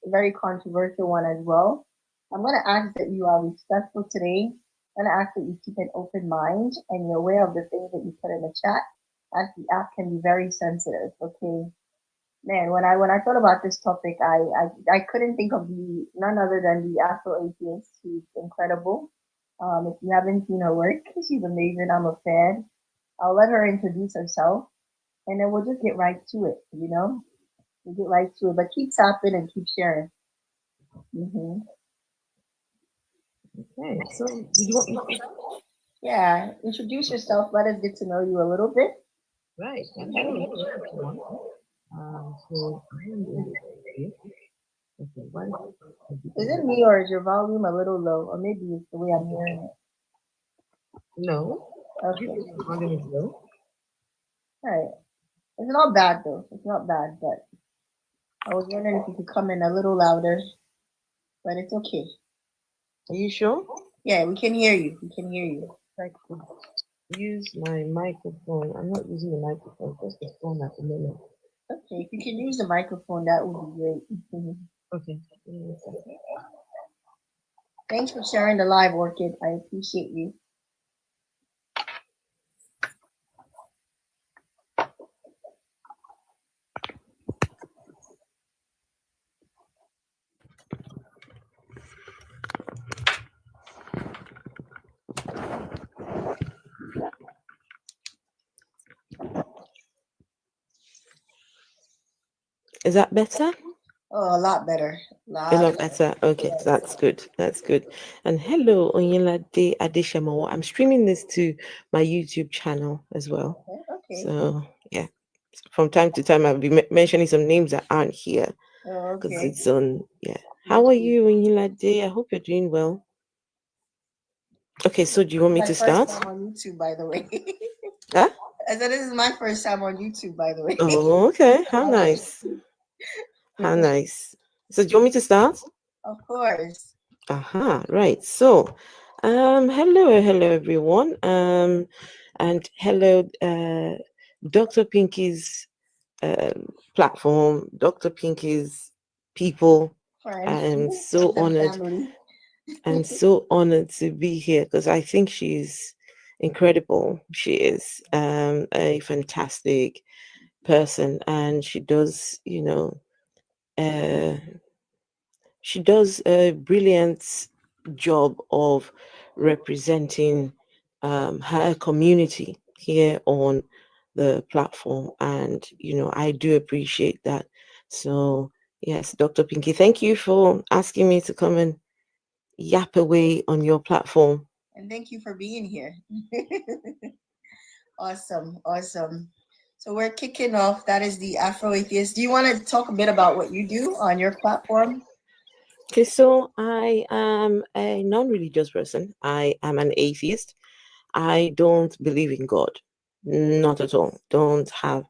a very controversial one as well. I'm going to ask that you are respectful today. I'm going to ask that you keep an open mind and you're aware of the things that you put in the chat, as the app can be very sensitive. Okay, man. When I thought about this topic, I couldn't think of the none other than the Afro atheist. She's incredible. If you haven't seen her work, she's amazing. I'm a fan. I'll let her introduce herself, and then we'll just get right to it. We'll get right to it. But keep tapping and keep sharing. hmm Okay, so you want me to? Yeah, introduce yourself. Let us get to know you a little bit. Right, and hello, everyone. So I am going to okay, one, Is it me or is your volume a little low? Or maybe it's the way I'm hearing no, it. you Okay. think the volume is low? All right. It's not bad though. It's not bad, but I was wondering if you could come in a little louder, but it's okay. Are you sure? Yeah, we can hear you. We can hear you. I could use my microphone. I'm not using the microphone, just the phone at the moment. Okay, if you can use the microphone, that would be great. Okay, give me a second. Thanks for sharing the live, Orchid. I appreciate you. Is that better? Oh, a lot better. A A lot lot better. better. Okay, Yes. that's good. That's good. And hello, Onyelade Adeshamo. I'm streaming this to my YouTube channel as well. Okay. Okay. So yeah, from time to time I'll be mentioning some names that aren't here Oh, because okay. it's on. Yeah. How are you, Onyelade? I hope you're doing well. Okay, so do you want me My to first start? time on YouTube, by the way. Huh? I said this is my first time on YouTube, by the way. Oh, okay. How nice. How nice. So do you want me to start? Of course. Aha, right. So, hello everyone. And hello, Dr. Pinky's platform, Dr. Pinky's people. Friends I'm so and honored family. and so honored to be here because I think she's incredible. She is a fantastic person, and uh, she does a brilliant job of representing her community here on the platform, and I do appreciate that. So yes, Dr. Pinky, thank you for asking me to come and yap away on your platform. And thank you for being here. Awesome. Awesome. So we're kicking off. That is the Afro Atheist. Do you want to talk a bit about what you do on your platform? Okay, so I am a non-religious person. I am an atheist. I don't believe in God, not at all. Don't have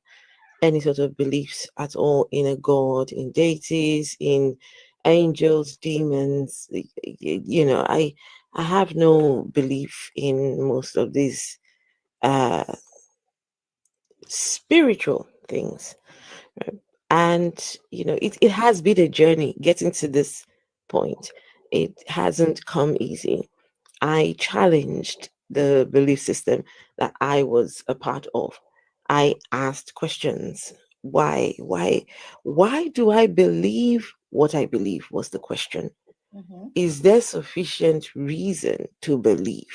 any sort of beliefs at all in a god, in deities, in angels, demons. I have no belief in most of these uh spiritual things. Right? And it has been a journey getting to this point. It hasn't come easy. I challenged the belief system that I was a part of. I asked questions. Why do I believe what I believe? Was the question. Mm-hmm. Is there sufficient reason to believe?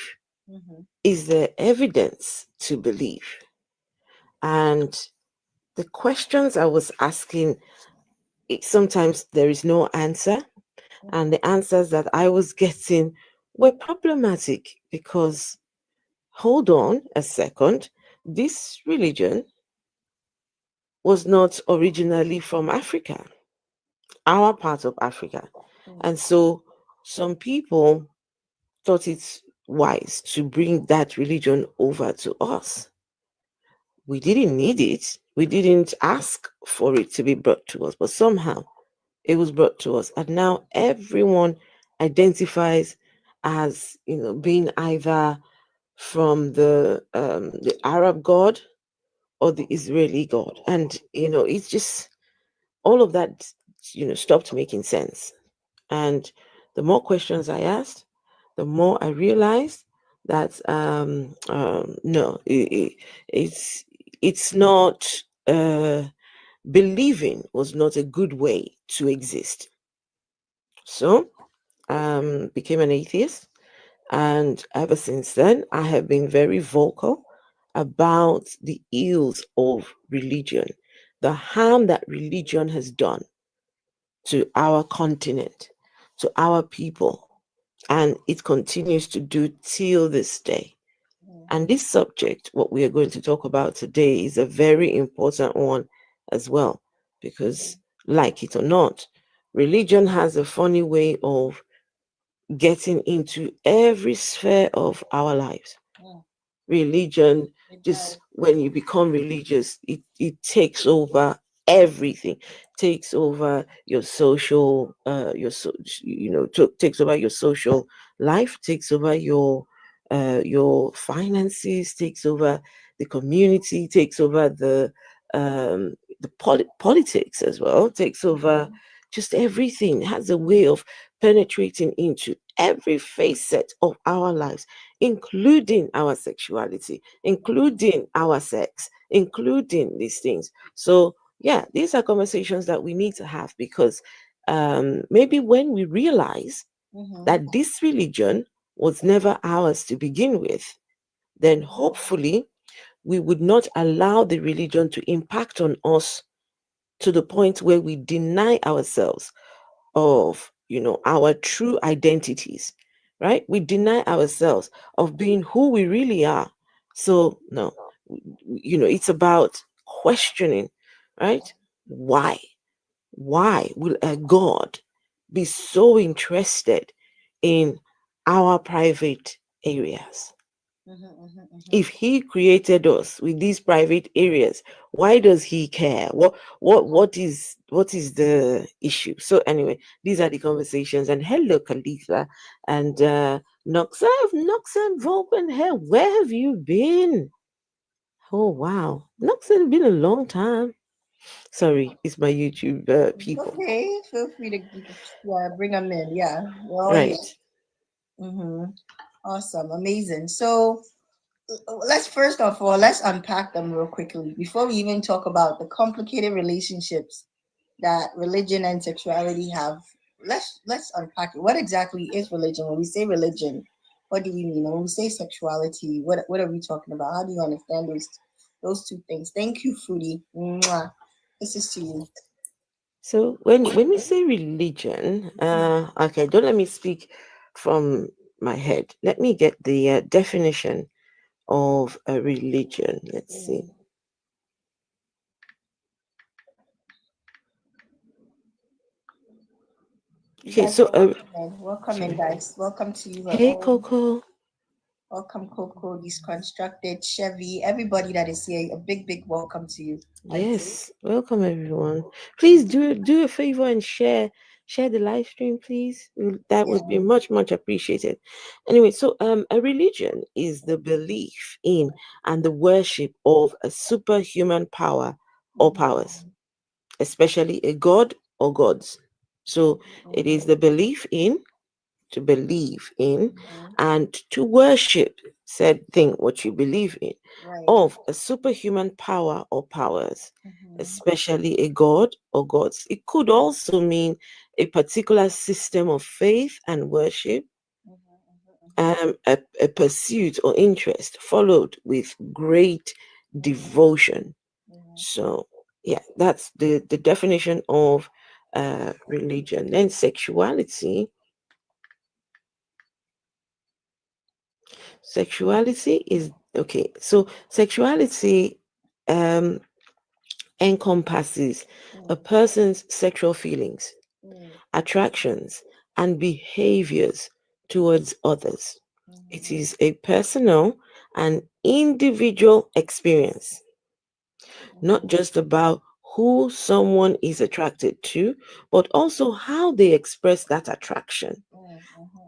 Mm-hmm. Is there evidence to believe? And the questions I was asking, sometimes there is no answer. And the answers that I was getting were problematic because, hold on a second, this religion was not originally from Africa, our part of Africa. And so some people thought it's wise to bring that religion over to us. We didn't need it. We didn't ask for it to be brought to us, but somehow it was brought to us. And now everyone identifies as, being either from the Arab God or the Israeli God. And, it's just all of that stopped making sense. And the more questions I asked, the more I realized that no, it's not. Believing was not a good way to exist. So became an atheist, and ever since then, I have been very vocal about the ills of religion, the harm that religion has done to our continent, to our people, and it continues to do till this day. And this subject, what we are going to talk about today, is a very important one as well, because, like it or not, religion has a funny way of getting into every sphere of our lives. Religion, just when you become religious, it takes over everything, takes over your social takes over your social life, takes over your finances, takes over the community, takes over the politics as well, takes over just everything. It has a way of penetrating into every facet of our lives, including our sexuality, including our sex, including these things. So, yeah, these are conversations that we need to have, because maybe when we realize that this religion was never ours to begin with, then hopefully we would not allow the religion to impact on us to the point where we deny ourselves of our true identities, right? We deny ourselves of being who we really are. So no, it's about questioning, right? Why will a God be so interested in our private areas? If he created us with these private areas, why does he care? What is the issue? So anyway, these are the conversations. And hello, Khalifa, and Noxa Volpen here. Where have you been? Oh wow, Noxa, been a long time. Sorry, it's my YouTube people. Okay, feel free to bring them in. Yeah, we're all here. Right. Awesome, amazing. So let's first of all let's unpack them real quickly before we even talk about the complicated relationships that religion and sexuality have. Let's unpack it. What exactly is religion? When we say religion, what do we mean? When we say sexuality, what are we talking about? How do you understand those two things? Thank you, Fruity. Mwah. This is to you. So when we say religion, okay, don't let me speak from my head. Let me get the definition of a religion. Let's see. You Okay, guys so are welcome in, sorry. guys. Welcome to you Hey, all. Coco. Welcome, Coco, Deconstructed, Chevy, everybody that is here. A big welcome to you. Yes, welcome everyone. Please do a favor and share the live stream, please. That would be much appreciated. Anyway, so a religion is the belief in and the worship of a superhuman power or powers, especially a god or gods. So it is the belief in, to believe in, and to worship said thing, what you believe in, Right. of a superhuman power or powers, especially a god or gods. It could also mean a particular system of faith and worship, a pursuit or interest followed with great devotion. So, yeah, that's the definition of religion. Then sexuality. Sexuality is okay. So sexuality um encompasses a person's sexual feelings, attractions, and behaviors towards others. It is a personal and individual experience, not just about who someone is attracted to, but also how they express that attraction.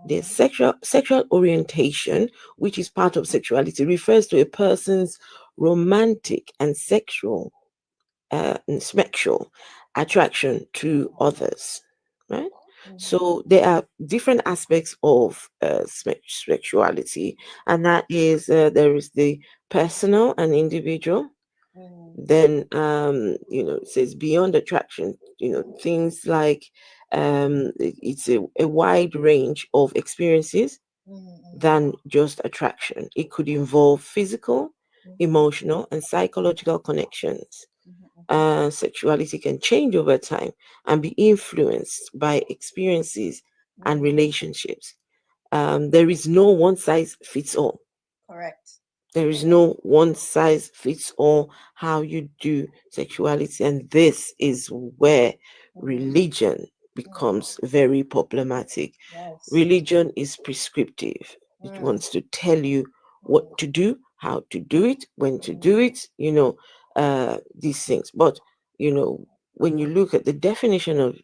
The sexual orientation, which is part of sexuality, refers to a person's romantic and sexual attraction to others, right? Mhm. So there are different aspects of sexuality, and that is there is the personal and individual. Mhm. Then it says beyond attraction, things like it's a wide range of experiences Mhm. than just attraction. It could involve physical, Mhm. emotional, and psychological connections. Mhm. Mhm. Sexuality can change over time and be influenced by experiences and Mhm. relationships. There is no one size fits all. Correct. There is no one size fits all how you do sexuality. And this is where Mhm. religion Mhm. becomes very problematic. Yes. Religion is prescriptive, it Mm. wants to tell you what Mm. to do, how to do it, when to Mhm. do it, these things. But, when you look at the definition of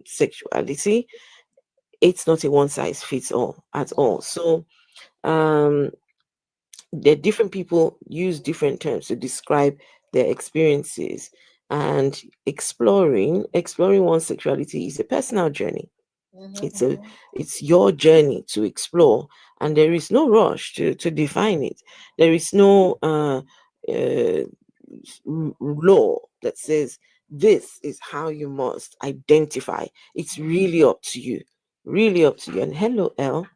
sexuality, it's not a one size fits all at all. So, um, the different people use different terms to describe their experiences, and exploring one's sexuality is a personal journey. Mhm. it's a Mhm. it's your journey to explore, and there is no rush to define it. There is no uh, law that says this is how you must identify. It's really up to you, really up to you. And hello, L.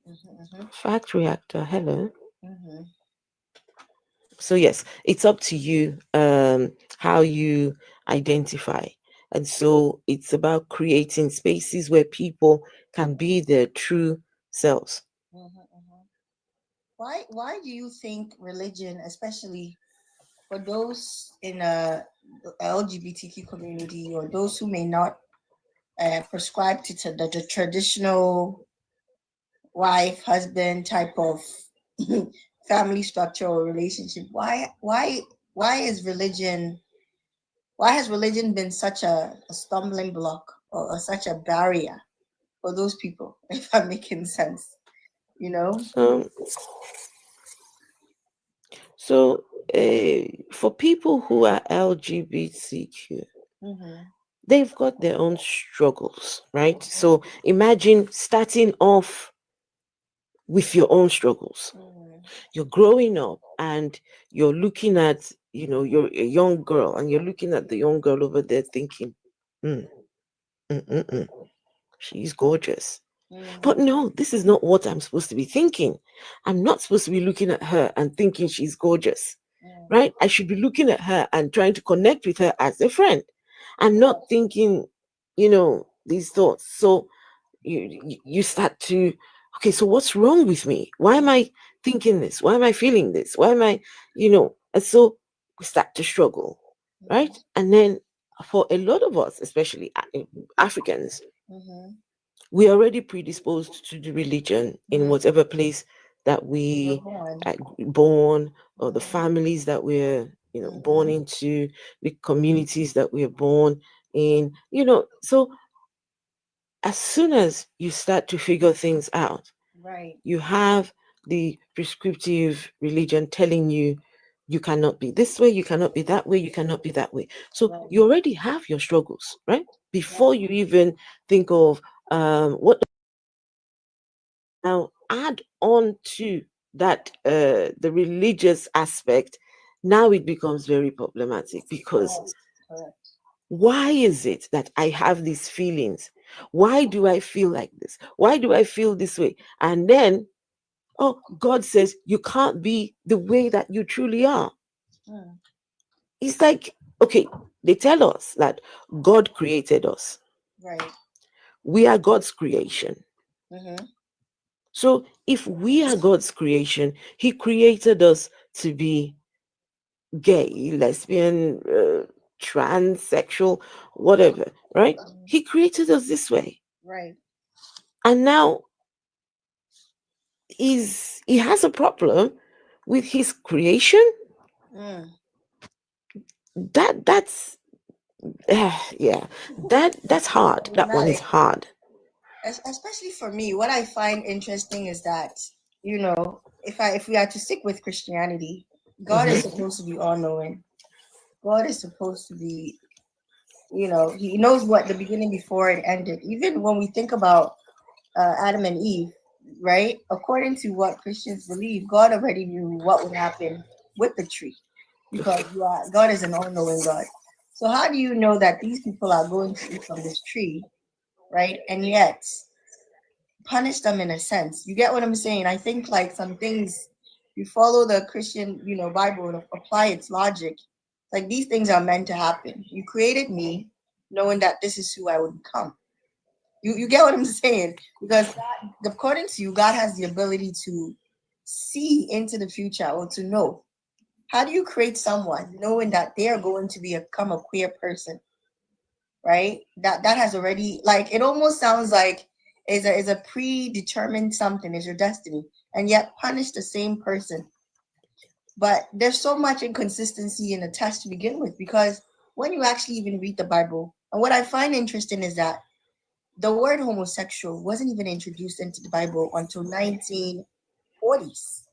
Mhm. Mhm. Fact reactor, hello. Mhm. So yes, it's up to you how you identify. And so it's about creating spaces where people can be their true selves. Mhm. Mhm. Why do you think religion, especially for those in the LGBTQ community or those who may not prescribe to the traditional wife husband type of family structure or relationship, why is religion, why has religion been such a stumbling block or such a barrier for those people, if I'm making sense, you know? So, for people who are LGBTQ, Mm-hmm. they've got their own struggles, right? So imagine starting off with your own struggles. Mm-hmm. You're growing up and you're looking at, you're a young girl and you're looking at the young girl over there thinking, "Mm, mm, mm, mm, she's gorgeous." But Mm-hmm. no, this is not what I'm supposed to be thinking. I'm not supposed to be looking at her and thinking she's gorgeous, Mm. right? I should be looking at her and trying to connect with her as a friend and not Yes. thinking, these thoughts. So you start to, okay, so what's wrong with me? Why am I thinking this? Why am I feeling this? Why am I, and so we start to struggle, right? Mm-hmm. And then for a lot of us, especially Africans, Mm-hmm. we're already predisposed to the religion in Mm-hmm. whatever place that We're we born. are born, or the Mm-hmm. families that we're born Mm-hmm. into, the communities that we're born in, so as soon as you start to figure things out, Right. you have the prescriptive religion telling you you cannot be this way, you cannot be that way, you cannot be that way. So Right. you already have your struggles, right? Before Right. you even think of what now add on to that the religious aspect. Now it becomes very problematic because Yes. Correct. why is it that I have these feelings? Why do I feel like this? Why do I feel this way? And then, oh, God says you can't be the way that you truly are. Mm. It's like, okay, they tell us that God created us. Right. We are God's creation. Mm-hmm. So if we are God's creation, He created us to be gay, lesbian, transsexual, whatever, right? Mm. He created us this way. Right. And now he has a problem with his creation. Mm. That's yeah, that's hard. That one is Problematic. hard. Especially for me, what I find interesting is that, if we are to stick with Christianity, God is Hmm. supposed to be all knowing. God is supposed to be. He knows what the beginning before it ended. Even when we think about Adam and Eve, right? According to what Christians believe, God already knew what would happen with the tree because God is an all knowing God. So, how do you know that these people are going to eat from this tree, right? And yet punish them in a sense? You get what I'm saying? I think like some things, you follow the Christian, Bible and apply its logic. Like these things are meant to happen. You created me knowing that this is who I would become. You get what I'm saying? Because God, according to you, God has the ability to see into the future or to know. How do you create someone knowing that they are going to become a queer person, right? That has already, like, it almost sounds like is a predetermined something, is your destiny, and yet punish the same person. But there's so much inconsistency in the text to begin with, because when you actually even read the Bible, and what I find interesting is that the word homosexual wasn't even introduced into the Bible until 1940s,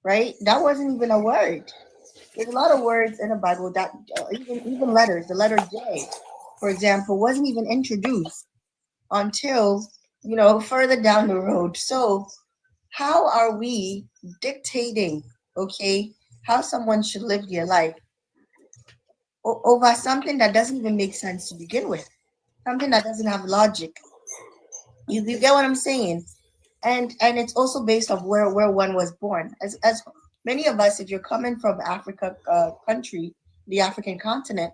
right? That wasn't even a word. There's a lot of words in the Bible that even letters, the letter J, for example, wasn't even introduced until further down the road. So how are we dictating, okay, how someone should live their life over something that doesn't even make sense to begin with, something that doesn't have logic? You get what I'm saying? And it's also based off where one was born. As many of us, if you're coming from Africa, country, the African continent,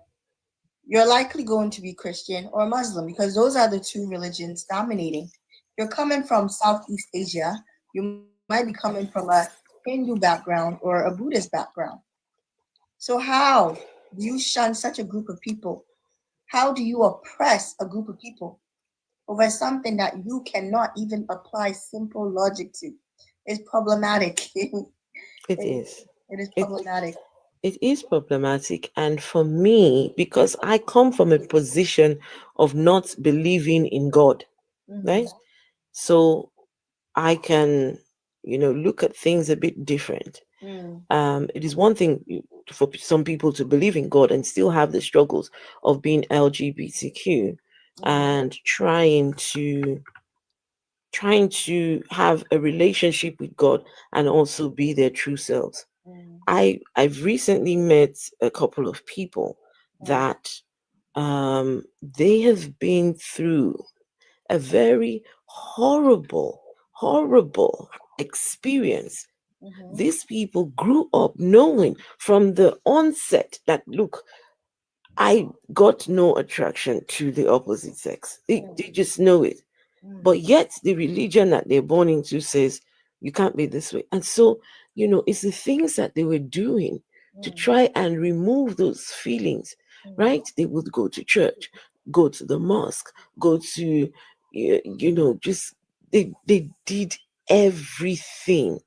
you're likely going to be Christian or Muslim because those are the two religions dominating. You're coming from Southeast Asia, you might be coming from a Hindu background or a Buddhist background. So how do you shun such a group of people? How do you oppress a group of people over something that you cannot even apply simple logic to? It's problematic. it, It it is. is It problematic. it is problematic. And for me, because I come from a position of not believing in God, Mm-hmm. right? So I can, look at things a bit different. Mm, It is one thing for some people to believe in God and still have the struggles of being LGBTQ mm-hmm. and trying to have a relationship with God and also be their true selves. Mm, I've recently met a couple of people mm, that they have been through a very horrible experience. mm-hmm. These people grew up knowing from the onset that, look, I got no attraction to the opposite sex. They Mm, just know it. mm, But yet the religion that they're born into says you can't be this way. And so, it's the things that they were doing to mm, try and remove those feelings, mm, right? They would go to church, go to the mosque, go to, just they did everything.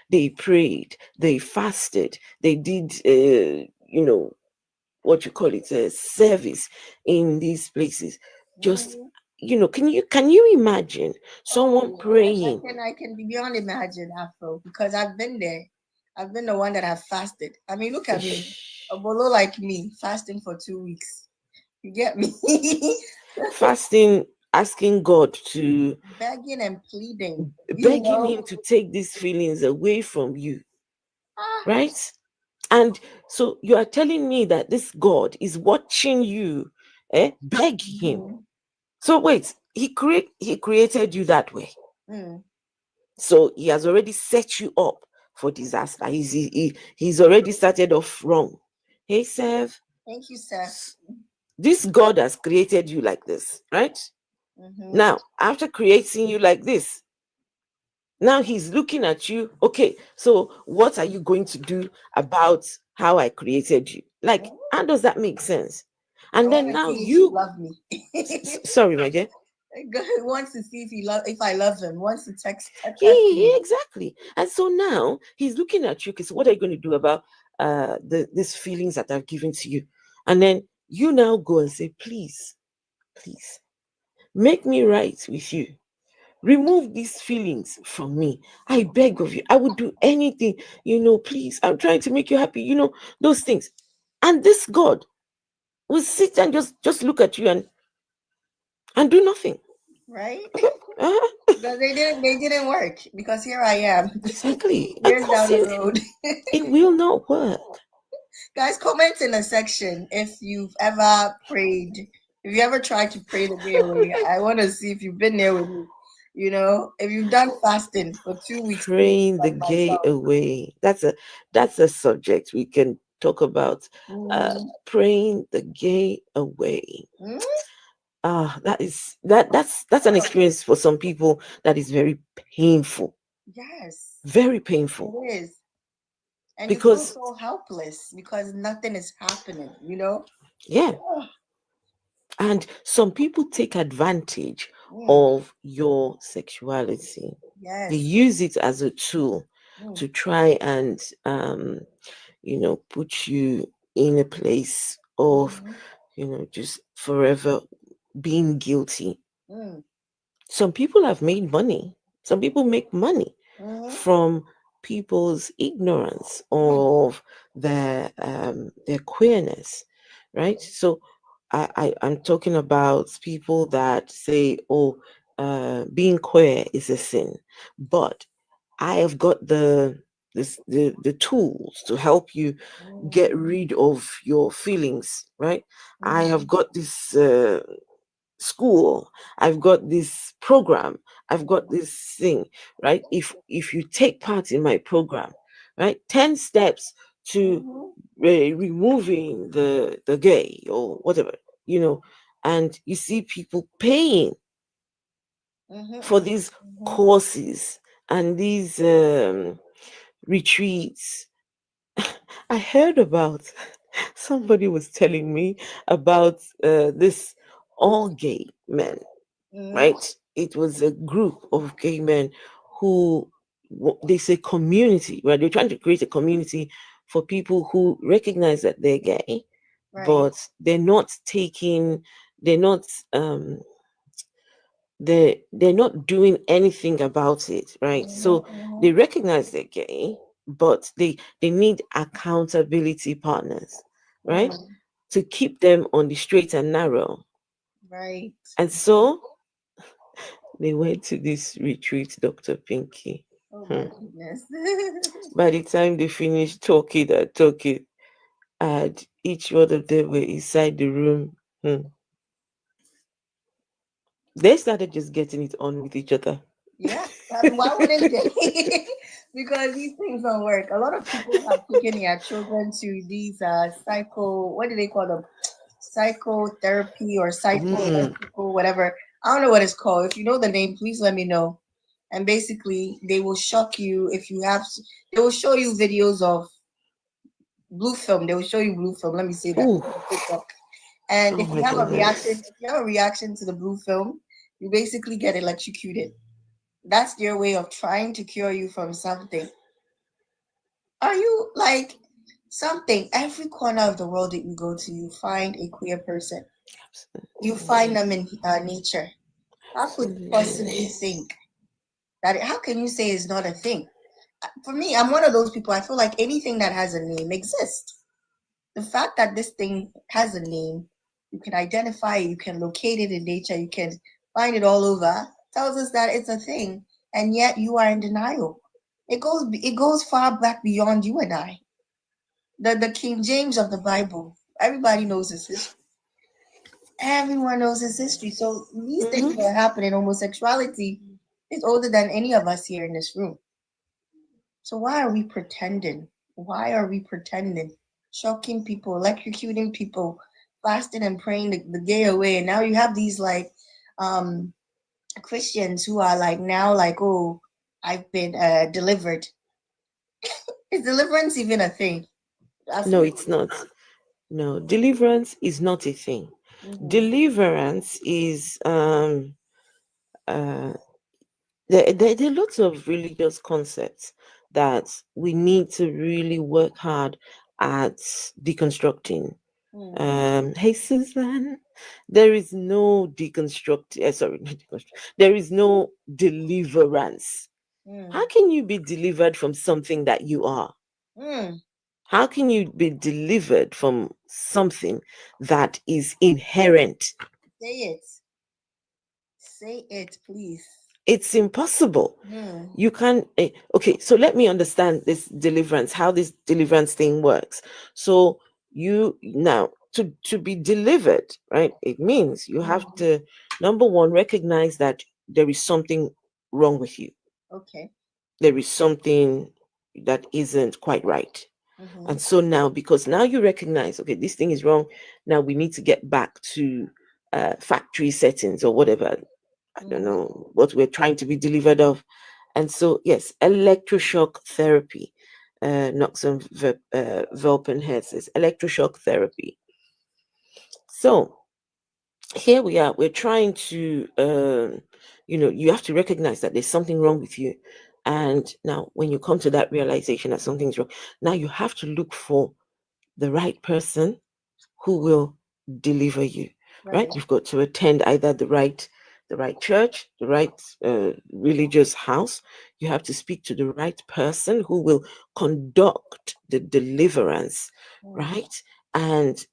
They prayed, they fasted, they did, what you call it, a service in these places. Just, mm. can you imagine someone Oh, I praying? can I can beyond imagine Afro because I've been there. I've been the one that have fasted. I mean, look at me, a bolo like me, fasting for 2 weeks. You get me? Fasting, asking God to, Begging and pleading. begging him to take these feelings away from you, Ah, right? And so you are telling me that this God is watching you, beg him. mhm, So wait, he created you that way. mm. So he has already set you up for disaster. He's already started off wrong. Hey, Sev, Thank you, sir. this God has created you like this, right? Mm-hmm. Now, after creating you like this, now he's looking at you. Okay, so what are you going to do about how I created you? Like, how does that make sense? I And want then to now see if you you, love me. sorry, my dear. God wants to see if I love him. Wants to test me. Exactly. And so now he's looking at you. Okay, so what are you going to do about these feelings that I've given to you? And then you now go and say, please, make me right with you. Remove these feelings from me. I beg of you. I would do anything. Please. I'm trying to make you happy. Those things. And this God will sit and just look at you and do nothing. Right? Uh-huh. Because they didn't work. Because here I am, Exactly. I'm years not down the serious. road. It will not work. Guys, comment in the section if you've ever prayed, if you ever tried to pray the day away. I want to see if you've been there with me. You know, if you've done fasting for 2 weeks, 3 weeks, Praying the like gay myself. away. That's a subject we can talk about. Mm, Praying the gay away. mm, That's an experience for some people that is very painful. yes, Very painful. it is. And you feel Because so helpless because nothing is happening, you know? yeah, Ugh, and some people take advantage mm, of your sexuality. They yes. use it as a tool Mm, to try and put you in a place of, mhm, just forever being guilty. mm, Some people have made money. Some people make money mhm, from people's ignorance mm, of their queerness, right? So I'm talking about people that say, oh, being queer is a sin, but I have got the tools to help you mm, get rid of your feelings, right? I have mhm, got this school, I've got this program, I've got this thing, right? If you take part in my program, right, 10 steps to mhm, removing the gay or whatever, you know and you see people paying mhm, for mhm, these mhm. courses and these retreats. I heard about somebody was telling me about this all gay men, Mhm, right? It was a group of gay men who they say community, right? They're trying to create a community for people who recognize that they're gay, right. but they're not taking, they're not they're not doing anything about it, right? Mhm, So they mhm, recognize they're gay, but they need accountability partners, right? mm, To keep them on the straight and narrow. right. And so they went to this retreat, Dr. Pinky. Oh Hmm. my goodness. By the time they finished talking, and each one of them were inside the room, they started just getting it on with each other. Yeah, why wouldn't they? Because these things don't work. A lot of people have taken their children to these what do they call them? Psychotherapy or Hmm. psychoelectrical, whatever. I don't know what it's called. If you know the name, please let me know. And basically, they will shock you if you have. They will show you videos of blue film. They will show you blue film. Let me say that Ooh, on TikTok. And oh if my you have a reaction, goodness. if you have a reaction to the blue film, you basically get electrocuted. That's their way of trying to cure you from something. Are you like something? Every corner of the world that you go to, you find a queer person. You find Absolutely. them in nature. How could you Absolutely. possibly think that? How can you say it's not a thing? For me, I'm one of those people. I feel like anything that has a name exists. The fact that this thing has a name, you can identify it, you can locate it in nature, you can find it all over, tells us that it's a thing, and yet you are in denial. It goes far back beyond you and I. The King James of the Bible, everybody knows his history. Everyone knows his history. So these things that Hmm. are happening, homosexuality is older than any of us here in this room. So why are we pretending? Why are we pretending? Shocking people, electrocuting people, fasting and praying the gay away. And now you have these like um Christians who are like now like, oh, I've been delivered. Is deliverance even a thing? That's No, me. it's not. No, deliverance is not a thing. Mm-hmm. Deliverance is uh there are lots of religious concepts that we need to really work hard at deconstructing. Mm, Hey Susan, there is no deconstruct. Sorry, not there is no deliverance. mm, How can you be delivered from something that you are? mm. How can you be delivered from something that is inherent? Say it. Say it, please. It's impossible. Hmm. You can't. Okay, so let me understand this deliverance, how this deliverance thing works. So you now to be delivered, right? It means you have Mhm. to, number one, recognize that there is something wrong with you. Okay. There is something that isn't quite right. Mm-hmm. And so now, because now you recognize, okay, this thing is wrong, now we need to get back to factory settings or whatever. I don't Mm-hmm. know what we're trying to be delivered of. And so, yes, electroshock therapy. Knocks on Velpen says electroshock therapy. So here we are. We're trying to, you have to recognize that there's something wrong with you. And now, when you come to that realization that something's wrong, now you have to look for the right person who will deliver you, right? Right. You've got to attend either the right church, the right religious house. You have to speak to the right person who will conduct the deliverance, Mm. right? And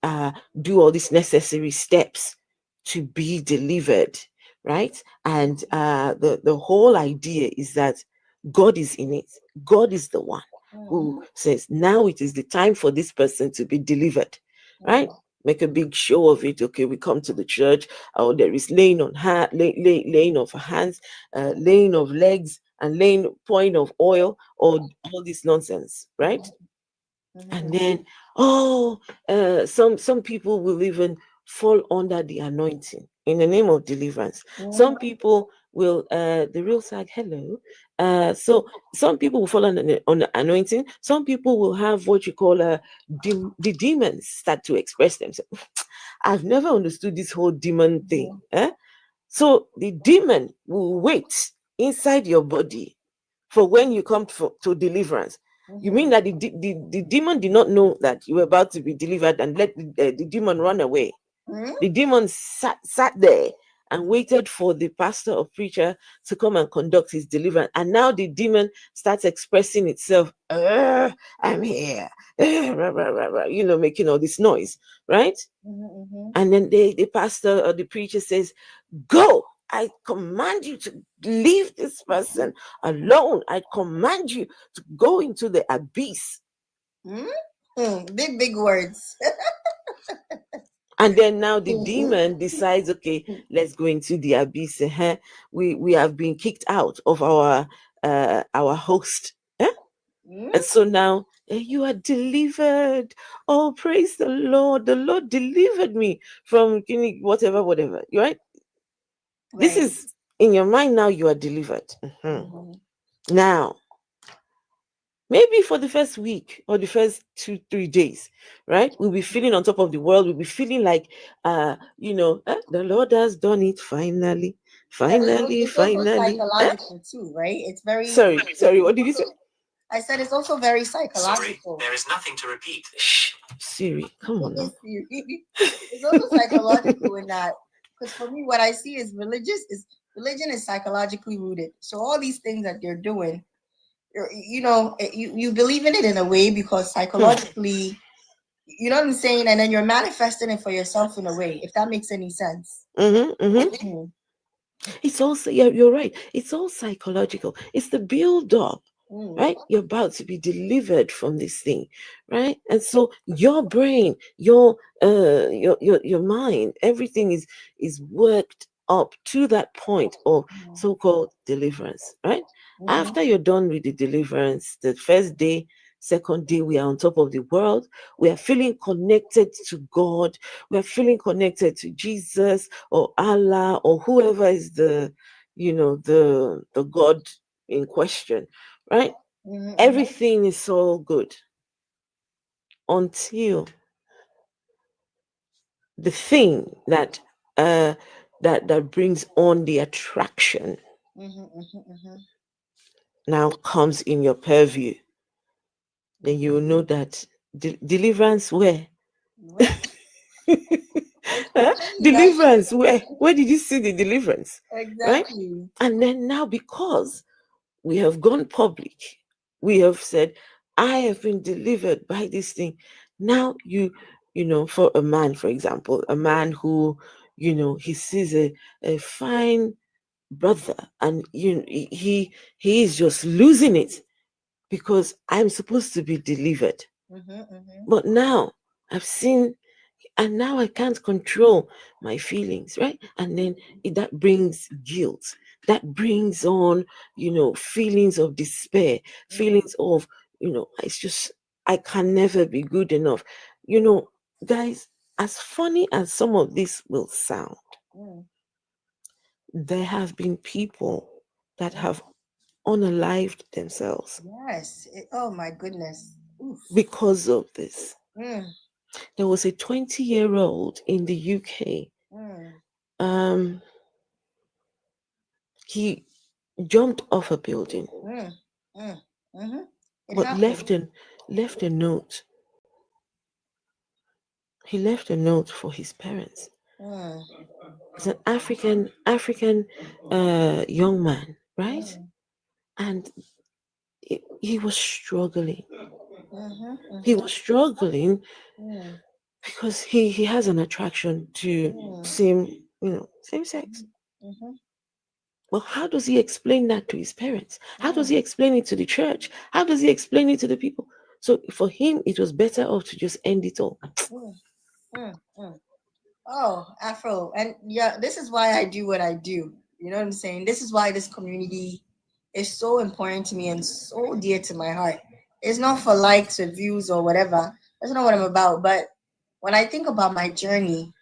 do all these necessary steps to be delivered, right? And the whole idea is that God is in it. God is the one Mm. who says, now it is the time for this person to be delivered, right? Mm. Make a big show of it. Okay, we come to the church, or there is laying on laying of hands, laying of legs, and pouring of oil, or all this nonsense, right? And Mm-hmm. then, oh, some people will even fall under the anointing in the name of deliverance. Some Mm-hmm. people will the real side, hello. So some people will fall on the anointing. Some people will have what you call the demons start to express themselves. I've never understood this whole demon thing. Mm-hmm. So the demon will wait inside your body for when you come to deliverance. You mean Mm-hmm. that the demon did not know that you were about to be delivered and let the demon run away? Mm-hmm. The demon sat there and waited for the pastor or preacher to come and conduct his deliverance. And now the demon starts expressing itself. I'm here. Rah, rah, rah, rah," making all this noise, right? Mm-hmm. And then the pastor or the preacher says, go. I command you to leave this person alone. I command you to go into the abyss. Mm-hmm. Big words. And then now the demon decides, okay, let's go into the abyss. We have been kicked out of our host. Mm. And so now you are delivered. Oh, praise the Lord. The Lord delivered me from whatever. Right? This Right. is in your mind now, you are delivered. Mhm. Mm-hmm. Now, maybe for the first week or the first 2-3 days, right? We'll be feeling on top of the world. We'll be feeling like, the Lord has done it finally, finally, It's also finally. psychological too, right? It's very. Sorry, what did you Also, say? I said it's also very Sorry, psychological. there is nothing to repeat. Shh, Siri, come on now. It's also psychological in that, because for me, what I see is religion is psychologically rooted. So all these things that they're doing, you believe in it in a way because psychologically, you know what I'm saying, and then you're manifesting it for yourself in a way. If that makes any sense. Mm-hmm. Mm. It's also, yeah, you're right. It's all psychological. It's the build up, Mm. right? You're about to be delivered from this thing, right? And so your brain, your mind, everything is worked up to that point of so-called deliverance, right? Mm-hmm. After you're done with the deliverance, the first day, second day, we are on top of the world. We are feeling connected to God. We are feeling connected to Jesus or Allah or whoever is the God in question, right? Mm-hmm. Everything is so good until the thing that brings on the attraction Mm-hmm. Mm-hmm. now comes in your purview. Then you will Mm-hmm. know that deliverance where. Well, it's funny, right? Deliverance where did you see the deliverance, right? Exactly. And then now, because we have gone public, we have said, I have been delivered by this thing. Now for a man, for example, a man who, he sees a fine brother, and he is just losing it because I'm supposed to be delivered. But now I've seen, and now I can't control my feelings, right? And then that brings guilt. That brings on, feelings of despair, feelings of, it's just, I can never be good enough. Guys, as funny as some of this will sound, there have been people that have unalived themselves. Yes. Oh my goodness. Oof. Because of this. Mm. There was a 20-year-old in the UK. Um, he jumped off a building, but left a note. He left a note for his parents. It's an African young man, right? And he was struggling. He was struggling because he has an attraction to same sex. Well, how does he explain that to his parents? How does he explain it to the church? How does he explain it to the people? So for him, it was better off to just end it all. Oh, Afro. And yeah, this is why I do what I do. You know what I'm saying? This is why this community is so important to me and so dear to my heart. It's not for likes or views or whatever. That's not what I'm about. But when I think about my journey,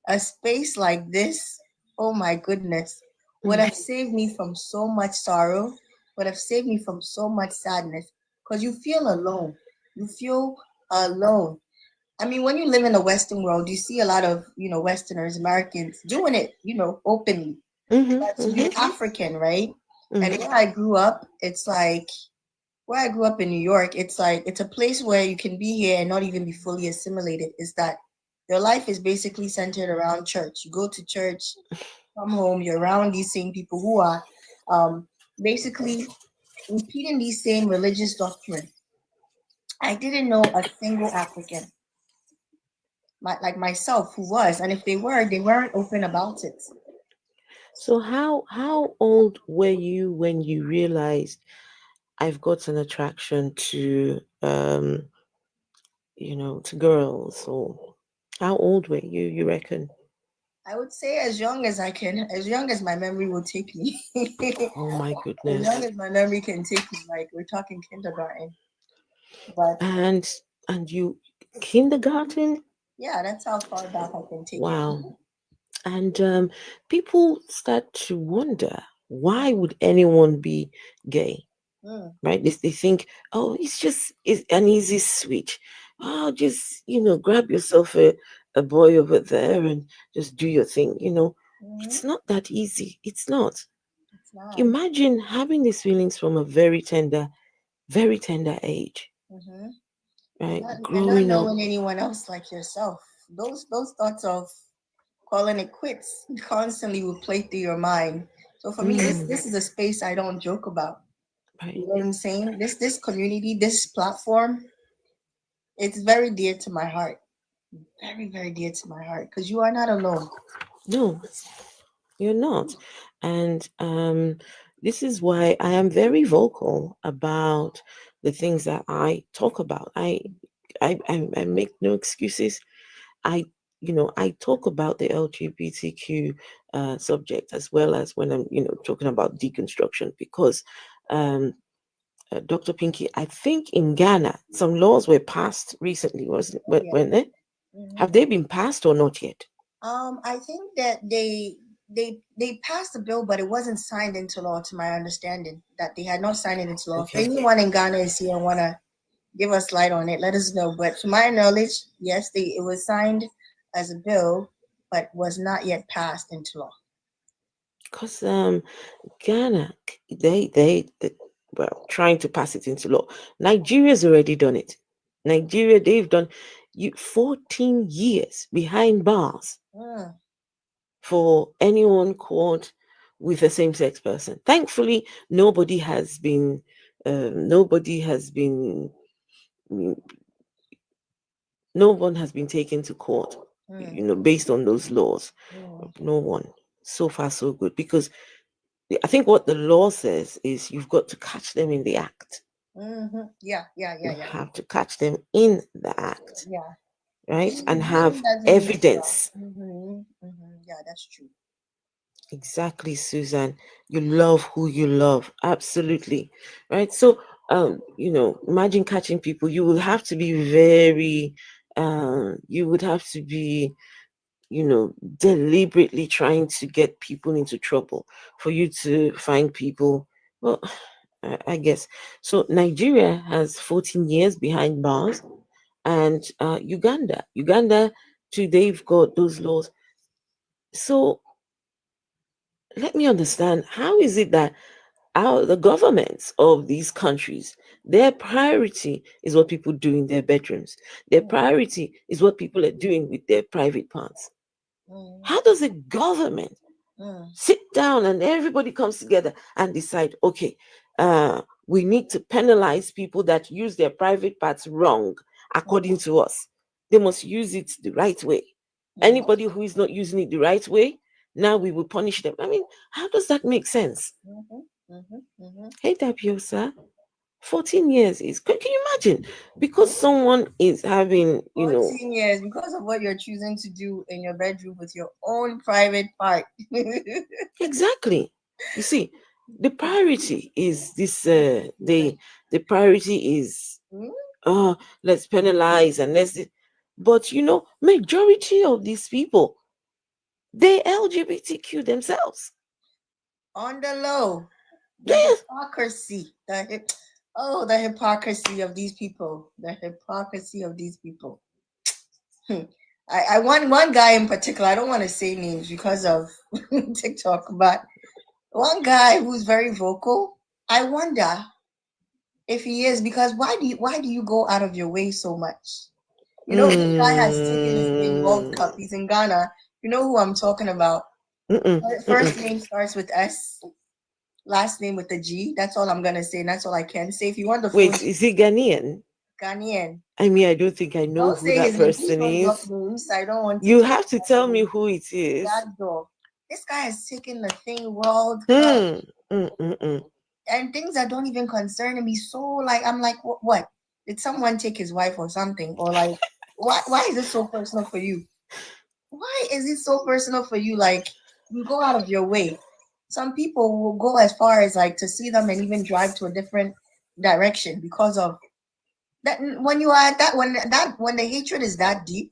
a space like this, oh my goodness, would have saved me from so much sorrow, would have saved me from so much sadness. Because you feel alone. You feel alone. I mean, when you live in the Western world, you see a lot of, Westerners, Americans doing it, openly. But to be African, right? And where I grew up, it's like, where I grew up in New York, it's like, it's a place where you can be here and not even be fully assimilated. Is that your life is basically centered around church. You go to church, come home, you're around these same people who are basically repeating these same religious doctrines. I didn't know a single African like myself who was, and if they were, they weren't open about it. So how old were you when you realized I've got an attraction to to girls? Or how old were you reckon? I would say as young as I can, as young as my memory will take me. Oh my As young goodness. as my memory can take me, like we're talking kindergarten. But And you kindergarten? yeah, that's how far back I can take it. Wow. And people start to wonder, why would anyone be gay? Right? They think, oh, it's an easy switch. Oh, just grab yourself a boy over there and just do your thing. It's not that easy. It's not. It's not. Imagine having these feelings from a very tender age, right? And not Growing up. knowing anyone else like yourself. Those thoughts of calling it quits constantly will play through your mind. So for me, this is a space I don't joke about. Right. You know what I'm saying? This community, this platform, it's very dear to my heart. Very, very dear to my heart. Because you are not alone. No, you're not. And this is why I am very vocal about the things that I talk about. I make no excuses. I I talk about the LGBTQ subject, as well as when I'm talking about deconstruction, because Dr. Pinky, I think in Ghana some laws were passed recently, wasn't Oh, it? yeah. Weren't they? Have they been passed or not yet? I think that they passed the bill, but it wasn't signed into law, to my understanding. That they had not signed it into law. If Okay. anyone in Ghana is here and wanna give us light on it, let us know. But to my knowledge, yes, it was signed as a bill, but was not yet passed into law. Because Ghana, they well, trying to pass it into law. Nigeria's already done it. Nigeria, they've done 14 years behind bars for anyone caught with a same-sex person. Thankfully, nobody has been mm, no one has been taken to court, based on those laws. Mm. No one. So far, so good. Because I think what the law says is you've got to catch them in the act. Yeah, yeah, You yeah, yeah, have to catch them in the act, yeah. right? And Doing have doesn't mean stop. evidence. Yeah, that's true. Exactly, Susan. You love who you love. Absolutely. Right. So, imagine catching people. You will have to be very, you would have to be, deliberately trying to get people into trouble for you to find people. Well, I guess. So, Nigeria has 14 years behind bars, and Uganda, too, they've got those laws. So, let me understand, how is it that the governments of these countries, their priority is what people do in their bedrooms, their Mm, priority is what people are doing with their private parts? mm, How does a government mm, sit down and everybody comes together and decide, okay, we need to penalize people that use their private parts wrong? According to us, they must use it the right way. mm, Anybody who is not using it the right way, now we will punish them. I mean, how does that make sense? mhm, mhm, mhm, Hey, Dabiosa, 14 years is, can you imagine? Because someone is having, 14 years because of what you're choosing to do in your bedroom with your own private part. exactly. You see, the priority is this, the priority is, Mm, oh, let's penalize and but majority of these people, they LGBTQ themselves. on the low, the Yes. hypocrisy, oh, the hypocrisy of these people, the hypocrisy of these people. Hmm. I want one guy in particular. I don't want to say names because of TikTok, but one guy who's very vocal. I wonder if he is, because why do you go out of your way so much? This guy has taken his thing World Mm, Cup. He's in Ghana. You know who I'm talking about. mm-mm, First mm-mm. name starts with S, last name with a G. That's all I'm gonna say, and that's all I can say. If you want the full Wait, is he Ghanaian? Ghanaian, I mean, I don't think I know don't who say that his name. Please person don't drop is. names. I don't want to You talk have to about tell me names. who it is. That dog. This guy has taken the thing World Cup Hmm. Mm-mm-mm. and things that don't even concern me. So like I'm like, what? Did someone take his wife or something? Or like, why is it so personal for you? Why is it so personal for you? Like, you go out of your way. Some people will go as far as like to see them and even drive to a different direction because of that. When you are at when the hatred is that deep,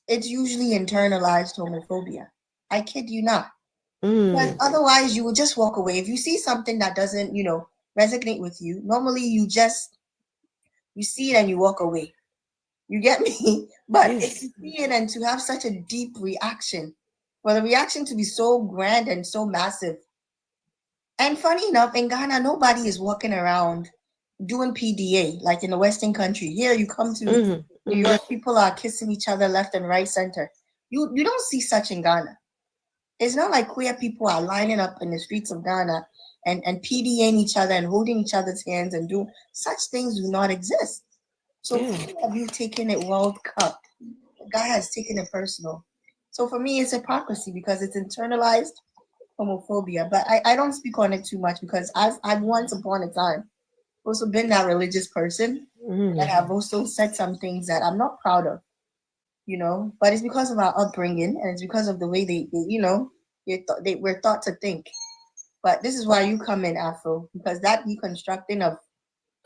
it's usually internalized homophobia. I kid you not. Because Mm. otherwise you will just walk away. If you see something that doesn't, resonate with you, normally you see it and you walk away. You get me? But if Yes. you see it and to have such a deep reaction, for the reaction to be so grand and so massive. And funny enough, in Ghana, nobody is walking around doing PDA like in the Western country. Here you come to Mm-hmm. New Mm-hmm. York, people are kissing each other left and right center. You don't see such in Ghana. It's not like queer people are lining up in the streets of Ghana and PDAing each other and holding each other's hands and doing such things do not exist. So Yeah. funny of you taking it World Cup. The guy has taken it personal. So for me, it's hypocrisy because it's internalized homophobia. But I don't speak on it too much because I've once upon a time also been that religious person that Mm. have also said some things that I'm not proud of, But it's because of our upbringing and it's because of the way they were taught to think. But this is why you come in, Afro, because that deconstructing of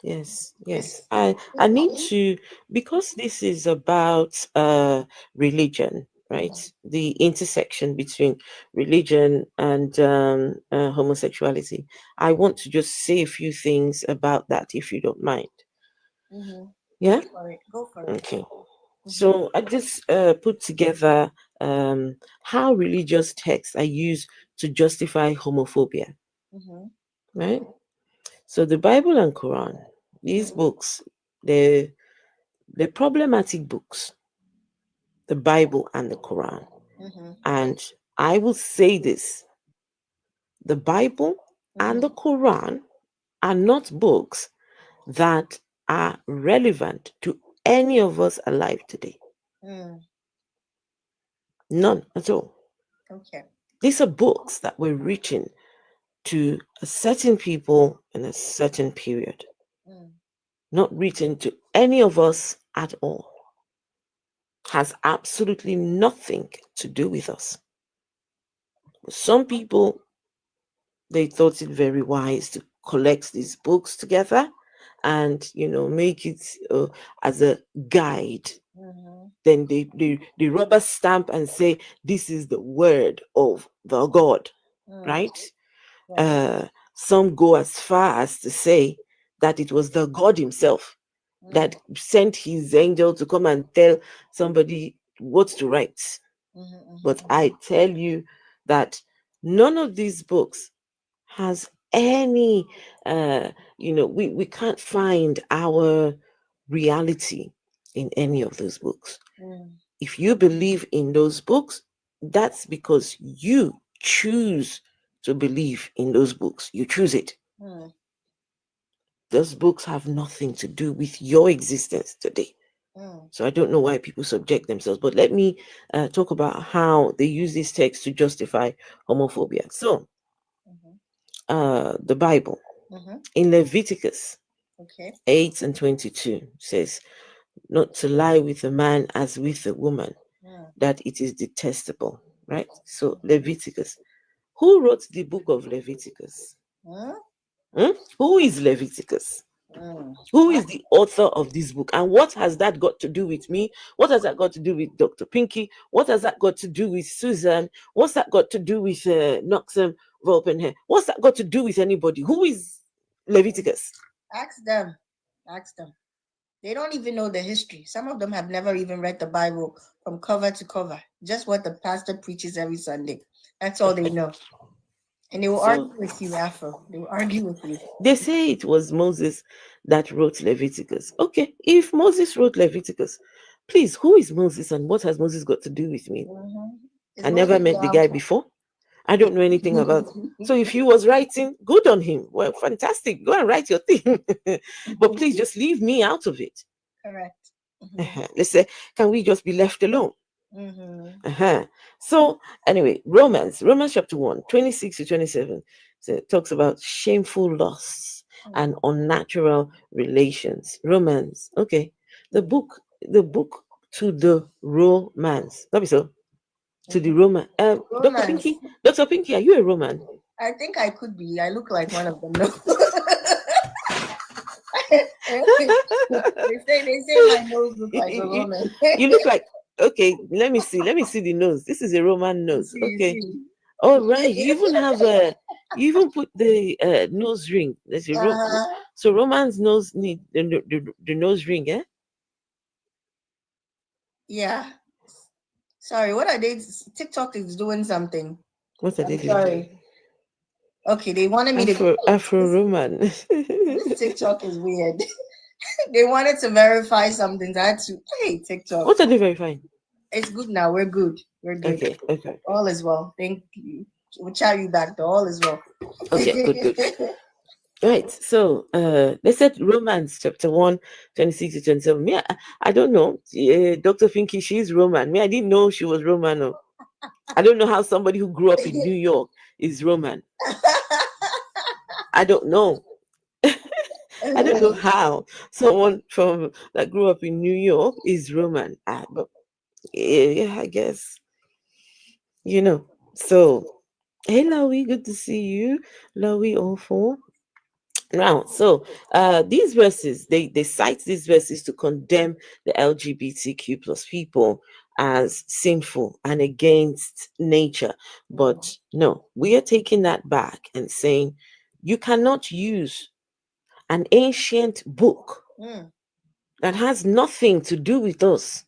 Yes, yes. this. I need to, because this is about religion, right? The intersection between religion and homosexuality. I want to just say a few things about that, if you don't mind. Mm-hmm. Go Yeah. for it. Go for it. Okay. Mm-hmm. So I just put together how religious texts are used to justify homophobia, Mm-hmm. right? So the Bible and Quran, these books, they're problematic books, the Bible and the Quran. Mm-hmm. And I will say this, the Bible and Mm-hmm. the Quran are not books that are relevant to any of us alive today. Mm. None at all. Okay. These are books that were written to a certain people in a certain period, Mm. not written to any of us at all. Has absolutely nothing to do with us. Some people, they thought it very wise to collect these books together and make it as a guide. Mm-hmm. Then they rubber stamp and say this is the word of the God, Mm. right? Right. uh some go as far as to say that it was the God himself Mm. that sent his angel to come and tell somebody what to write. Mm-hmm, But mm-hmm. I tell you that none of these books has any we can't find our reality in any of those books. Mm. If you believe in those books, that's because you choose to believe in those books. You choose it. Mm. Those books have nothing to do with your existence today. Mm. So I don't know why people subject themselves. But let me talk about how they use this text to justify homophobia. So Mm-hmm. the Bible Mm-hmm. in Leviticus Okay. 8 and 22 says, not to lie with a man as with a woman, Mm. that it is detestable, right? So Leviticus. Who wrote the book of Leviticus? Mm. Hmm? Who is Leviticus? Mm. Who is the author of this book? And what has that got to do with me? What has that got to do with Dr. Pinky? What has that got to do with Susan? What's that got to do with Noxum Volpenhair? What's that got to do with anybody? Who is Leviticus? Ask them. Ask them. They don't even know the history. Some of them have never even read the Bible from cover to cover. Just what the pastor preaches every Sunday. That's all they know. And they will So argue with you, Afro. They will argue with you. they say it was Moses that wrote Leviticus. Okay, if Moses wrote Leviticus, please, who is Moses and what has Moses got to do with me? Mm-hmm. It's I never Moses' met the guy grandpa. before. I don't know anything about. So if he was writing, good on him. Well, fantastic. Go and write your thing. But please just leave me out of it. Correct. Mm-hmm. Let's say, can we just be left alone? Mm-hmm. So anyway, Romans chapter 1, 26 to 27. So it talks about shameful lusts and unnatural relations. Romans. Okay. The book to the romance. That be so. To the Mm-hmm. Roman. Dr. Romance. Pinky, Dr. Pinky, are you a Roman? I think I could be. I look like one of them. No. they say my nose look like a you, woman. you look like, okay, let me see the nose. This is a Roman You nose. see, you Okay. see. All right. You even put the nose ring. There's a Uh, so Roman's nose need the nose ring, eh? yeah. Sorry, what are they? TikTok is doing something. What are they I'm doing? sorry. Okay, they wanted me to. Afro Roman. This TikTok is weird. They wanted to verify something. So I had to. Hey, TikTok. What are they verifying? It's good now. We're good. We're good. Okay, okay. All is well. Thank you. We'll chat you back though. All is well. Okay, good. Right. So they said Romans chapter 1, 26 to 27. Me, I don't know. Dr. Finky, she's Roman. Me, I didn't know she was Roman. No. I don't know how somebody who grew up in New York is Roman. I don't know. I don't know how someone from that grew up in New York is Roman. But yeah, I guess So, hey, Lowy, good to see you, Lowy. All four. Now, so these verses, they cite these verses to condemn the LGBTQ plus people as sinful and against nature. But no, we are taking that back and saying you cannot use an ancient book Mm, that has nothing to do with us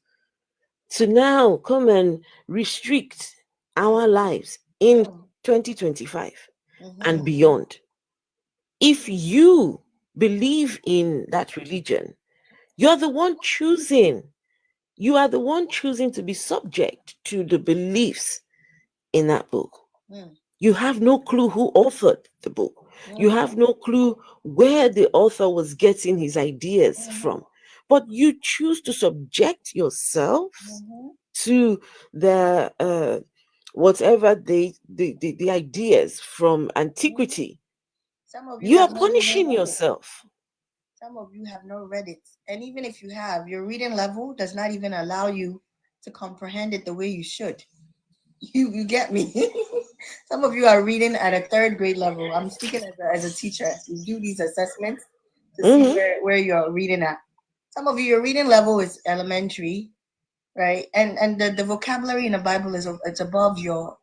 to now come and restrict our lives in mm, 2025 and mhm, beyond. If you believe in that religion, you're the one choosing. You are the one choosing to be subject to the beliefs in that book. mm, You have no clue who authored the book. You have no clue where the author was getting his ideas from. But you choose to subject yourself to the whatever the ideas from antiquity. Some of you You are have not even punishing read it. yourself. Some of you have not read it. And even if you have, your reading level does not even allow you to comprehend it the way you should. You get me? Some of you are reading at a third grade level. I'm speaking as a teacher. We do these assessments to see Mhm. where you're reading at. Some of you, your reading level is elementary, right? And the vocabulary in the Bible is it's above your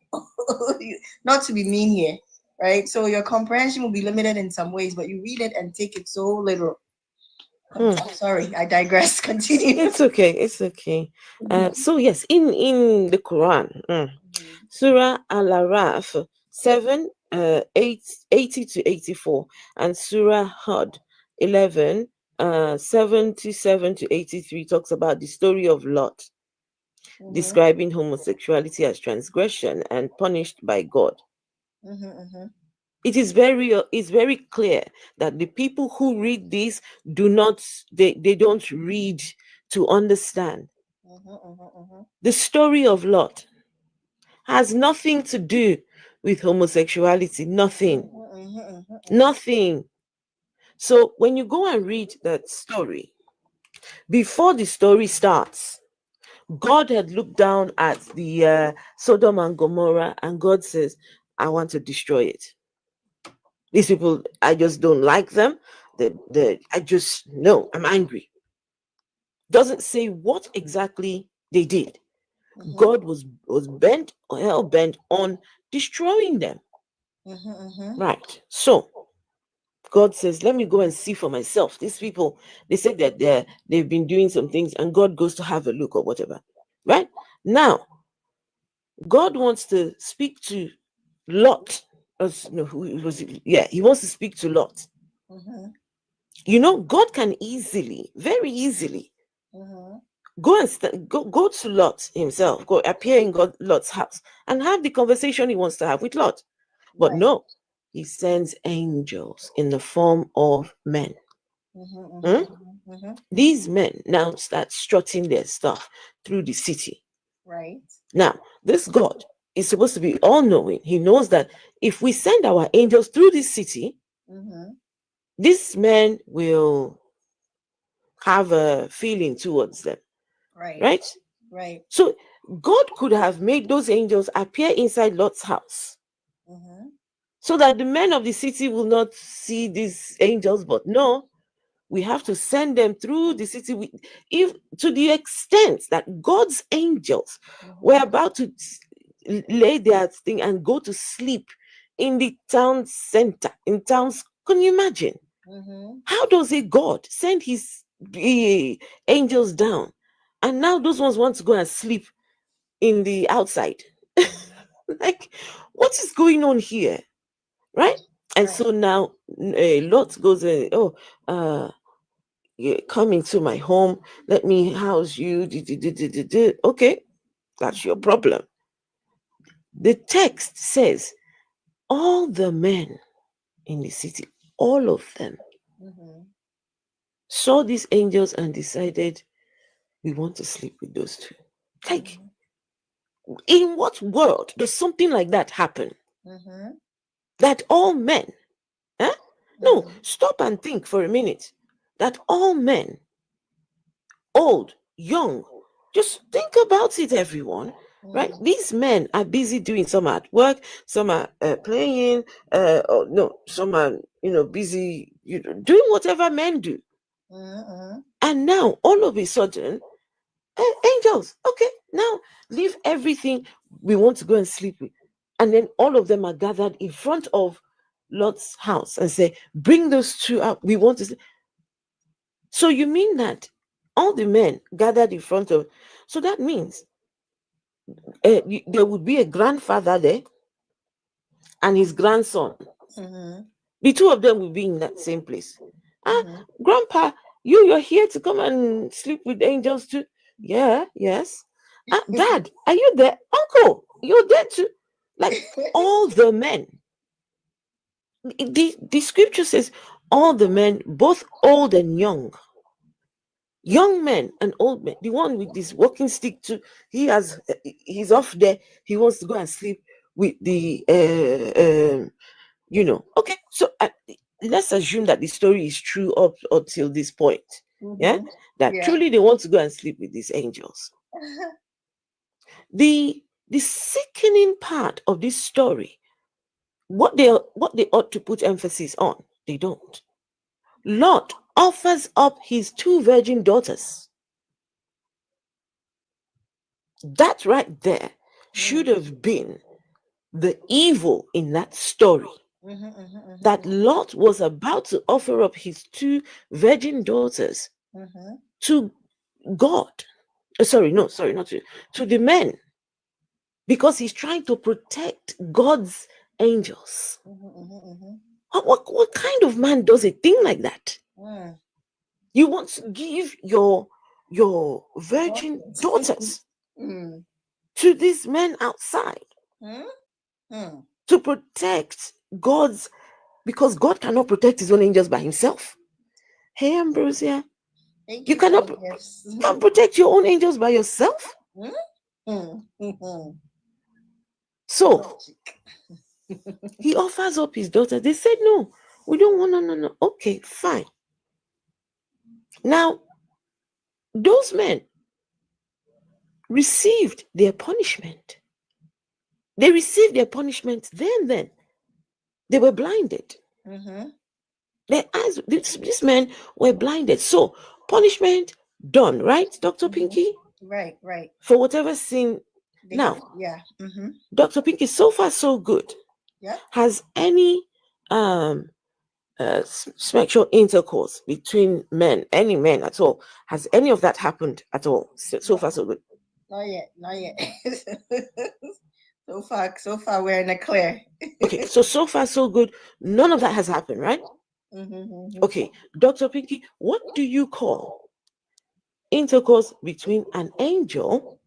not to be mean here, right? So your comprehension will be limited in some ways, but you read it and take it so little. Hmm. I'm sorry, I digress. Continue. It's okay. It's okay. So yes, in the Quran, Surah Al-Araf 7, 80 to 84, and Surah Hud 11, 77 to 83 talks about the story of Lot, describing homosexuality as transgression and punished by God. It's very clear that the people who read this they don't read to understand. The story of Lot has nothing to do with homosexuality. Nothing. Nothing. So when you go and read that story, before the story starts, God had looked down at the Sodom and Gomorrah, and God says, I want to destroy it. These people, I just don't like them. I just, no, I'm angry. Doesn't say what exactly they did. God was bent or hell bent on destroying them. Right. So God says, let me go and see for myself. These people, they said that they've been doing some things, and God goes to have a look or whatever. Right? Now, God wants to speak to Lot. No, who was it? Yeah, he wants to speak to Lot. You know, God can easily, very easily, go and go to Lot himself, go appear in Lot's house and have the conversation he wants to have with Lot. But no, he sends angels in the form of men. These men now start strutting their stuff through the city. Right. Now, this God is supposed to be all-knowing. He knows that if we send our angels through this city, these men will have a feeling towards them. Right? Right. So God could have made those angels appear inside Lot's house so that the men of the city will not see these angels. But no, we have to send them through the city, if to the extent that God's angels were about to lay their thing and go to sleep in the town center, in towns. Can you imagine? How does a God send his angels down, and now those ones want to go and sleep in the outside? Like, what is going on here? Right? And so now Lot goes, you come into my home, let me house you. Okay, that's your problem. The text says all the men in the city, all of them, saw these angels and decided, we want to sleep with those two. Like, in what world does something like that happen? That all men, no, stop and think for a minute. That all men, old, young, just think about it, everyone. Right? These men are busy doing, some are at work, some are playing, or no, some are, busy, doing whatever men do. And now, all of a sudden, angels, okay, now leave everything, we want to go and sleep with. And then all of them are gathered in front of Lot's house and say, bring those two up, we want to sleep. So you mean that all the men gathered in front of, so that means there would be a grandfather there and his grandson. The two of them will be in that same place. Grandpa, you're here to come and sleep with angels too? Yeah, yes. Dad, are you there? Uncle, you're there too? Like, all the men. the scripture says all the men, both old and young men and old men, the one with this walking stick too, he's off there, he wants to go and sleep with the okay, so let's assume that the story is true up until this point. Yeah, that truly they want to go and sleep with these angels. The sickening part of this story, what they ought to put emphasis on, they don't. Lot offers up his 2 virgin daughters. That right there should have been the evil in that story. That Lot was about to offer up his 2 virgin daughters to God. Not to the men, because he's trying to protect God's angels. What kind of man does a thing like that? You want to give your virgin daughters to these men outside to protect God's, because God cannot protect his own angels by himself. Hey, Ambrosia, you cannot protect your own angels by yourself. So he offers up his daughter. They said, no, we don't want, no. Okay, fine. Now, those men received their punishment. They received their punishment then. They were blinded. Their eyes, these men were blinded. So, punishment done, right, Dr. Pinky? Right. For whatever sin. Now, Dr. Pinky, so far so good. Yeah. Has any sexual intercourse between men, any men at all, has any of that happened at all? So far so good. Not yet. So far we're in the clear. Okay, so far so good. None of that has happened, right? Okay, Dr. Pinky, what do you call intercourse between an angel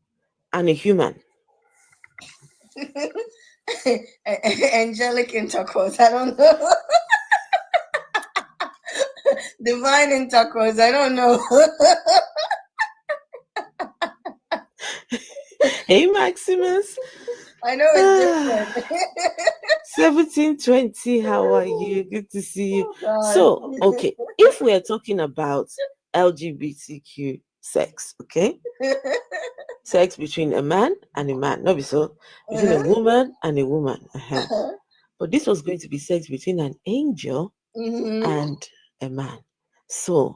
and a human? Angelic intercourse, I don't know. Divine intercourse, I don't know. Hey, Maximus. I know it's different. 1720, how are you? Good to see you. So, okay, if we are talking about LGBTQ sex, okay? Sex between a man and a man, not so between a woman and a woman. But this was going to be sex between an angel and a man. So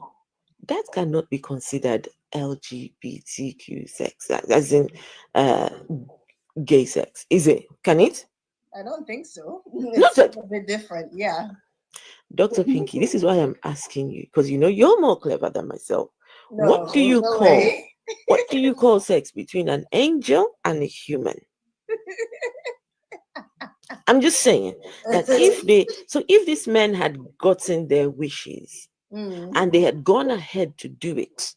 that cannot be considered LGBTQ sex, as in gay sex, is it? Can it? I don't think so. It's a bit different, yeah. Dr. Pinky, this is why I'm asking you, because you're more clever than myself. No, what do you call sex between an angel and a human? I'm just saying that if these men had gotten their wishes and they had gone ahead to do it,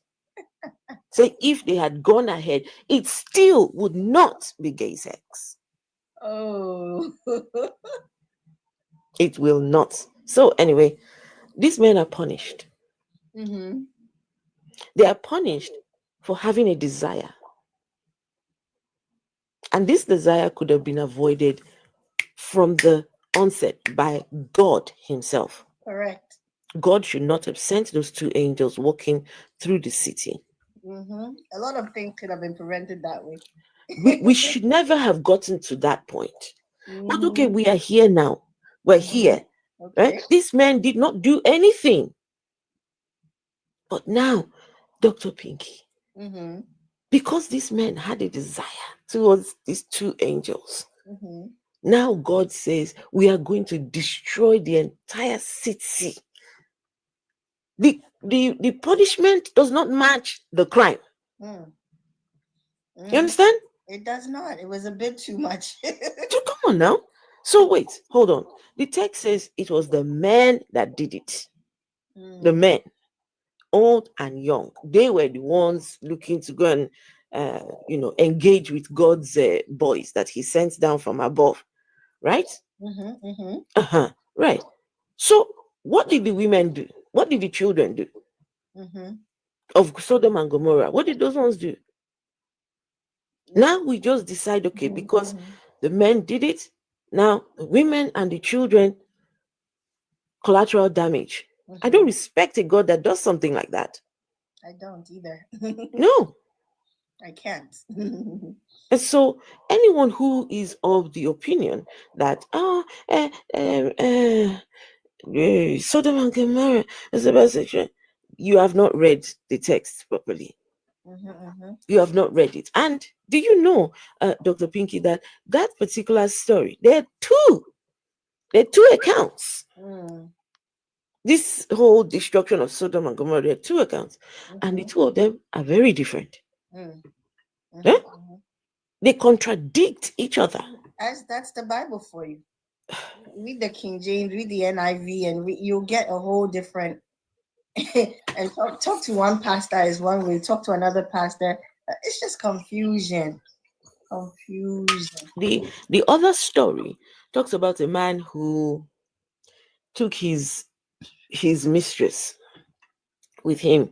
so if they had gone ahead, it still would not be gay sex. Oh. It will not. So anyway, these men are punished. They are punished for having a desire. And this desire could have been avoided from the onset by God himself. Correct. God should not have sent those 2 angels walking through the city. A lot of things could have been prevented that way. we should never have gotten to that point. But okay, we are here now. We're here. Okay. Right? These men did not do anything. But now, Dr. Pinky, because these men had a desire towards these 2 angels, now God says we are going to destroy the entire city. The punishment does not match the crime. You understand? It does not. It was a bit too much. So come on now. So wait, hold on. The text says it was the men that did it. The men, old and young, they were the ones looking to go and engage with God's boys that he sent down from above, right? Right. So what did the women do? What did the children do Mm-hmm. of Sodom and Gomorrah? What did those ones do? Now we just decide, okay, because Mm-hmm. the men did it, now the women and the children, collateral damage. I don't Mm-hmm. respect a God that does something like that. I don't either. No. I can't. And so anyone who is of the opinion that Sodom and Gomorrah is about sexual, you have not read the text properly. Mm-hmm, mm-hmm. You have not read it. And do you know, Dr. Pinky, that that particular story, there are two accounts. Mm. This whole destruction of Sodom and Gomorrah, there are two accounts, and the Mm-hmm. two of them are very different. Mm. Eh? Mm-hmm, mm-hmm. They contradict each other. That's the Bible for you. Read the King James, read the NIV, and you'll get a whole different. And talk to one pastor is one way. Talk to another pastor. It's just confusion. Confusion. The other story talks about a man who took his mistress with him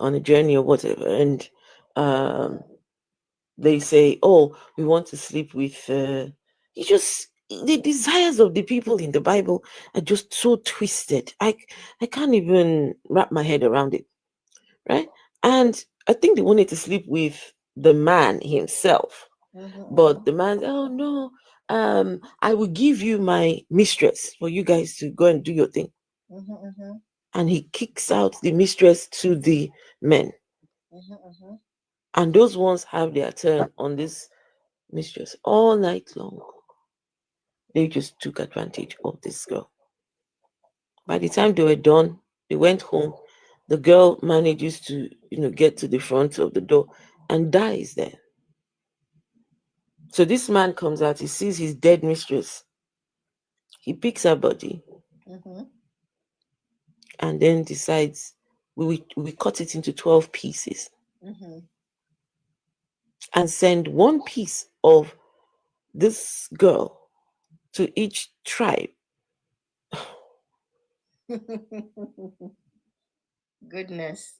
on a journey or whatever, and um, they say, "Oh, we want to sleep with." He just the desires of the people in the Bible are just so twisted. I can't even wrap my head around it, right? And I think they wanted to sleep with the man himself, Mm-hmm, but mm-hmm, the man, oh no, I will give you my mistress for you guys to go and do your thing. mm-hmm, mm-hmm, And he kicks out the mistress to the men, mm-hmm, and those ones have their turn on this mistress all night long. They just took advantage of this girl. By the time they were done, they went home. The girl manages to, get to the front of the door and dies there. So this man comes out, he sees his dead mistress. He picks her body mm-hmm, and then decides we cut it into 12 pieces mm-hmm. and send one piece of this girl to each tribe. Goodness.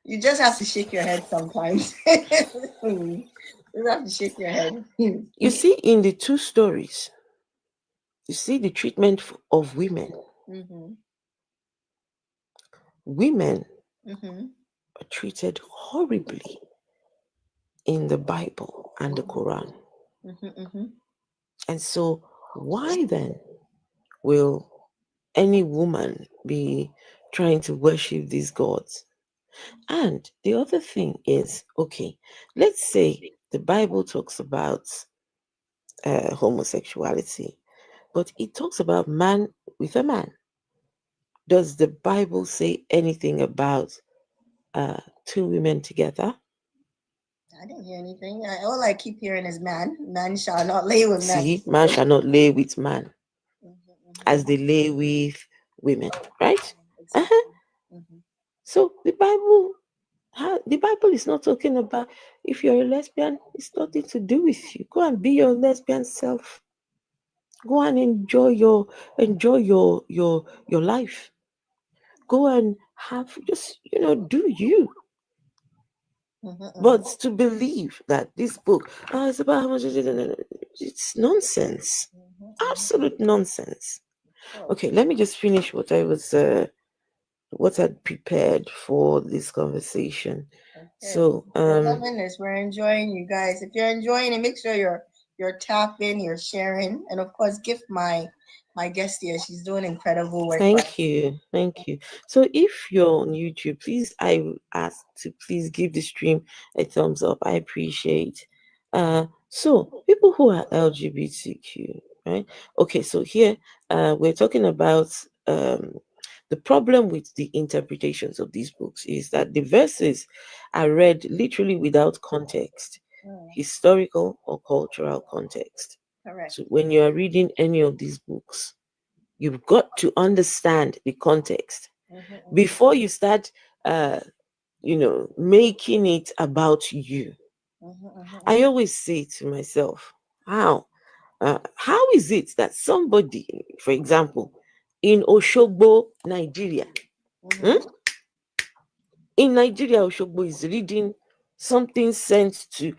You just have to shake your head sometimes. You just have to shake your head. You see, in the two stories, you see the treatment of women. Mm-hmm, Women mm-hmm, are treated horribly in the Bible and the Quran. mm-hmm, mm-hmm. And so, why then will any woman be trying to worship these gods? And the other thing is, okay, let's say the Bible talks about homosexuality, but it talks about man with a man. Does the Bible say anything about two women together? I didn't hear anything. All I keep hearing is man. Man shall not lay with man. See, man shall not lay with man Mm-hmm, as mm-hmm. they lay with women, right? Uh-huh. Exactly. Mm-hmm. So the Bible is not talking about if you're a lesbian, it's nothing to do with you. Go and be your lesbian self. Go and enjoy your life. Go and have just do you. Mm-hmm, But mm-hmm, to believe that this book, it's about how much it's nonsense. mm-hmm, mm-hmm. Absolute nonsense. Sure. Okay, let me just finish what I'd prepared for this conversation. Okay. So We're loving this. We're enjoying you guys. If you're enjoying it, make sure you're tapping, you're sharing, and of course, gift my guest here. She's doing incredible work for us. thank you. So if you're on YouTube, please, I will ask to please give the stream a thumbs up. I appreciate. So people who are LGBTQ, right? Okay, so here we're talking about the problem with the interpretations of these books is that the verses are read literally without context, Mm, historical or cultural context. correct. So when you are reading any of these books, you've got to understand the context Mm-hmm, mm-hmm, before you start, making it about you. mm-hmm, mm-hmm, I mm-hmm. always say to myself, how is is it that somebody, for example, in Oshogbo, Nigeria, in Nigeria, Oshogbo is reading something sent to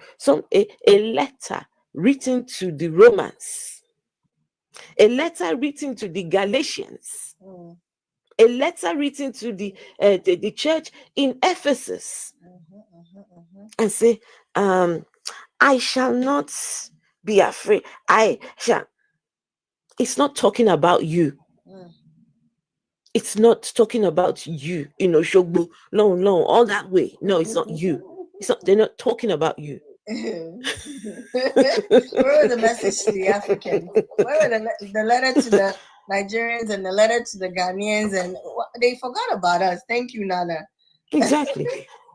a letter written to the Romans, a letter written to the Galatians, a letter written to the church in Ephesus, and say, I shall not be afraid. I shall. It's not talking about you. It's not talking about you, Shogbo, long, all that way. No, it's not you. It's not. They're not talking about you. Where were the message to the Africans? Where were the letter to the Nigerians and the letter to the Ghanaians? And they forgot about us. Thank you, Nana. Exactly.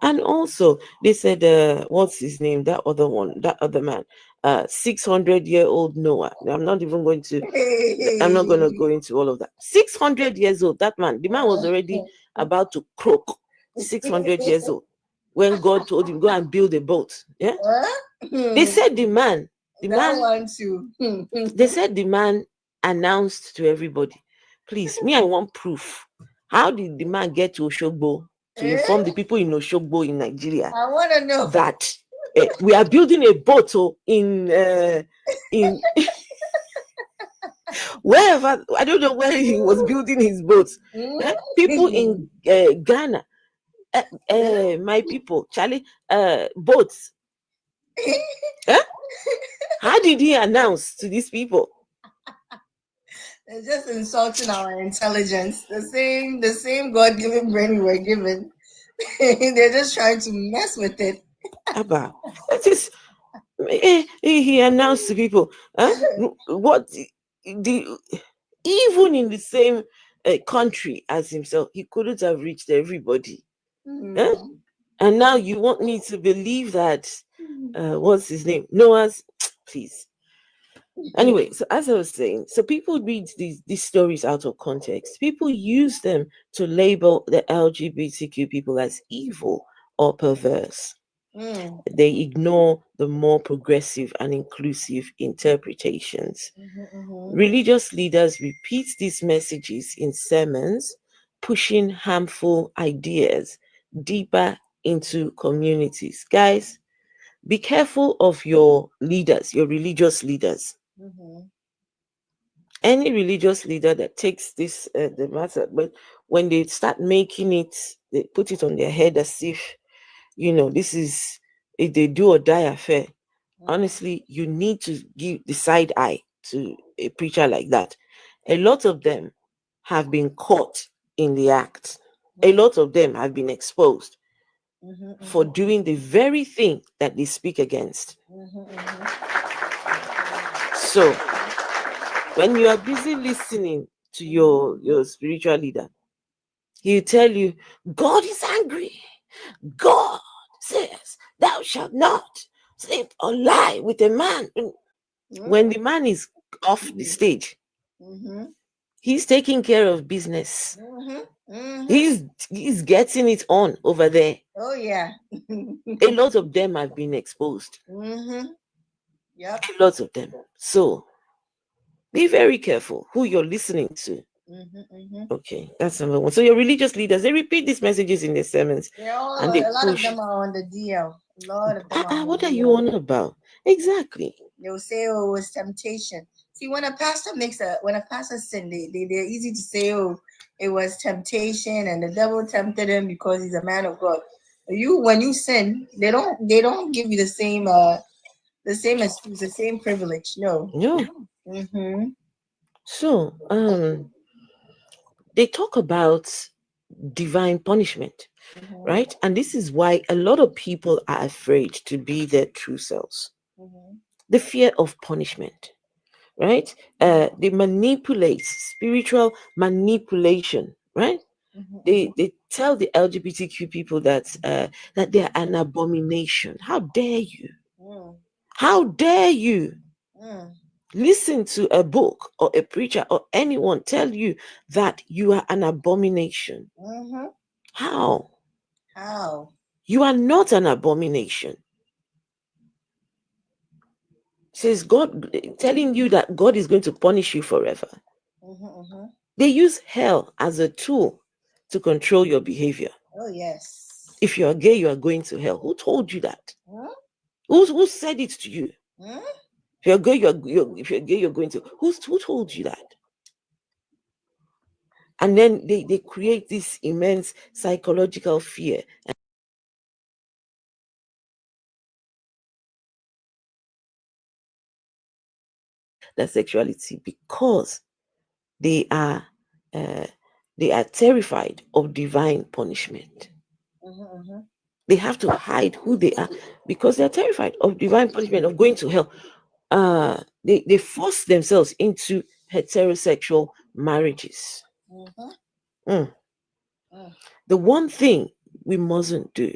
And also, they said, what's his name? That other man, 600-year-old Noah. I'm not going to go into all of that. 600 years old, that man, the man was already about to croak. 600 years old, when God told him, go and build a boat. Yeah. They said the man, they said the man announced to everybody, please, me, I want proof. How did the man get to Oshogbo to inform the people in Oshogbo in Nigeria? I want to know that we are building a boat in wherever. I don't know where he was building his boats. People in Ghana, my people, Charlie, boats. How did he announce to these people? They're just insulting our intelligence. The same God-given brain we were given. They're just trying to mess with it. Abba, that is. He announced to people, what the even in the same country as himself, he couldn't have reached everybody. And now you want me to believe that what's his name? Noah's, please. Anyway, so as I was saying, so people read these stories out of context. People use them to label the LGBTQ people as evil or perverse. They ignore the more progressive and inclusive interpretations. Religious leaders repeat these messages in sermons, pushing harmful ideas deeper into communities. Guys, be careful of your leaders, your religious leaders. Any religious leader that takes this the matter, but when they start making it, they put it on their head as if, this is a they do or die affair. Honestly, you need to give the side eye to a preacher like that. A lot of them have been caught in the act. A lot of them have been exposed for doing the very thing that they speak against. So, when you are busy listening to your spiritual leader, he'll tell you, God is angry. God says, thou shalt not sleep or lie with a man. When the man is off the stage, he's taking care of business. He's getting it on over there. Oh yeah. A lot of them have been exposed. Yep. A lot of them. So be very careful who you're listening to. Okay, that's number one. So your religious leaders, they repeat these messages in their sermons. A lot of them are on the DL. A lot of them what are you on about? Exactly. They'll say, oh, it was temptation. See, when a pastor sin, they're easy to say, oh, it was temptation and the devil tempted him because he's a man of God. When you sin, they don't give you the same excuse, the same privilege. No. So they talk about divine punishment, right? And this is why a lot of people are afraid to be their true selves. The fear of punishment, right? They manipulate, spiritual manipulation, right? They tell the LGBTQ people that they're an abomination. How dare you? How dare you listen to a book or a preacher or anyone tell you that you are an abomination? How? You are not an abomination. says God, telling you that God is going to punish you forever. Mm-hmm. They use hell as a tool to control your behavior. Oh, yes. If you are gay, you are going to hell. Who told you that? Huh? Who said it to you? Huh? If you're gay, if you're gay, you're going to. Who told you that? And then they create this immense psychological fear. That sexuality, because they are uh, they are terrified of divine punishment. Mm-hmm. They have to hide who they are because they're terrified of divine punishment, of going to hell. They force themselves into heterosexual marriages. Mm-hmm. Mm. Mm. The one thing we mustn't do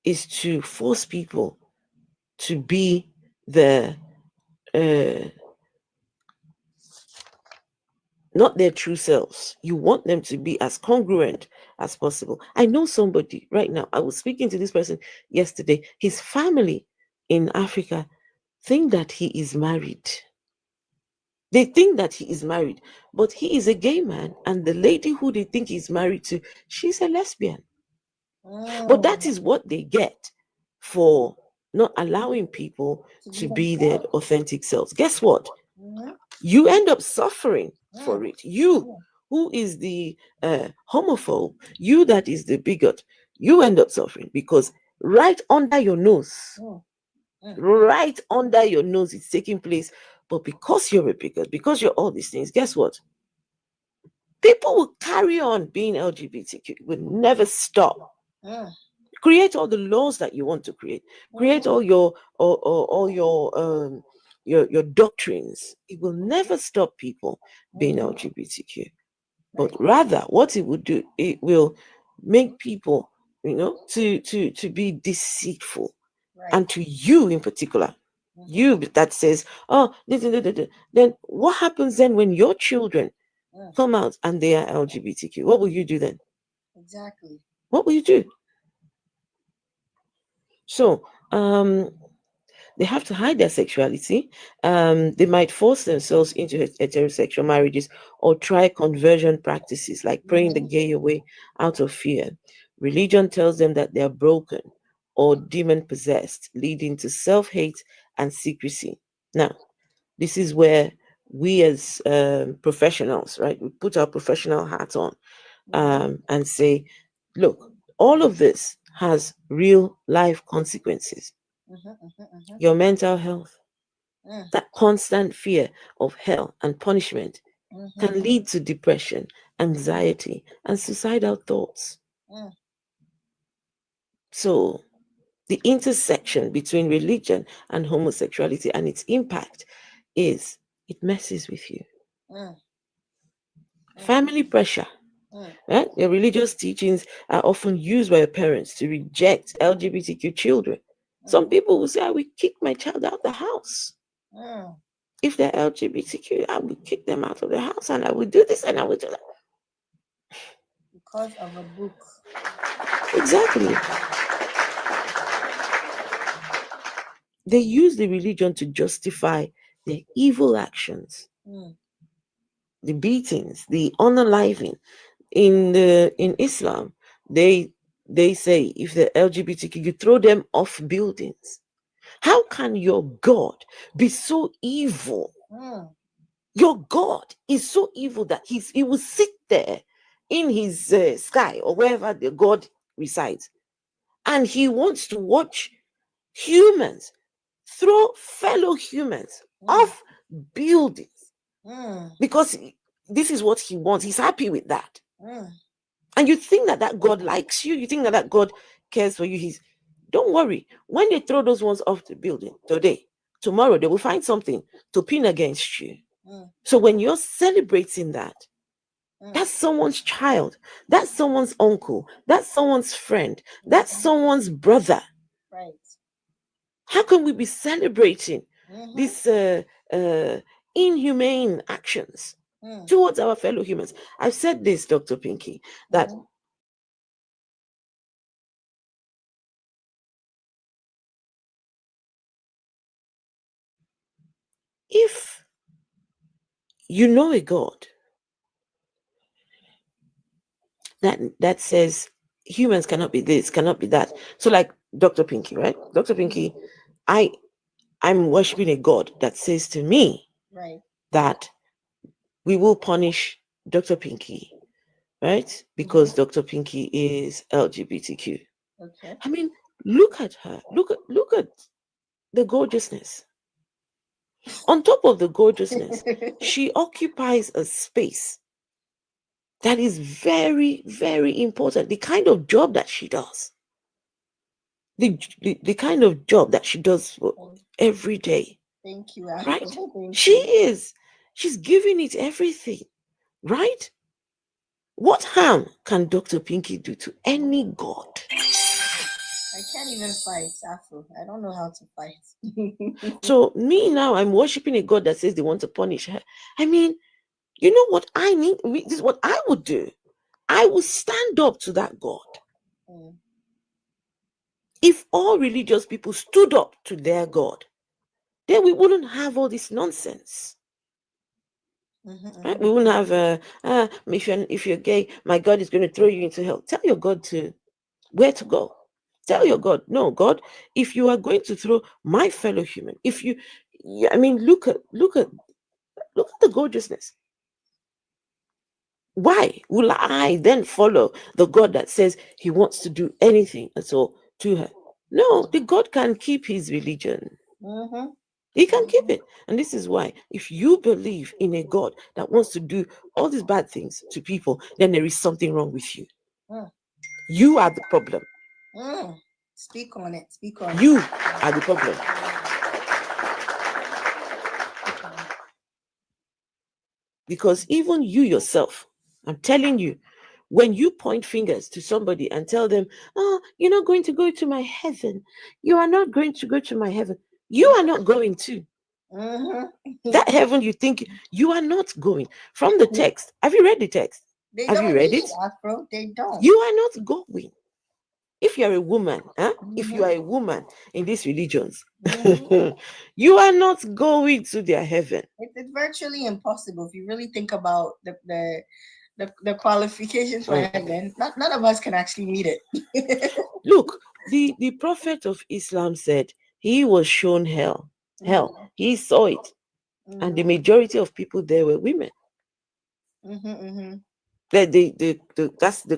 is to force people to be the not their true selves. You want them to be as congruent as possible. I know somebody right now. I was speaking to this person yesterday. His family in Africa think that he is married. They think that he is married, but he is a gay man, and the lady who they think he's married to, she's a lesbian. But that is what they get for not allowing people to be their authentic selves. Guess what? Mm-hmm. You end up suffering for it. You, who is the homophobe, you that is the bigot, you end up suffering because right under your nose, right under your nose, it's taking place. But because you're a bigot, because you're all these things, guess what? People will carry on being LGBTQ, will never stop. Create all the laws that you want to create. Create all your all your doctrines. It will never stop people being LGBTQ. But rather, what it would do, it will make people, to be deceitful, and to you in particular, you that says, oh, then what happens then when your children come out and they are LGBTQ? What will you do then? Exactly. What will you do? So, they have to hide their sexuality. They might force themselves into heterosexual marriages or try conversion practices like praying the gay away out of fear. Religion tells them that they are broken or demon possessed, leading to self hate and secrecy. Now, this is where we as professionals, right, we put our professional hat on and say, look, all of this has real life consequences. Your mental health, that constant fear of hell and punishment can lead to depression, anxiety, and suicidal thoughts. So, the intersection between religion and homosexuality and its impact is it messes with you. Family pressure. Right? The religious teachings are often used by parents to reject LGBTQ children. Some people will say, I will kick my child out of the house. If they're LGBTQ, I will kick them out of the house and I will do this and I will do that. Because of a book. Exactly. They use the religion to justify their evil actions, the beatings, the unaliving. In Islam, they say if they're LGBTQ, you throw them off buildings. How can your God be so evil? Your God is so evil that he will sit there in his sky or wherever the God resides, and he wants to watch humans throw fellow humans off buildings because this is what he wants. He's happy with that. And you think that God likes you? You think that God cares for you? Don't worry. When they throw those ones off the building today, tomorrow they will find something to pin against you. So when you're celebrating that, that's someone's child, that's someone's uncle, that's someone's friend, that's someone's brother. Right. How can we be celebrating these inhumane actions towards our fellow humans? I've said this, Dr. Pinky, that you know a God that says humans cannot be this, cannot be that. So like Dr. Pinky, right? Dr. Pinky, I'm worshiping a God that says to me Right. that we will punish Dr. Pinky, right? Because Dr. Pinky is LGBTQ. Okay. I mean, look at her. Look at the gorgeousness. On top of the gorgeousness, she occupies a space that is very, very important. The kind of job that she does, the kind of job that she does every day, Thank you, right? Apple. Thank She you. is. She's giving it everything, right? What harm can Dr. Pinky do to any god? I can't even fight, Afro. I don't know how to fight. So me now, I'm worshiping a god that says they want to punish her. I mean, you know what I need? This is what I would do. I would stand up to that God. If all religious people stood up to their God, then we wouldn't have all this nonsense. Right? We wouldn't have if you're gay, my God is going to throw you into hell. Tell your God to where to go. Tell your God, no, God, if you are going to throw my fellow human, if you, I mean, look at the gorgeousness. Why will I then follow the God that says he wants to do anything at all to her? No, the God can keep his religion. He can keep it. And this is why, if you believe in a God that wants to do all these bad things to people, then there is something wrong with you. You are the problem. Speak on it. Speak on it. You are the problem. Because even you yourself, I'm telling you, when you point fingers to somebody and tell them, oh, you're not going to go to my heaven. You are not going to go to my heaven. You are not going to. That heaven you think you are not going. From the text, have you read the text? Have you read it? Afro. They don't. You are not going. If you're a woman, if you are a woman in these religions, you are not going to their heaven. It's virtually impossible if you really think about the qualifications for heaven. None of us can actually meet it. Look, the prophet of Islam said he was shown hell. Hell. He saw it. And the majority of people there were women. That's the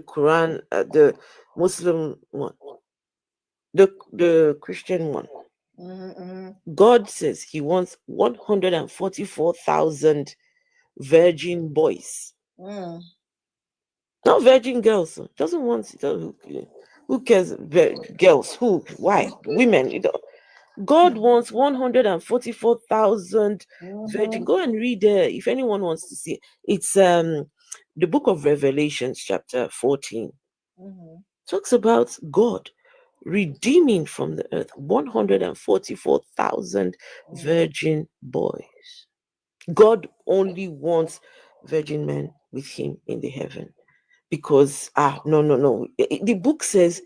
Quran, the Muslim one. The Christian one. God says he wants 144,000 virgin boys. Not virgin girls. Doesn't want it. Who cares? Girls. Who? Why? Women. God wants 144,000 virgin. Go and read if anyone wants to see. It's the book of Revelations, chapter 14. Talks about God redeeming from the earth 144,000 virgin boys. God only wants virgin men with him in the heaven. Because no. The book says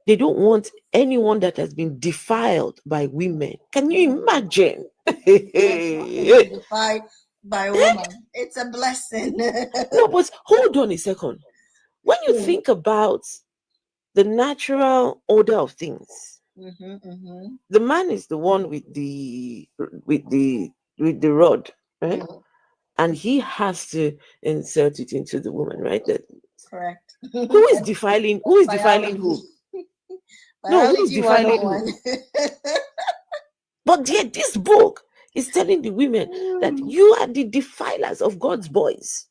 they don't want anyone that has been defiled by women. Can you imagine? Defiled by a woman. It's a blessing. No, but hold on a second. When you think about the natural order of things, the man is the one with the rod, right? And he has to insert it into the woman, right? Correct. Who is defiling? Who is defiling who? No, who is defiling who? But yet this book is telling the women that you are the defilers of God's boys.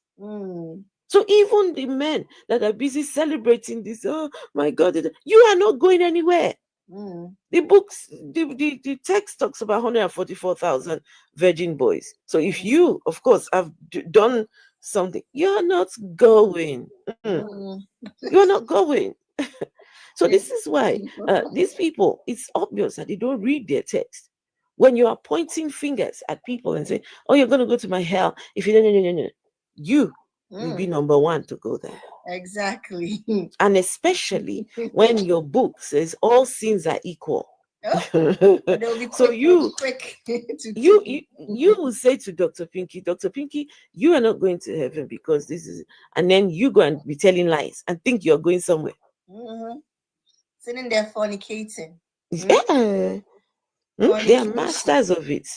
So even the men that are busy celebrating this, oh my God, you are not going anywhere. The books, the text talks about 144,000 virgin boys. So if you, of course, have done something, you're not going. You're not going. So this is why these people, it's obvious that they don't read their text. When you are pointing fingers at people and saying, oh, you're going to go to my hell if you no. You will be number one to go there. Exactly. And especially when your book says all sins are equal. But they'll be So quick. They'll be quick you will say to Dr. Pinky, Dr. Pinky, you are not going to heaven because this is, and then you go and be telling lies and think you're going somewhere. Sitting there fornicating. Yeah. They are masters of it.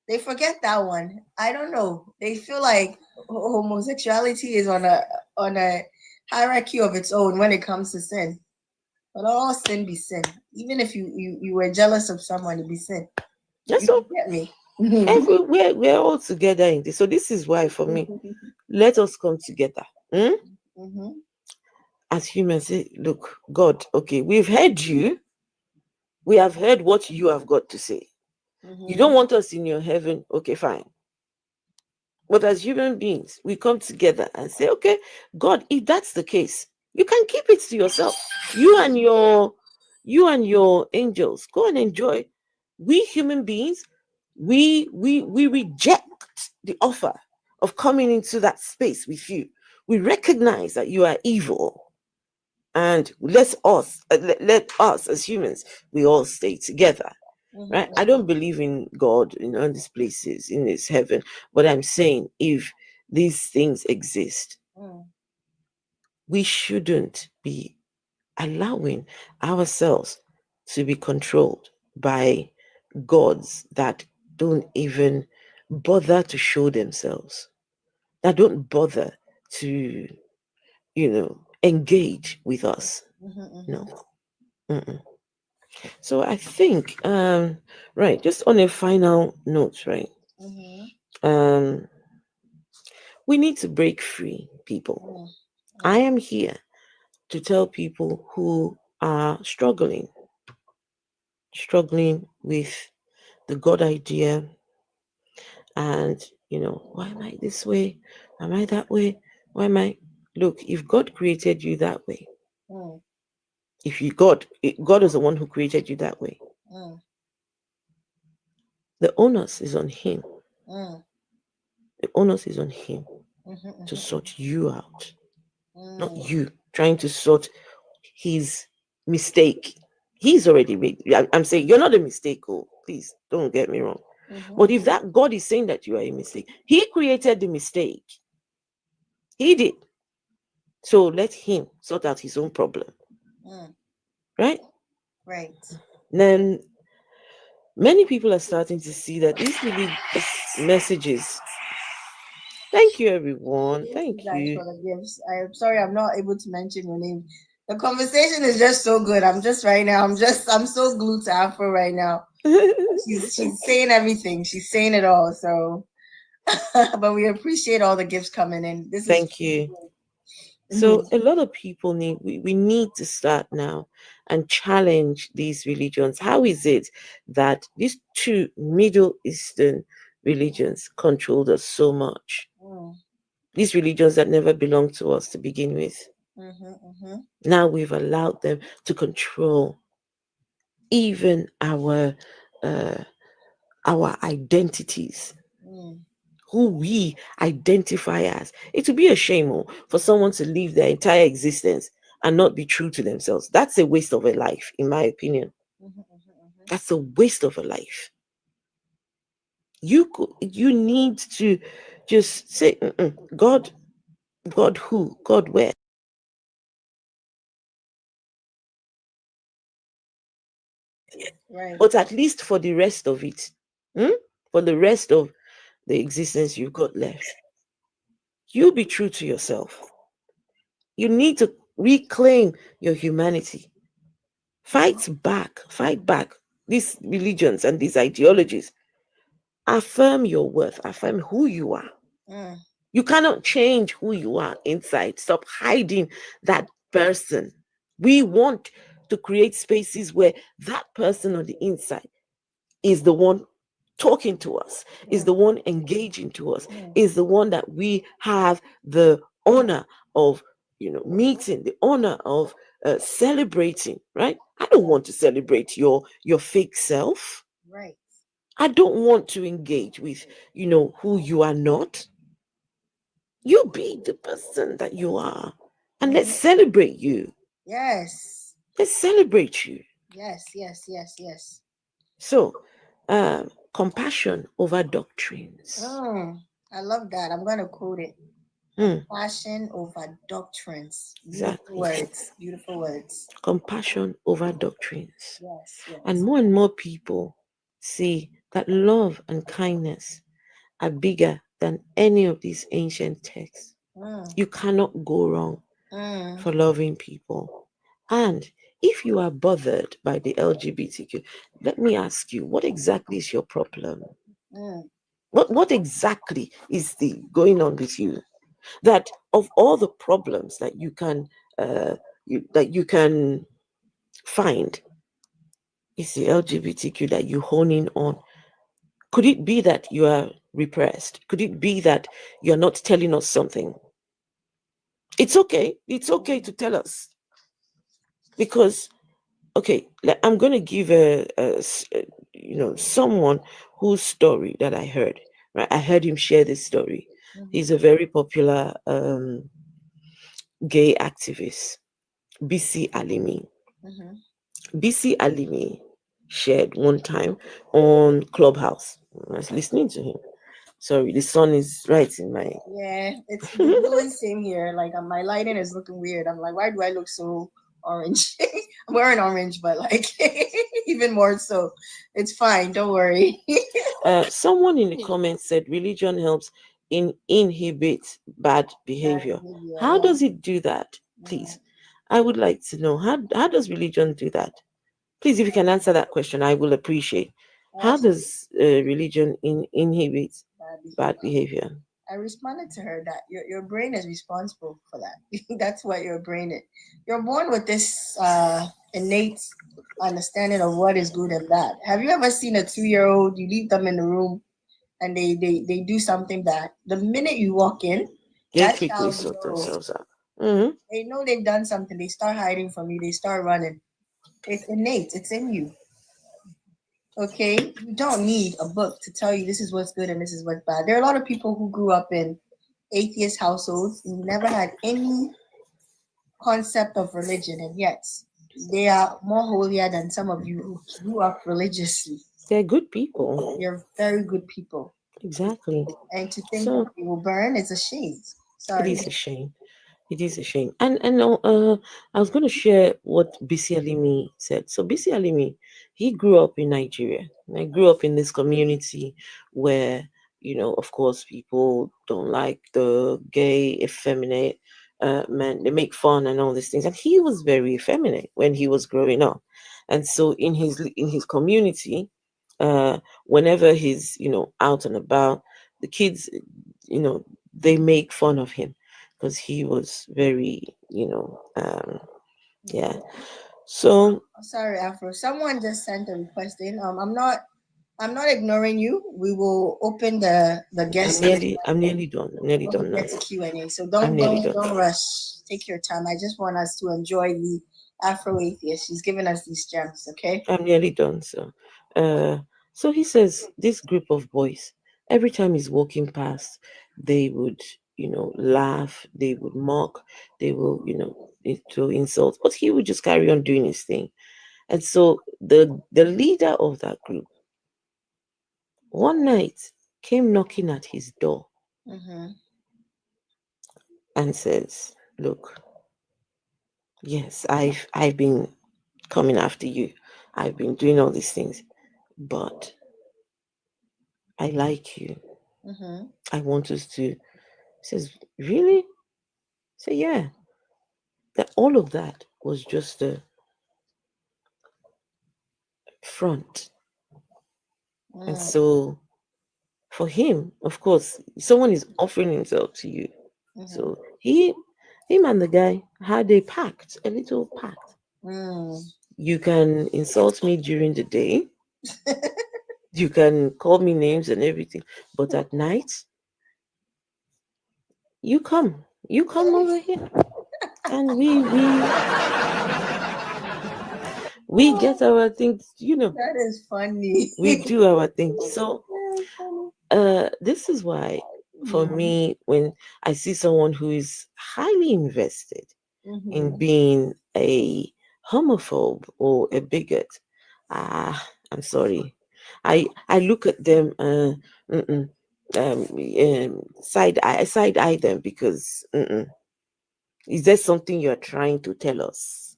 They forget that one. I don't know. They feel like homosexuality is on a hierarchy of its own when it comes to sin. But all sin be sin. Even if you were jealous of someone, it be sin. That's You all. get me? Everywhere we're all together in this. So this is why, for me, let us come together. As humans, say, look, God, okay, we've heard you. We have heard what you have got to say. You don't want us in your heaven, okay, fine. But as human beings, we come together and say, okay, God, if that's the case, you can keep it to yourself. You and your angels, go and enjoy. We human beings, we reject the offer of coming into that space with you. We recognize that you are evil. And let us as humans, we all stay together. Right? I don't believe in God in all these places, in this heaven, but I'm saying if these things exist, we shouldn't be allowing ourselves to be controlled by gods that don't even bother to show themselves, that don't bother to, engage with us. No. Mm-mm. So I think, right, just on a final note, right? We need to break free, people. I am here to tell people who are struggling with the God idea, and why am I this way? Am I that way? Why am I? Look, if God created you that way, if God is the one who created you that way, the onus is on Him. The onus is on Him to sort you out, not you trying to sort His mistake. He's already made. I'm saying you're not a mistake. Oh, please don't get me wrong. But if that God is saying that you are a mistake, He created the mistake. He did. So let Him sort out His own problem. Right? Right. Then many people are starting to see that these messages. Thank you, everyone. Thank you for the gifts. I'm sorry I'm not able to mention your name. The conversation is just so good. I'm so glued to Afro right now. She's saying everything. She's saying it all. So, but we appreciate all the gifts coming in. Thank you. So a lot of people we need to start now and challenge these religions. How is it that these two Middle Eastern religions controlled us so much? These religions that never belonged to us to begin with. Now we've allowed them to control even our identities. Who we identify as. It would be a shame for someone to live their entire existence and not be true to themselves. That's a waste of a life, in my opinion. That's a waste of a life. You need to just say, God who? God where? Right. But at least for the rest of it, for the rest of the existence you've got left, you be true to yourself. You need to reclaim your humanity. Fight back these religions and these ideologies. Affirm your worth, affirm who you are. You cannot change who you are inside. Stop hiding that person. We want to create spaces where that person on the inside is the one talking to us, is the one engaging to us, is the one that we have the honor of meeting, the honor of celebrating, right? I don't want to celebrate your fake self. Right. I don't want to engage with who you are not. You be the person that you are, and let's celebrate you. Yes, let's celebrate you. Yes, yes, yes, yes. So, compassion over doctrines. I love that. I'm going to quote it. Hmm, Compassion over doctrines. Beautiful exactly. words. Beautiful words. Compassion over doctrines. Yes, And yes. more people see that love and kindness are bigger than any of these ancient texts. Mm, You cannot go wrong mm, for loving people. And if you are bothered by the LGBTQ, let me ask you, what exactly is your problem? mm, What exactly is the going on with you? That of all the problems that you can find, is the LGBTQ that you hone in on. Could it be that you are repressed? Could it be that you're not telling us something? It's okay. It's okay to tell us because okay, I'm going to give someone whose story that I heard. Right, I heard him share this story. mm-hmm, He's a very popular gay activist, BC Alimi. mm-hmm. BC Alimi shared one time on Clubhouse. I was listening to him. Sorry, the sun is right in my. Yeah, it's doing same here. Like my lighting is looking weird. I'm like, why do I look so orange? I'm wearing orange, but like even more so. It's fine. Don't worry. Someone in the comments said religion helps inhibit bad Bad behavior. behavior. How does it do that? Yeah. Please, I would like to know how does religion do that? Please, if you can answer that question, I will appreciate. How Actually, does religion inhibit bad behavior. bad behavior? I responded to her that your brain is responsible for that. That's what your brain is. You're born with this innate understanding of what is good and bad. Have you ever seen a 2 year old? You leave them in the room and they do something bad. The minute you walk in, They that quickly child sort knows. themselves out. Hmm. They know they've done something. They start hiding from you. They start running. It's innate. It's in you. Okay, you don't need a book to tell you this is what's good and this is what's bad. There are a lot of people who grew up in atheist households who never had any concept of religion, and yet they are more holier than some of you who grew up religiously. They're good people. You're very good people, Exactly. and to think that So they will burn is a shame. it Sorry. is a shame. It is a shame. And I was going to share what BC Alimi said. So BC Alimi, he grew up in Nigeria. And I grew up in this community where, of course, people don't like the gay, effeminate men. They make fun and all these things. And he was very effeminate when he was growing up. And so in his community, whenever he's out and about, the kids, they make fun of him because he was very, yeah. So Sorry, Afro. Someone just sent a request in. I'm not ignoring you. We will open the guest list I'm nearly done. I'm nearly when we done now. get to Q&A. So I'm nearly done. don't rush. Take your time. I just want us to enjoy the Afro atheist. She's giving us these gems. Okay. I'm nearly done. Uh, so he says this group of boys, every time he's walking past, they would, laugh, they would mock, they will, to insult, but he would just carry on doing his thing. And so the leader of that group one night came knocking at his door Mm-hmm. and says, "Look, yes, I've been coming after you. I've been doing all these things, but I like you. Mm-hmm. I want us to." He says, "Really?" Say, "Yeah." That all of that was just a front. And Mm-hmm. so for him, of course, someone is offering himself to you. Mm-hmm. So him and the guy had a little pact. Mm. You can insult me during the day, you can call me names and everything, but at night, you come over here, and we get our things. That is funny. We do our things. So Very funny. this is why, for Mm-hmm. me, when I see someone who is highly invested in Mm-hmm. being a homophobe or a bigot, I'm sorry. I look at them, mm-mm, side eye them, because is there something you are trying to tell us?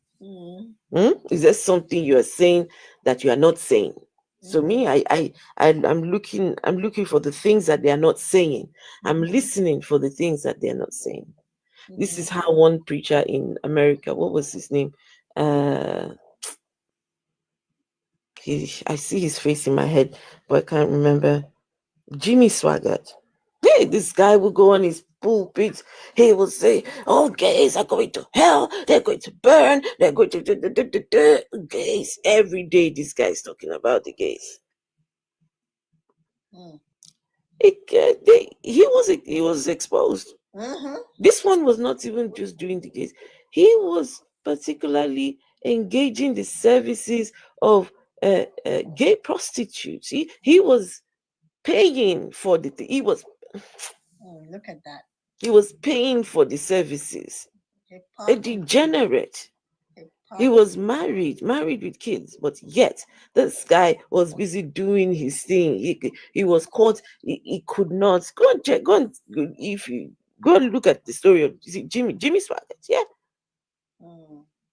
Is there something you are saying that you are not saying? So me, I'm looking for the things that they are not saying. I'm listening for the things that they are not saying. This is how one preacher in America, what was his name? I see his face in my head, but I can't remember. Jimmy Swaggart. Hey, this guy will go on his pulpit. He will say, "Oh, gays are going to hell. They're going to burn. They're going to gays." Every day, this guy is talking about the gays. He was exposed. This one was not even just doing the gays. He was particularly engaging the services of gay prostitutes. He was paying for he was Look at that. he was paying for the services. A degenerate. He was married with kids, but yet this guy was busy doing his thing. He was caught. He could not go and check. Go and if you go and look at the story of Jimmy Swaggart. Yeah,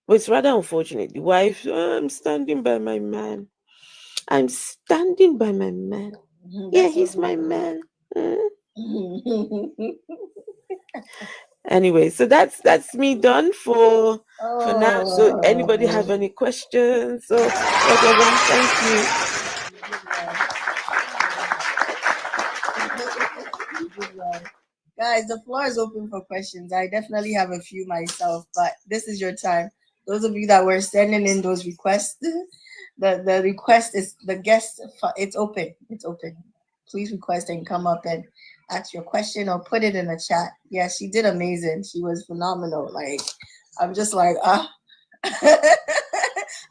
but it's rather unfortunate. The wife, "Oh, I'm standing by my man. I'm standing by my man. Yeah, he's my man." Anyway, so that's me done for now. So anybody have any questions or whatever? Thank you. Guys, the floor is open for questions. I definitely have a few myself, but this is your time. Those of you that were sending in those requests, the request is the guest. It's open. It's open. Please request and come up and ask your question or put it in the chat. Yeah, she did amazing. She was phenomenal. Like, I'm just like, I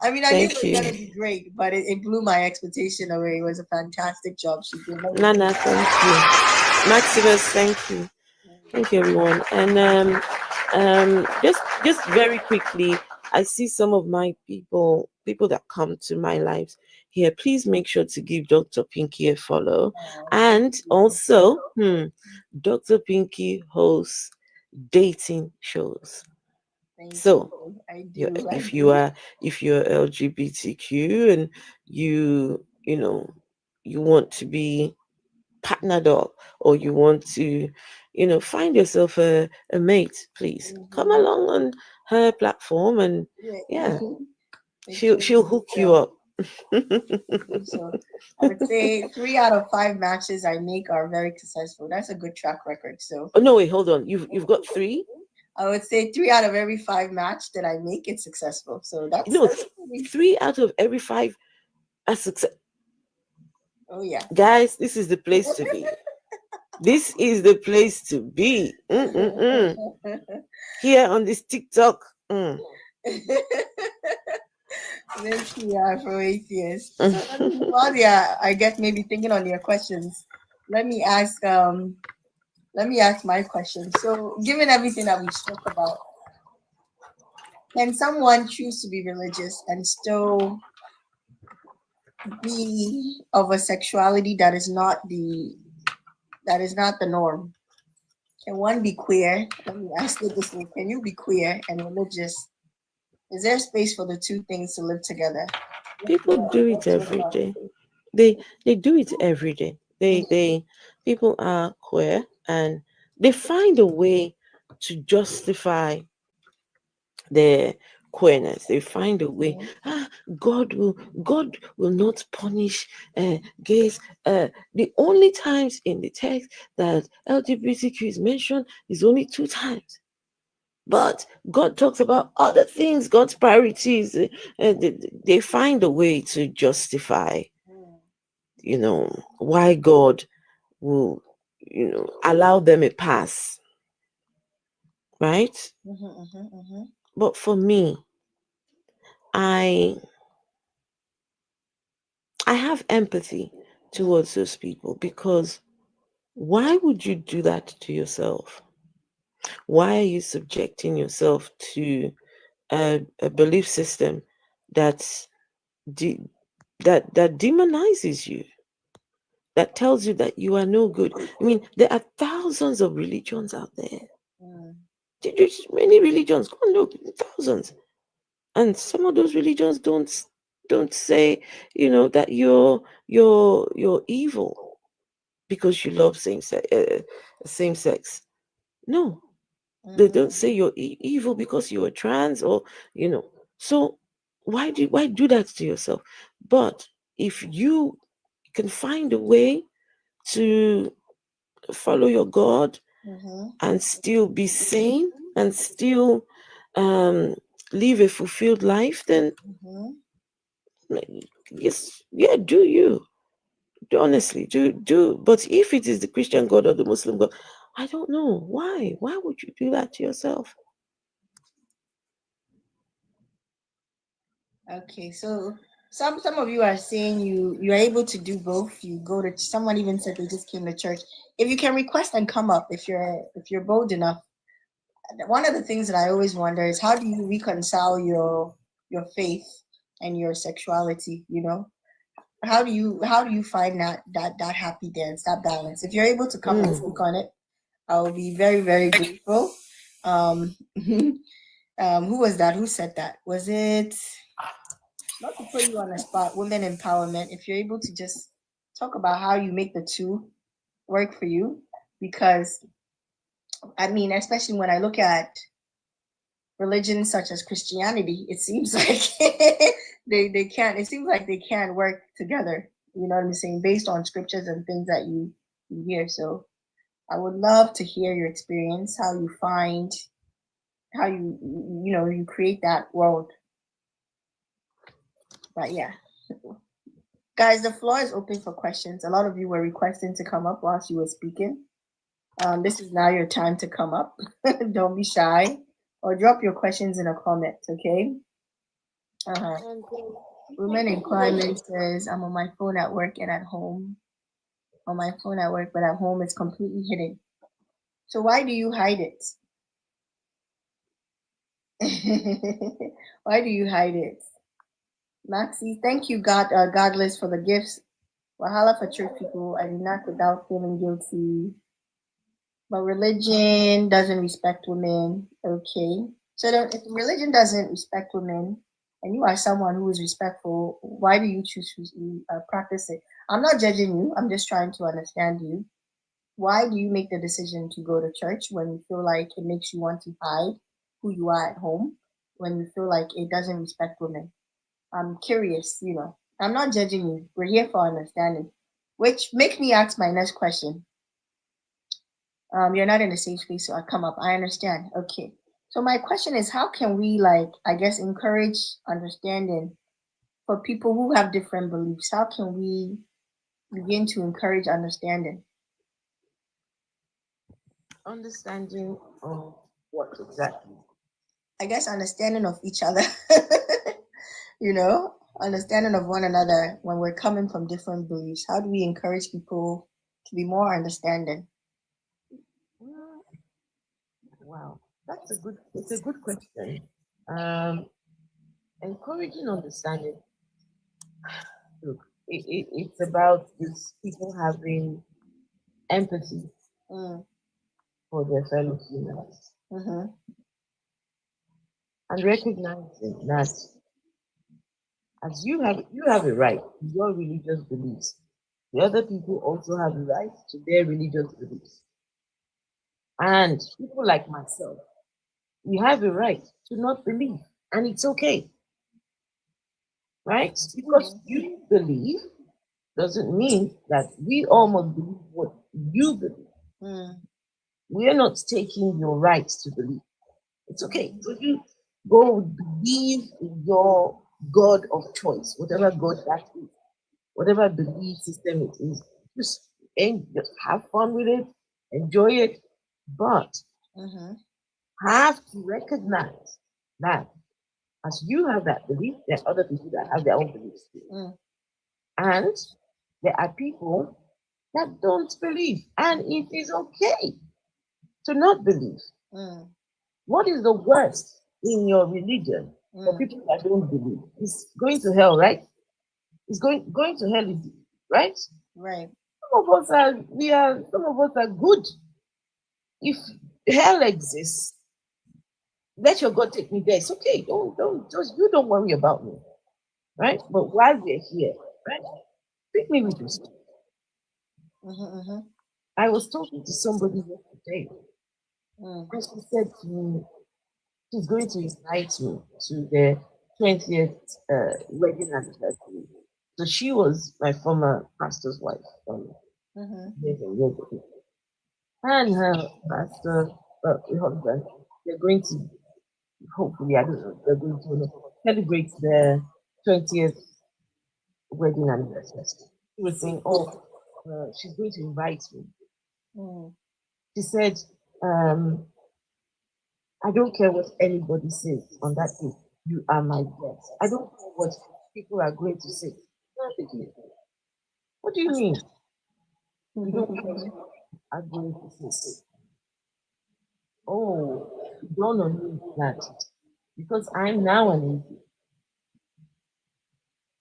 mean, I knew it was gonna be great, but it blew my expectation away. It was a fantastic job she did. Nana, thank you. Maximus, thank you. Thank you, everyone. And just very quickly, I see some of my people that come to my lives here. Please make sure to give Dr. Pinky a follow. And also, Dr. Pinky hosts dating shows. So if you're LGBTQ and you want to be partnered up, or you want to find yourself a mate, please come along on her platform, and she'll hook you up. So I would say 3 out of 5 matches I make are very successful. That's a good track record. So no, wait, hold on, you've got 3. I would say 3 out of every 5 match that I make it successful. So that's 3 out of every 5 are success. Oh yeah, guys, this is the place to be. This is the place to be. Here on this TikTok. Thank you, Afro Atheist. So while I guess maybe thinking on your questions, let me ask my question. So given everything that we spoke about, can someone choose to be religious and still be of a sexuality that is not the norm? Can one be queer? Let me ask it this way: can you be queer and religious? Is there space for the two things to live together? People do it every day. They do it every day. They people are queer and they find a way to justify their queerness. They find a way. God will not punish gays. The only times in the text that LGBTQ is mentioned is only 2 times. But God talks about other things, God's priorities. They find a way to justify, why God will, allow them a pass. Right? But for me, I have empathy towards those people, because why would you do that to yourself? Why are you subjecting yourself to a belief system that's de- that demonizes you, that tells you that you are no good. I mean, there are thousands of religions out there. Mm. There's many religions. Go and look, thousands. And some of those religions don't say, that you're evil because you love same sex. No, they don't Mm. say you're evil because you're trans, or so why do that to yourself? But if you can find a way to follow your God Mm-hmm. and still be sane and still um live a fulfilled life, then Mm-hmm. yes, yeah, do you. Honestly, do. But if it is the Christian God or the Muslim God, I don't know why would you do that to yourself? Okay, so some of you are saying you are able to do both. You go to, someone even said they just came to church. If you can request and come up, if you're bold enough. One of the things that I always wonder is how do you reconcile your faith and your sexuality? How do you find that happy dance, that balance? If you're able to come and Mm. speak on it, I will be very, very grateful. Um, who was that? Who said that? Was it, not to put you on the spot, women empowerment? If you're able to just talk about how you make the two work for you, because I mean, especially when I look at religions such as Christianity, it seems like they can't. It seems like they can't work together. You know what I'm saying? Based on scriptures and things that you hear. So I would love to hear your experience, how you find, how you create that world. But yeah, guys, the floor is open for questions. A lot of you were requesting to come up whilst you were speaking. This is now your time to come up. Don't be shy, or drop your questions in a comment. Okay. Uh-huh. And Women in Climate says, I'm on my phone at work and at home. On my phone at work, but at home it's completely hidden. So why do you hide it? Why do you hide it? Maxie, thank you, Godless, for the gifts. Wahala for church people. I do not without feeling guilty. But religion doesn't respect women. Okay. So if religion doesn't respect women, and you are someone who is respectful, why do you choose to practice it? I'm not judging you. I'm just trying to understand you. Why do you make the decision to go to church when you feel like it makes you want to hide who you are at home? When you feel like it doesn't respect women? I'm curious. I'm not judging you. We're here for understanding. Which makes me ask my next question. You're not in a safe space, so I come up. I understand. Okay. So my question is, how can we, like, I guess, encourage understanding for people who have different beliefs? How can we begin to encourage understanding? understanding of what exactly? I guess understanding of each other. Understanding of one another when we're coming from different beliefs. How do we encourage people to be more understanding? Mm, wow, it's a good question. Um, Encouraging understanding. Look, it's about these people having empathy Mm, for their fellow humans mm-hmm, and recognizing that as you have a right to your religious beliefs, the other people also have a right to their religious beliefs. And people like myself, we have a right to not believe, and it's okay, right? Because you believe doesn't mean that we all must believe what you believe. mm, We are not taking your rights to believe. It's okay. So you go believe in your God of choice, whatever God that is, whatever belief system it is. Just have fun with it, enjoy it, but mm-hmm, have to recognize that as you have that belief, there are other people that have their own beliefs too. mm, And there are people that don't believe, and it is okay to not believe. mm, What is the worst in your religion for Mm, people that don't believe. It's going to hell, right? It's going to hell, right? right. Some of us are good. If hell exists, let your God take me there. It's okay. Don't just you don't worry about me, right? But while we're here, right? Treat me with respect. Mm-hmm, I was talking to somebody yesterday, mm, and she said to me, she's going to invite me to their 20th wedding anniversary. So she was my former pastor's wife mm-hmm, years and years ago. And her pastor, her husband, they're going to, hopefully, I don't know, they're going to celebrate their 20th wedding anniversary. She was saying, oh, she's going to invite me. mm. She said, um, I don't care what anybody says on that day. You are my guest. I don't care what people are going to say. I'm thinking, what do you mean? You don't care what people are going to say? Oh, it dawned on me that because I'm now an atheist.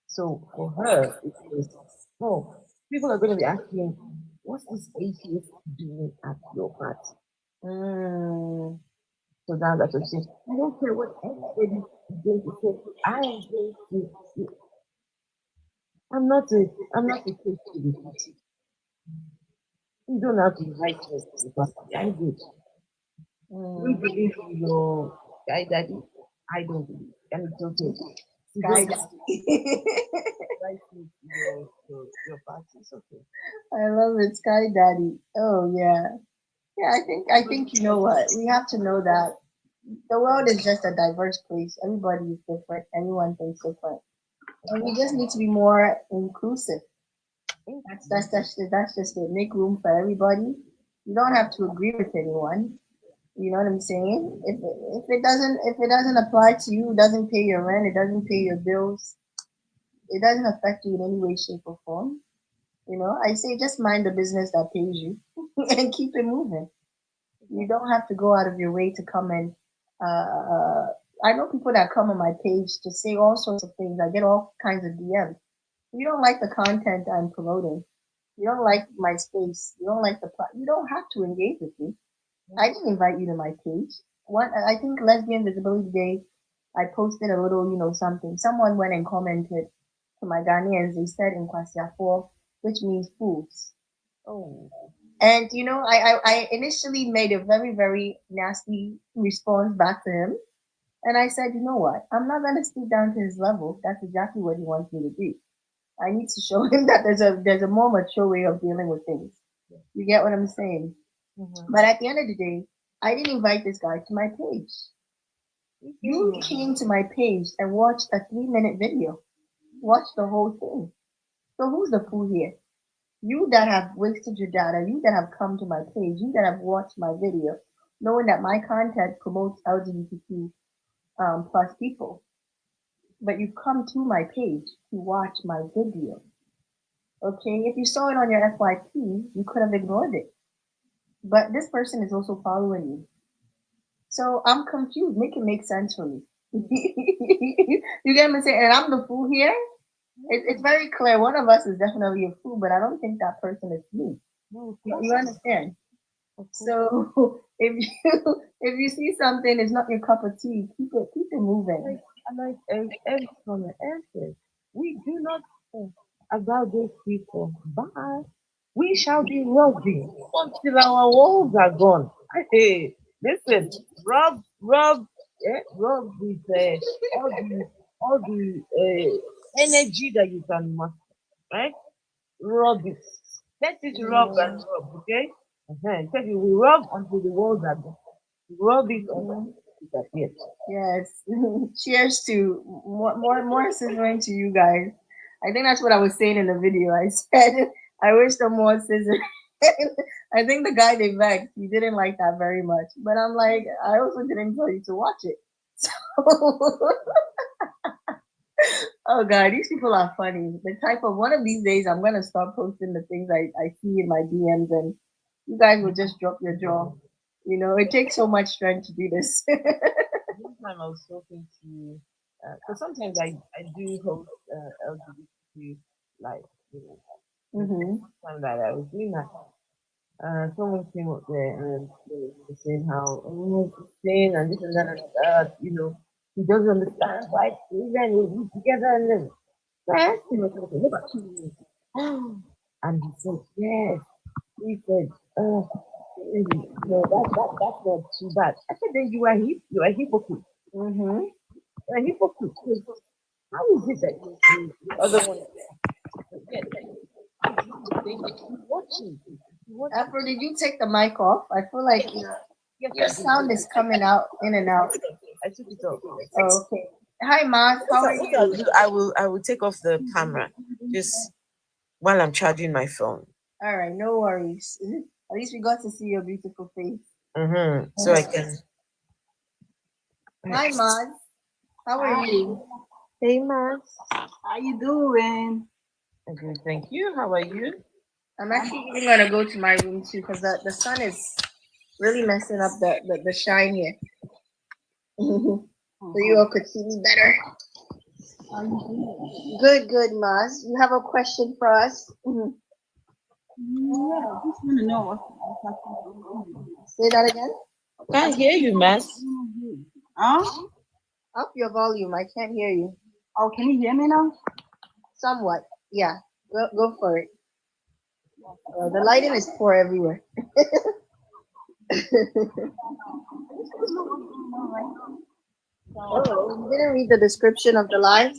So for her, it was, oh, people are going to be asking, what's this atheist doing at your party? Mm. So now that's what she said. I don't care what anybody is going to say. I am going to. I'm not a case to the party. You don't have to invite me to the party. I'm good. You Mm. believe in your guy daddy. I don't believe. And it's okay. You Sky don't have daddy. to invite me to your party. It's okay. I love it, Sky Daddy. Oh yeah. Yeah, I think you know what? We have to know that the world is just a diverse place. Everybody is different. Everyone thinks different. And we just need to be more inclusive. That's just it. Make room for everybody. You don't have to agree with anyone. You know what I'm saying? If it doesn't apply to you, it doesn't pay your rent, it doesn't pay your bills, it doesn't affect you in any way, shape, or form. I say just mind the business that pays you and keep it moving. You don't have to go out of your way to come and. I know people that come on my page to say all sorts of things. I get all kinds of DMs. You don't like the content I'm promoting. You don't like my space. You don't like you don't have to engage with me. I didn't invite you to my page. I think Lesbian Visibility Day, I posted a little, something. Someone went and commented to my Ghanaians. They said in Kwasiafo, which means fools. Oh, And I initially made a very, very nasty response back to him. And I said, you know what? I'm not gonna stoop down to his level. That's exactly what he wants me to do. I need to show him that there's a more mature way of dealing with things. You get what I'm saying? mm-hmm. But at the end of the day, I didn't invite this guy to my page. You came to my page and watched a 3-minute video. Watch the whole thing. So who's the fool here? You that have wasted your data, you that have come to my page, you that have watched my video, knowing that my content promotes LGBTQ plus people, but you've come to my page to watch my video. Okay, if you saw it on your FYP, you could have ignored it. But this person is also following you. So I'm confused. Make it make sense for me. You get me saying? And I'm the fool here. It's very clear. One of us is definitely a fool, but I don't think that person is me. No, of You course, you understand? of course. So if you see something is not your cup of tea, keep it moving. Like every comment answers, we do not care about those people. Bye. We shall be rubbing until our walls are gone. Hey, listen, rub with all the energy that you can muster, right? Rub it. Let it rub and Yeah. rub, okay? So you will rub until the walls are gone. Rub it until Mhm. it disappears. Yes. Cheers to more scissoring to you guys. I think that's what I was saying in the video. I said I wish the more scissor. I think the guy they vexed, he didn't like that very much. But I'm like, I also didn't tell you to watch it. So oh god, these people are funny. The type of one of these days I'm gonna start posting the things I see in my DMs and you guys will just drop your jaw. It takes so much strength to do this. time I was talking to, because sometimes I do host LGBTQ like, you know, Mm-hmm. time that I was doing that. Someone came up there and they were saying how, oh, it's sin and this and that and that, you know, he doesn't understand why children will be together and then I asked him, I said, okay, what about you? And he said, yes. He said, really, no, that's not too bad. I said, then you are a hypocrite. Mm-hmm. You're a hypocrite. Because how is it that the other one forget that you watching? You watching. Afro, did you take the mic off? I feel like Yes, your I did. sound is coming out in and out. I took it off. Oh, okay. Hi, Maz. How are What I'll you? do, I will take off the camera just while I'm charging my phone. All right, no worries. At least we got to see your beautiful face. So I can. Hi, Maz. How are you? Hey, Max. How you doing? Good, thank you. How are you? I'm actually even gonna go to my room too because the sun is really messing up the shine here. So you all could see me better. How you doing? Good, good, Maz. You have a question for us? Yeah, just want to know what's happening. Say that again. Can't hear you, Max. Huh? Up your volume. I can't hear you. Oh, can you hear me now? Somewhat. Yeah. Go for it. The lighting is poor everywhere. Oh, you didn't read the description of the live?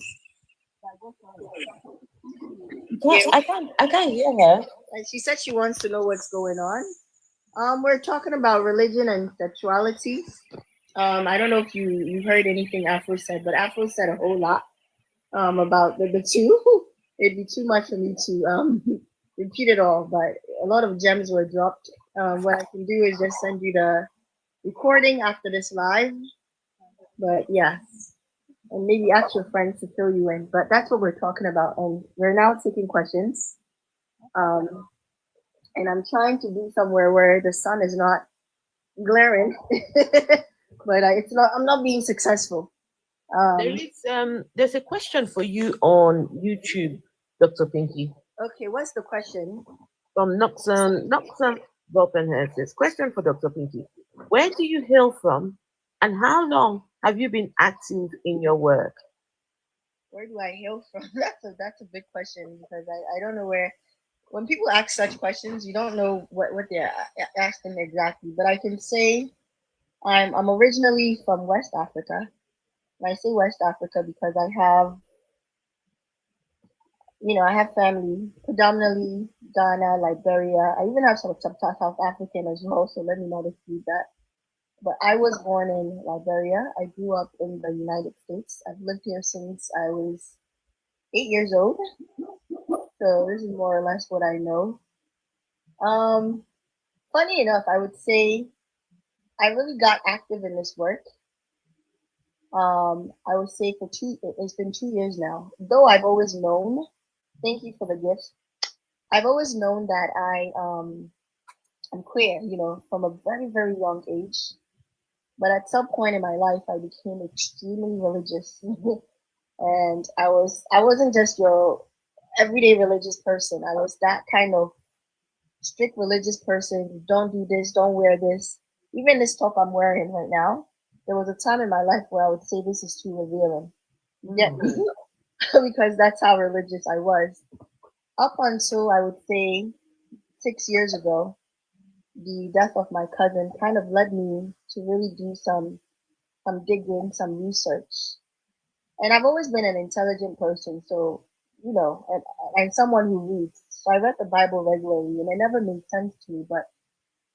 I can't hear her. And she said she wants to know what's going on. We're talking about religion and sexuality. I don't know if you heard anything Afro said, but Afro said a whole lot about the two. It'd be too much for me to repeat it all, but a lot of gems were dropped. What I can do is just send you the recording after this live. But yeah, and maybe ask your friends to fill you in. But that's what we're talking about, and we're now taking questions. Um, and I'm trying to be somewhere where the sun is not glaring, but it's not. I'm not being successful. There's a question for you on YouTube, Dr. Pinky, Okay, what's the question? from Noxon Volpenhead says, question for Dr. Pinky. Where do you hail from and how long have you been active in your work? Where do I hail from? That's a big question because I don't know where. When people ask such questions, you don't know what they're asking exactly. But I can say I'm originally from West Africa. And I say West Africa because I have family, predominantly Ghana, Liberia. I even have some South African as well, so let me not exclude that. But I was born in Liberia. I grew up in the United States. I've lived here since I was 8 years old. So this is more or less what I know. Um, Funny enough, I would say I really got active in this work. I would say it's been 2 years now. Though I've always known, thank you for the gifts. I've always known that I'm queer, from a very, very young age. But at some point in my life, I became extremely religious, and I wasn't just your everyday religious person. I was that kind of strict religious person. Don't do this. Don't wear this. Even this top I'm wearing right now. There was a time in my life where I would say this is too revealing. You get me? Because that's how religious I was. Up until I would say 6 years ago, the death of my cousin kind of led me to really do some digging, some research. And I've always been an intelligent person, so and someone who reads. So I read the Bible regularly, and it never made sense to me. But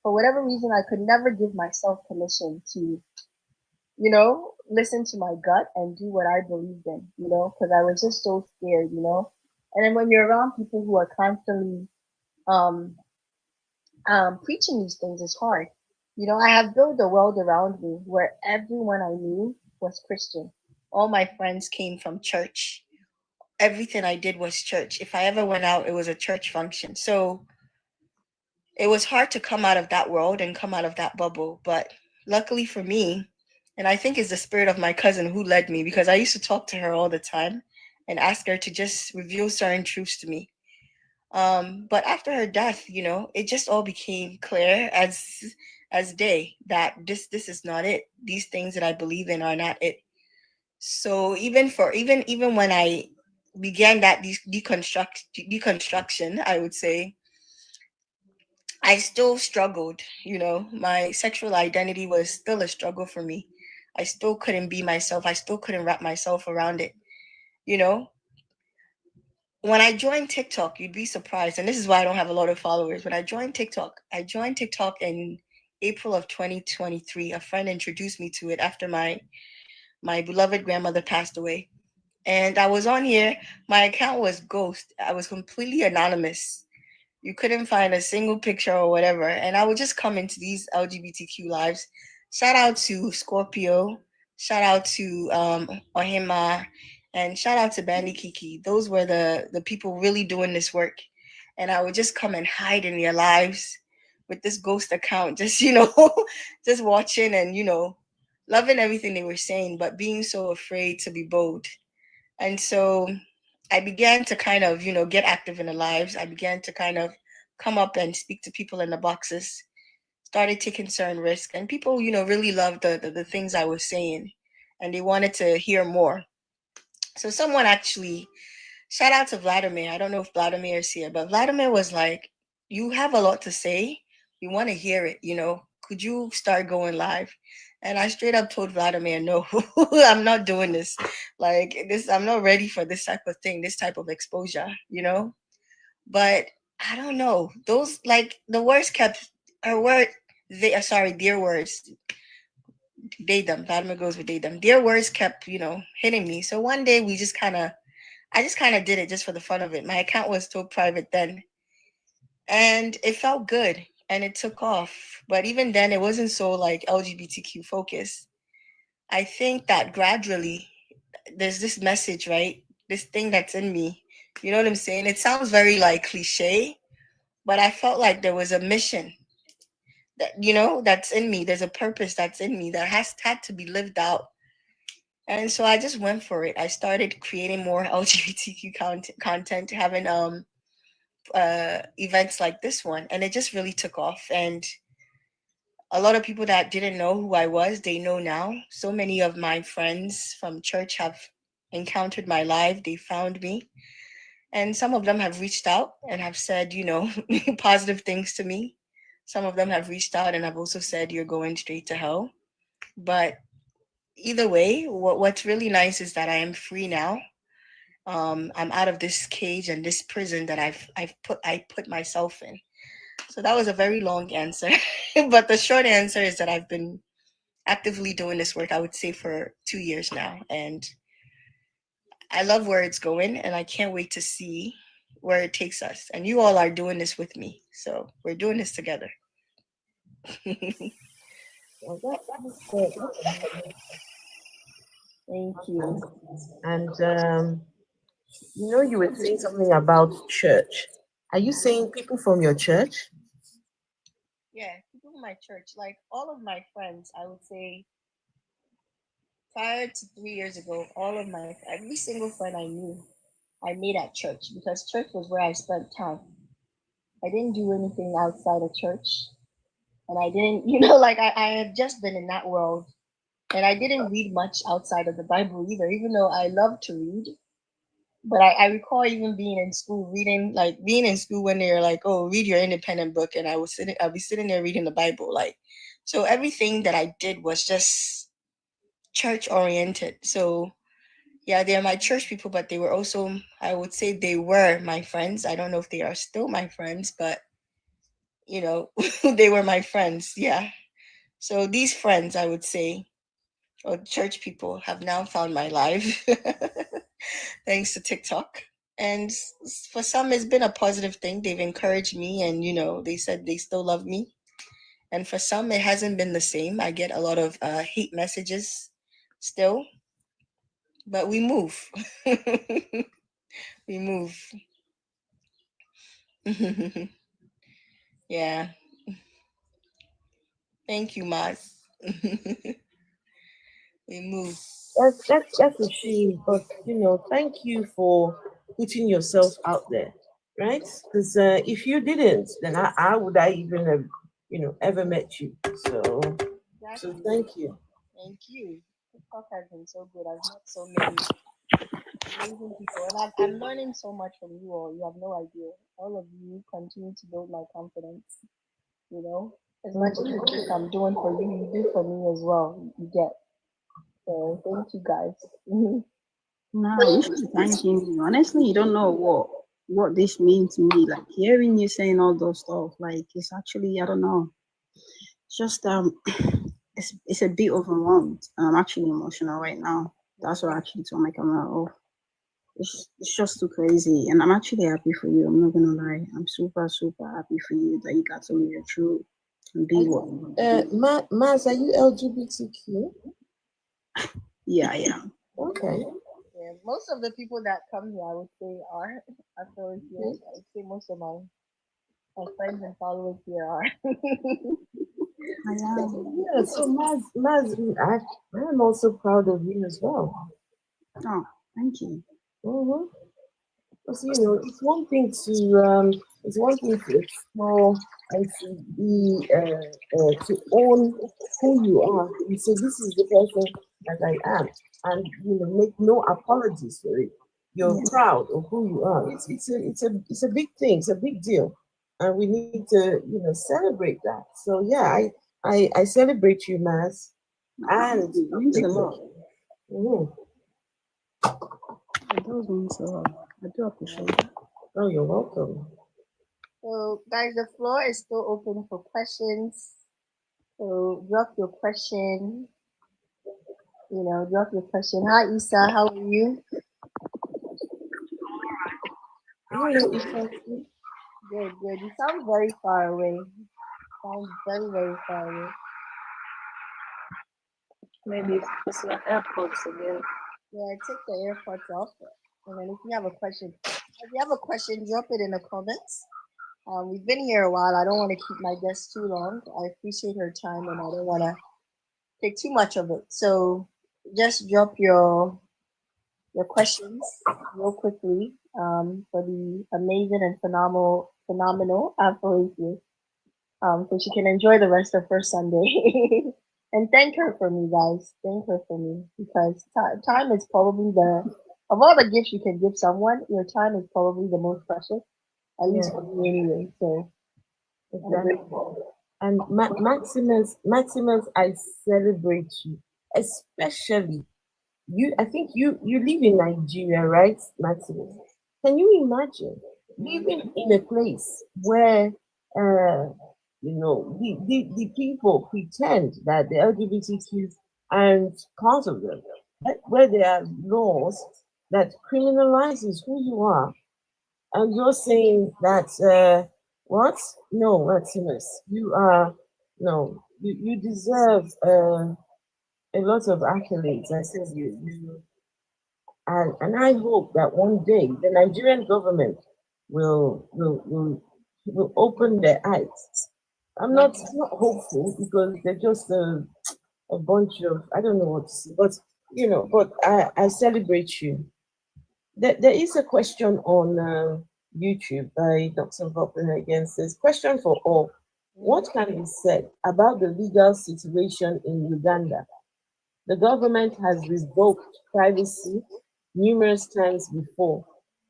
for whatever reason, I could never give myself permission to, listen to my gut and do what I believed in, because I was just so scared. And then when you're around people who are constantly um, preaching these things, it's hard. I have built a world around me where everyone I knew was Christian. All my friends came from church. Everything I did was church. If I ever went out, it was a church function. So it was hard to come out of that world and come out of that bubble. But luckily for me, And I think it's the spirit of my cousin who led me, because I used to talk to her all the time and ask her to just reveal certain truths to me. But after her death, it just all became clear as day that this is not it. These things that I believe in are not it. So even when I began that deconstruction, I would say I still struggled. My sexual identity was still a struggle for me. I still couldn't be myself. I still couldn't wrap myself around it. You know, when I joined TikTok, you'd be surprised, and this is why I don't have a lot of followers. When I joined TikTok in April of 2023. A friend introduced me to it after my beloved grandmother passed away. And I was on here. My account was ghost. I was completely anonymous. You couldn't find a single picture or whatever. And I would just come into these LGBTQ lives. Shout out to Scorpio. Shout out to Ohima. And shout out to Bandy Kiki. Those were the people really doing this work. And I would just come and hide in their lives with this ghost account, just, just watching and, loving everything they were saying, but being so afraid to be bold. And so I began to kind of, get active in the lives. I began to kind of come up and speak to people in the boxes, started taking certain risks. And people, really loved the things I was saying, and they wanted to hear more. So someone actually, shout out to Vladimir. I don't know if Vladimir is here, but Vladimir was like, you have a lot to say. We want to hear it, Could you start going live? And I straight up told Vladimir, no, I'm not doing this. Like this, I'm not ready for this type of thing, this type of exposure. But I don't know. Those, like, the words kept her word. Their words. They them. Vladimir goes with they them. Their words kept, hitting me. So one day I just kind of did it just for the fun of it. My account was still private then, and it felt good and it took off. But even then, it wasn't so like LGBTQ focused. I think that gradually there's this message, right? This thing that's in me. You know what I'm saying? It sounds very like cliche, but I felt like there was a mission that, that's in me. There's a purpose that's in me that has had to be lived out. And so I just went for it. I started creating more LGBTQ content, having events like this one, and it just really took off. And a lot of people that didn't know who I was, they know now. So many of my friends from church have encountered my life. They found me, and some of them have reached out and have said, positive things to me. Some of them have reached out and have also said, you're going straight to hell. But either way, what's really nice is that I am free now. I'm out of this cage and this prison that I put myself in. So that was a very long answer, but the short answer is that I've been actively doing this work, I would say, for 2 years now, and I love where it's going, and I can't wait to see where it takes us. And you all are doing this with me, so we're doing this together. Well, that's amazing. Thank you. And you were saying something about church. Are you saying people from your church? Yeah, people in my church, like all of my friends, I would say prior to 3 years ago, every single friend I knew, I made at church, because church was where I spent time. I didn't do anything outside of church, and I didn't, like I had just been in that world, and I didn't read much outside of the Bible either, even though I love to read. But I recall even being in school reading, like being in school when they're like, "Oh, read your independent book," and I'll be sitting there reading the Bible, like. So everything that I did was just church oriented. So yeah, they're my church people, but they were also, I would say, they were my friends. I don't know if they are still my friends, but they were my friends. Yeah. So these friends, I would say, or church people, have now found my life thanks to TikTok. And for some, it's been a positive thing. They've encouraged me, and they said they still love me. And for some, it hasn't been the same. I get a lot of hate messages still, but we move. We move. Yeah. Thank you, Maz. We move. That's a shame. But thank you for putting yourself out there, right? Because if you didn't, then I would I even have ever met you. So Exactly. thank you. Thank you. TikTok has been so good. I've met so many amazing people, and I'm learning so much from you all. You have no idea. All of you continue to build my confidence. You know, as much as you think I'm doing for you, you do for me as well. You get. So thank you guys. Nah, you should be thanking me. Honestly, you don't know what this means to me. Like hearing you saying all those stuff, like it's actually I don't know. It's just it's a bit overwhelmed. I'm actually emotional right now. That's what I actually told my camera off. It's just too crazy, and I'm actually happy for you. I'm not gonna lie. I'm super super happy for you that you got to live your truth and be what you want to be. Maz, are you LGBTQ? Yeah, yeah. Okay. Yeah, most of the people that come here, I would say, are affiliates here. I would say most of my friends and followers here are. I am. Yeah, so Maz, I'm also proud of you as well. Oh, thank you. Mm-hmm. Because it's one thing to explore and to be to own who you are. You say this is the person that I am, and make no apologies for it. You're Yeah. proud of who you are. It's a big thing. It's a big deal, and we need to celebrate that. So yeah, I celebrate you, Maz, No, thank and you. It means a lot. Mhm. It does mean a lot. I do appreciate that. Oh, you're welcome. So, guys, the floor is still open for questions. So, drop your question. Drop your question. Hi, Isa. How are you? Hello, Ifeanyi. Good, good. You sound very far away. Sound very, very far away. Maybe it's your AirPods again. Yeah, take the AirPods off. And then if you have a question, drop it in the comments. We've been here a while. I don't want to keep my guest too long. I appreciate her time and I don't want to take too much of it. So just drop your questions real quickly for the amazing and phenomenal Afro so she can enjoy the rest of her Sunday. And thank her for me, guys. Thank her for me because time is probably of all the gifts you can give someone, your time is probably the most precious, at Yeah, least for me anyway. So I'm exactly. grateful. And Maximus, I celebrate you, especially you. I think you live in Nigeria, right, Maximus? Can you imagine living in a place where the people pretend that the LGBTQs aren't part of them, where there are laws that criminalizes who you are, and you're saying that what? No, Maximus, you are no, you deserve a lot of accolades. I said and I hope that one day the Nigerian government will open their eyes. I'm not hopeful because they're just a bunch of I don't know what to say, but I celebrate you. There is a question on YouTube by Dr. Vopin again says, question for all. What can be said about the legal situation in Uganda? The government has revoked privacy numerous times before,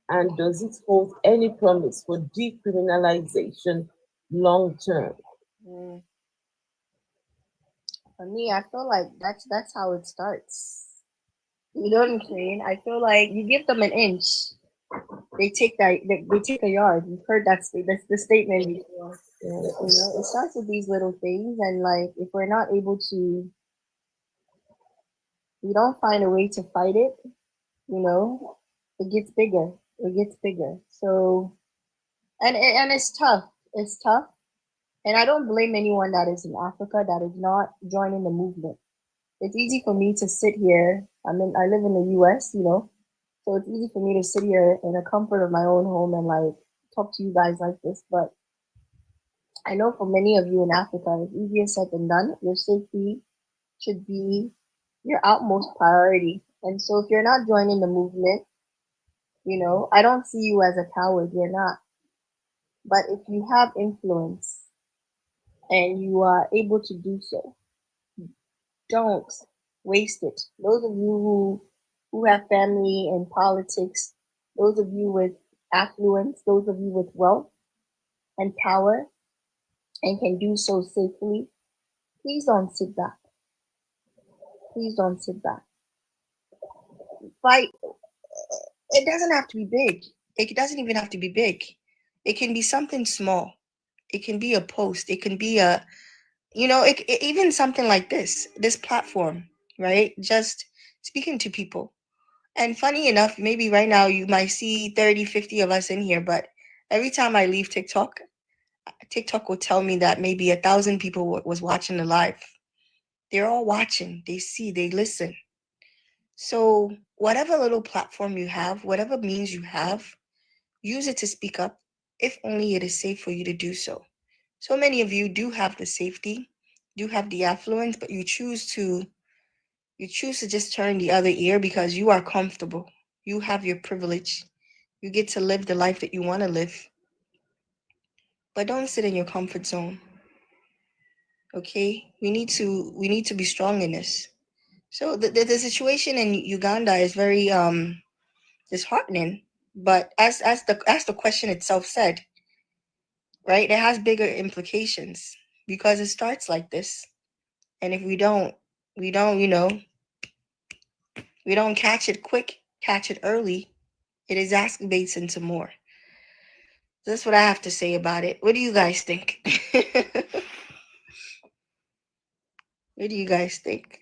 and does it hold any promise for decriminalization long term? Mm. For me, I feel like that's how it starts. You know what I'm saying? I feel like you give them an inch, they take a yard. You've heard that's the statement before. It starts with these little things, and like if we're not able to, we don't find a way to fight it. You know, it gets bigger. It gets bigger. So, and it's tough. It's tough, and I don't blame anyone that is in Africa that is not joining the movement. It's easy for me to sit here. I live in the U.S. So it's easy for me to sit here in the comfort of my own home and like talk to you guys like this. But I know for many of you in Africa, it's easier said than done. Your safety should be your utmost priority. And so if you're not joining the movement, I don't see you as a coward. You're not. But if you have influence and you are able to do so, don't waste it. Those of you who have family in politics, those of you with affluence, those of you with wealth and power and can do so safely, please don't sit back. Please don't sit back. Fight. It doesn't have to be big. It doesn't even have to be big. It can be something small. It can be a post. It can be even something like this platform, right? Just speaking to people. And funny enough, maybe right now you might see 30, 50 of us in here, but every time I leave TikTok will tell me that maybe 1,000 people was watching the live. They're all watching. They see, they listen. So whatever little platform you have, whatever means you have, use it to speak up, if only it is safe for you to do so. So many of you do have the safety, do have the affluence, but you choose to just turn the other ear because you are comfortable. You have your privilege. You get to live the life that you want to live. But don't sit in your comfort zone. Okay? We need to be strong in this. So the situation in Uganda is very disheartening. But as the question itself said, right, it has bigger implications because it starts like this. And if we don't, we don't catch it quick, catch it early, it exacerbates into more. That's what I have to say about it. What do you guys think? What do you guys think?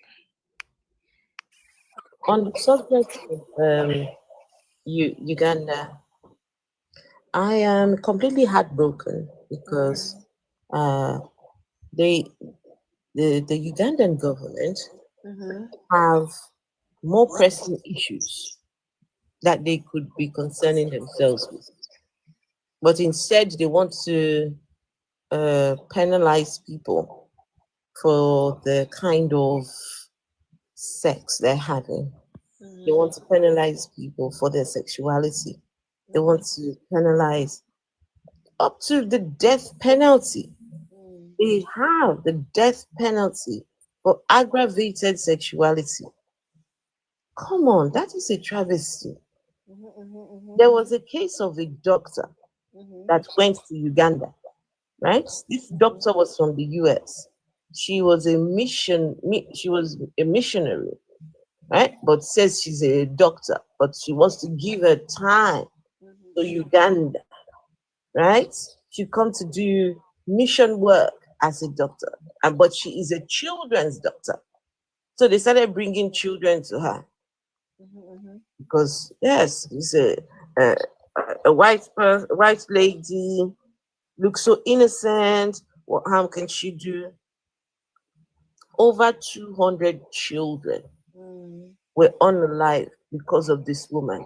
On the subject of Uganda, I am completely heartbroken because uh, they the Ugandan government Mm-hmm. have more pressing issues that they could be concerning themselves with. But instead, they want to penalize people for the kind of sex they're having. They want to penalize people for their sexuality. They want to penalize up to the death penalty. They have the death penalty for aggravated sexuality. Come on, that is a travesty. There was a case of a doctor that went to Uganda, right? This doctor was from the US. She was a missionary, right? But says she's a doctor, but she wants to give her time to Uganda, right? She come to do mission work as a doctor, and but she is a children's doctor. So they started bringing children to her because yes, it's a, a white lady, looks so innocent. What harm can she do? Over 200 children were unalive because of this woman.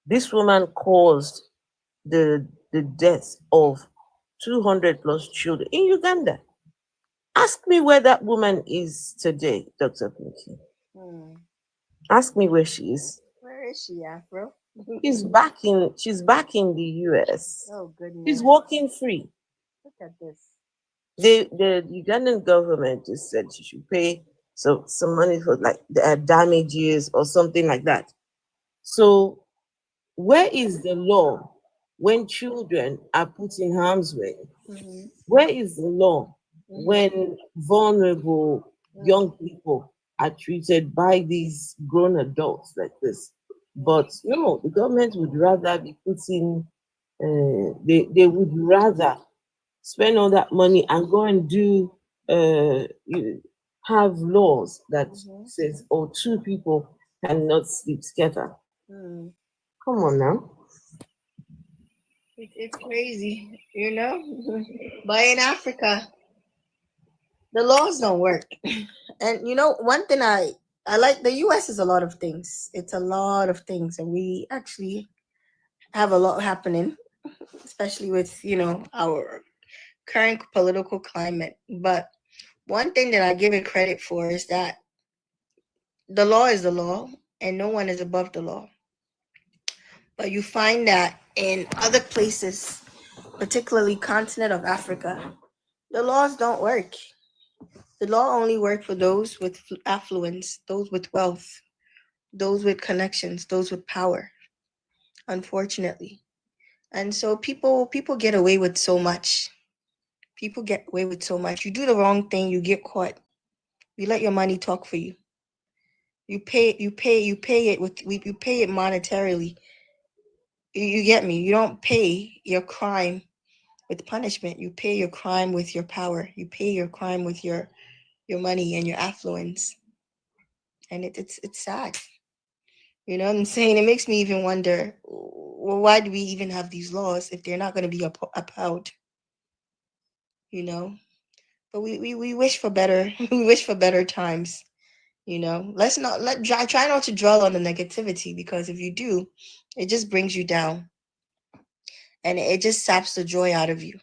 This woman caused the death of 200 plus children in Uganda. Ask me where that woman is today, Dr. Pinky. Ask me where she is. Where is she, Afro? She's back in the US. Oh goodness. She's walking free. Look at this. The Ugandan government just said she should pay some money for like damages or something like that. So where is the law when children are put in harm's way? Where is the law when vulnerable young people are treated by these grown adults like this? But no, the government would rather be putting, they would rather spend all that money and go and do, have laws that says, oh, two people cannot sleep together. Come on now. It's crazy, But in Africa, the laws don't work. And one thing I like, the US is a lot of things. It's a lot of things, and we actually have a lot happening, especially with our current political climate. But one thing that I give it credit for is that the law is the law, and no one is above the law. But you find that in other places, particularly continent of Africa, the laws don't work. The law only works for those with affluence, those with wealth, those with connections, those with power, unfortunately. And so people get away with so much. People get away with so much. You do the wrong thing, you get caught. You let your money talk for you. You pay it monetarily. You get me? You don't pay your crime with punishment. You pay your crime with your power. You pay your crime with your money and your affluence. And it's sad. You know what I'm saying? It makes me even wonder, well, why do we even have these laws if they're not going to be upheld? You know? But we wish for better. We wish for better times. You know, try not to dwell on the negativity, because if you do, it just brings you down, and it just saps the joy out of you.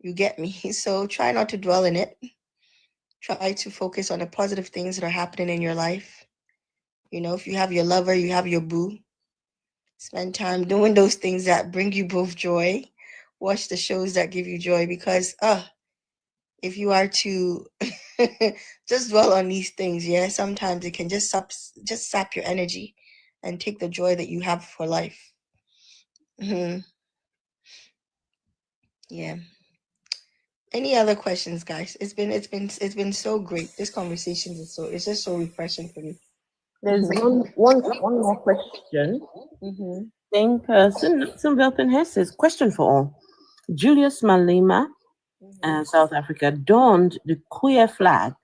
You get me? So try not to dwell in it. Try to focus on the positive things that are happening in your life. You know, if you have your lover, you have your boo. Spend time doing those things that bring you both joy. Watch the shows that give you joy, because if you are to just dwell on these things, yeah, sometimes it can just sap your energy and take the joy that you have for life. Hmm. Yeah. Any other questions, guys? It's been so great. This conversation it's just so refreshing for me. There's one more question. Mm-hmm. Same person, some open here says, question for all. Julius Malema, South Africa, donned the queer flag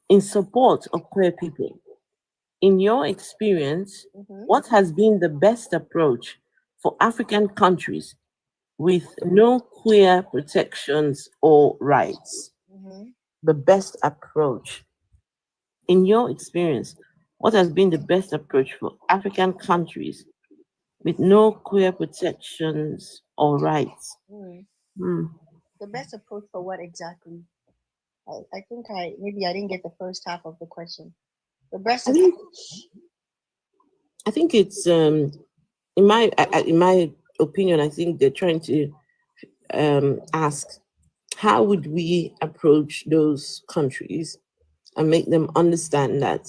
in support of queer people. In your experience, Mm-hmm. what has been the best approach for African countries with no queer protections or rights? Mm-hmm. The best approach. In your experience, what has been the best approach for African countries with no queer protections or rights? Mm. Hmm. The best approach for what exactly? I think maybe I didn't get the first half of the question. The best I think approach. I think it's in my opinion, I think they're trying to ask how would we approach those countries and make them understand that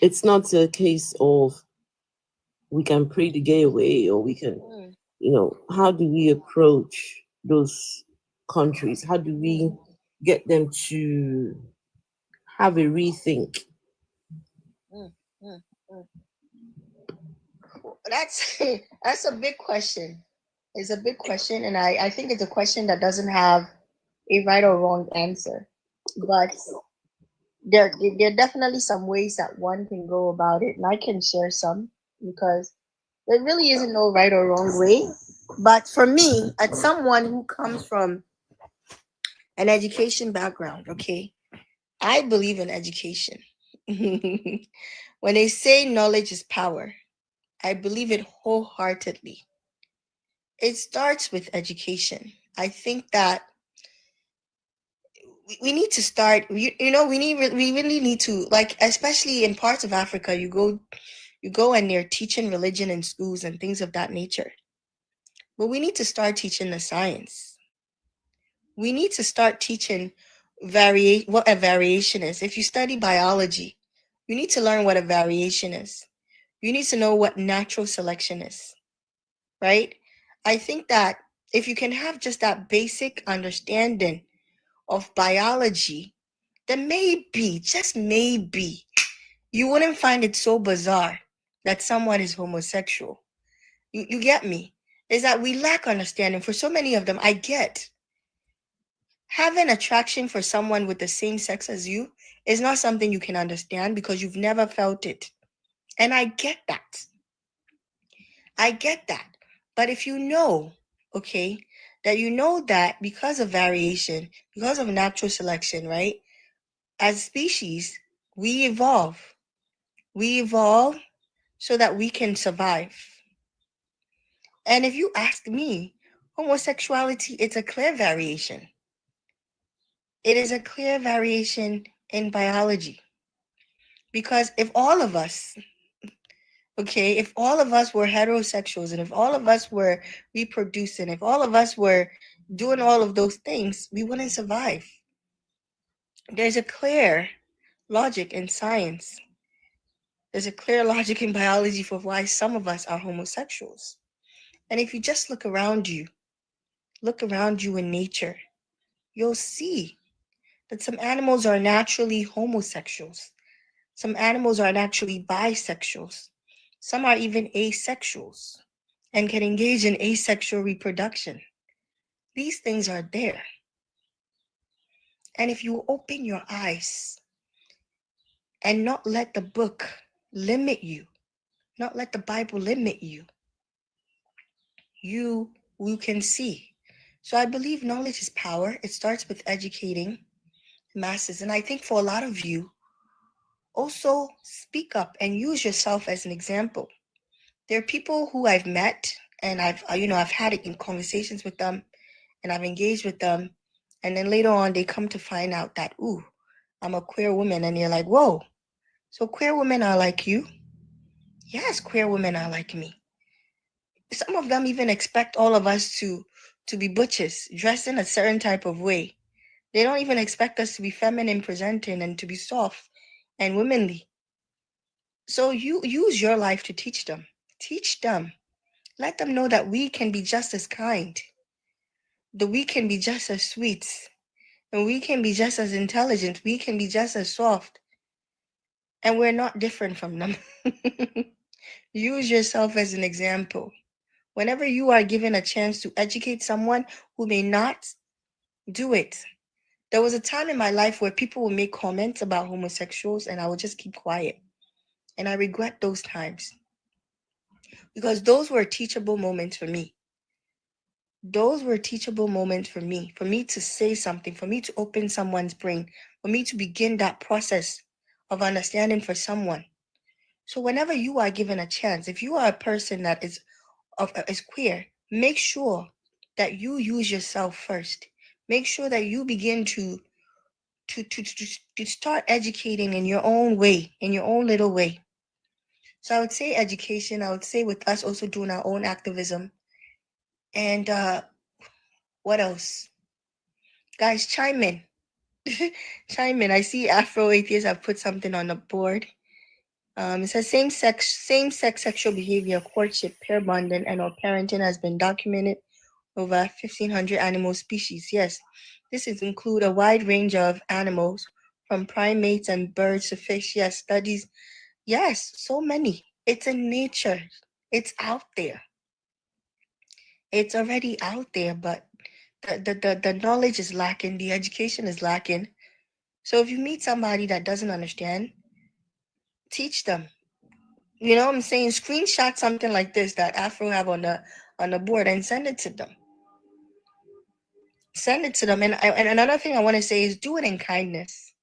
it's not a case of we can pray the gay away, or we can, Mm. how do we approach those countries? How do we get them to have a rethink? Mm. Mm. Mm. That's that's a big question. It's a big question, and I think it's a question that doesn't have a right or wrong answer. But there are definitely some ways that one can go about it, and I can share some, because there really isn't no right or wrong way. But for me, as someone who comes from an education background, okay, I believe in education. When they say knowledge is power, I believe it wholeheartedly. It starts with education. I think that we need to start. We really need to, like, especially in parts of Africa. You go and they're teaching religion in schools and things of that nature. But we need to start teaching the science. We need to start teaching what a variation is. If you study biology, you need to learn what a variation is. You need to know what natural selection is, right? I think that if you can have just that basic understanding of biology, then maybe, just maybe, you wouldn't find it so bizarre that someone is homosexual. You get me? Is that we lack understanding. For so many of them, I get having attraction for someone with the same sex as you is not something you can understand because you've never felt it. And I get that. I get that. But if you know, okay, that because of variation, because of natural selection, right? As species, we evolve. We evolve so that we can survive. And if you ask me, homosexuality, it's a clear variation. It is a clear variation in biology. Because if all of us, okay, if all of us were heterosexuals and if all of us were reproducing, if all of us were doing all of those things, we wouldn't survive. There's a clear logic in science. There's a clear logic in biology for why some of us are homosexuals. And if you just look around you in nature, you'll see that some animals are naturally homosexuals. Some animals are naturally bisexuals. Some are even asexuals and can engage in asexual reproduction. These things are there. And if you open your eyes and not let the book limit you, not let the Bible limit you, you can see. So I believe knowledge is power. It starts with educating masses. And I think for a lot of you, also speak up and use yourself as an example. There are people who I've met and I've had in conversations with them and I've engaged with them. And then later on, they come to find out that, ooh, I'm a queer woman. And you're like, whoa, so queer women are like you? Yes, queer women are like me. Some of them even expect all of us to be butches, dressed in a certain type of way. They don't even expect us to be feminine presenting and to be soft and womanly. So you use your life to teach them. Teach them. Let them know that we can be just as kind, that we can be just as sweet, and we can be just as intelligent, we can be just as soft, and we're not different from them. Use yourself as an example. Whenever you are given a chance to educate someone who may not, do it. There was a time in my life where people would make comments about homosexuals and I would just keep quiet. And I regret those times because those were teachable moments for me. Those were teachable moments for me to say something, for me to open someone's brain, for me to begin that process of understanding for someone. So whenever you are given a chance, if you are a person that is queer, make sure that you use yourself first. Make sure that you begin to start educating in your own way, in your own little way. So I would say education. I would say with us also doing our own activism. And what else? Guys, chime in. Chime in. I see Afro Atheists have put something on the board. It says same-sex sexual behavior, courtship, pair bonding, and or parenting has been documented over 1,500 animal species. Yes, this is include a wide range of animals, from primates and birds to fish. Yes, studies. Yes, so many. It's in nature. It's out there. It's already out there, but the knowledge is lacking. The education is lacking. So if you meet somebody that doesn't understand, teach them. You know what I'm saying? Screenshot something like this that Afro have on the board and send it to them. Send it to them. And another thing I want to say is do it in kindness.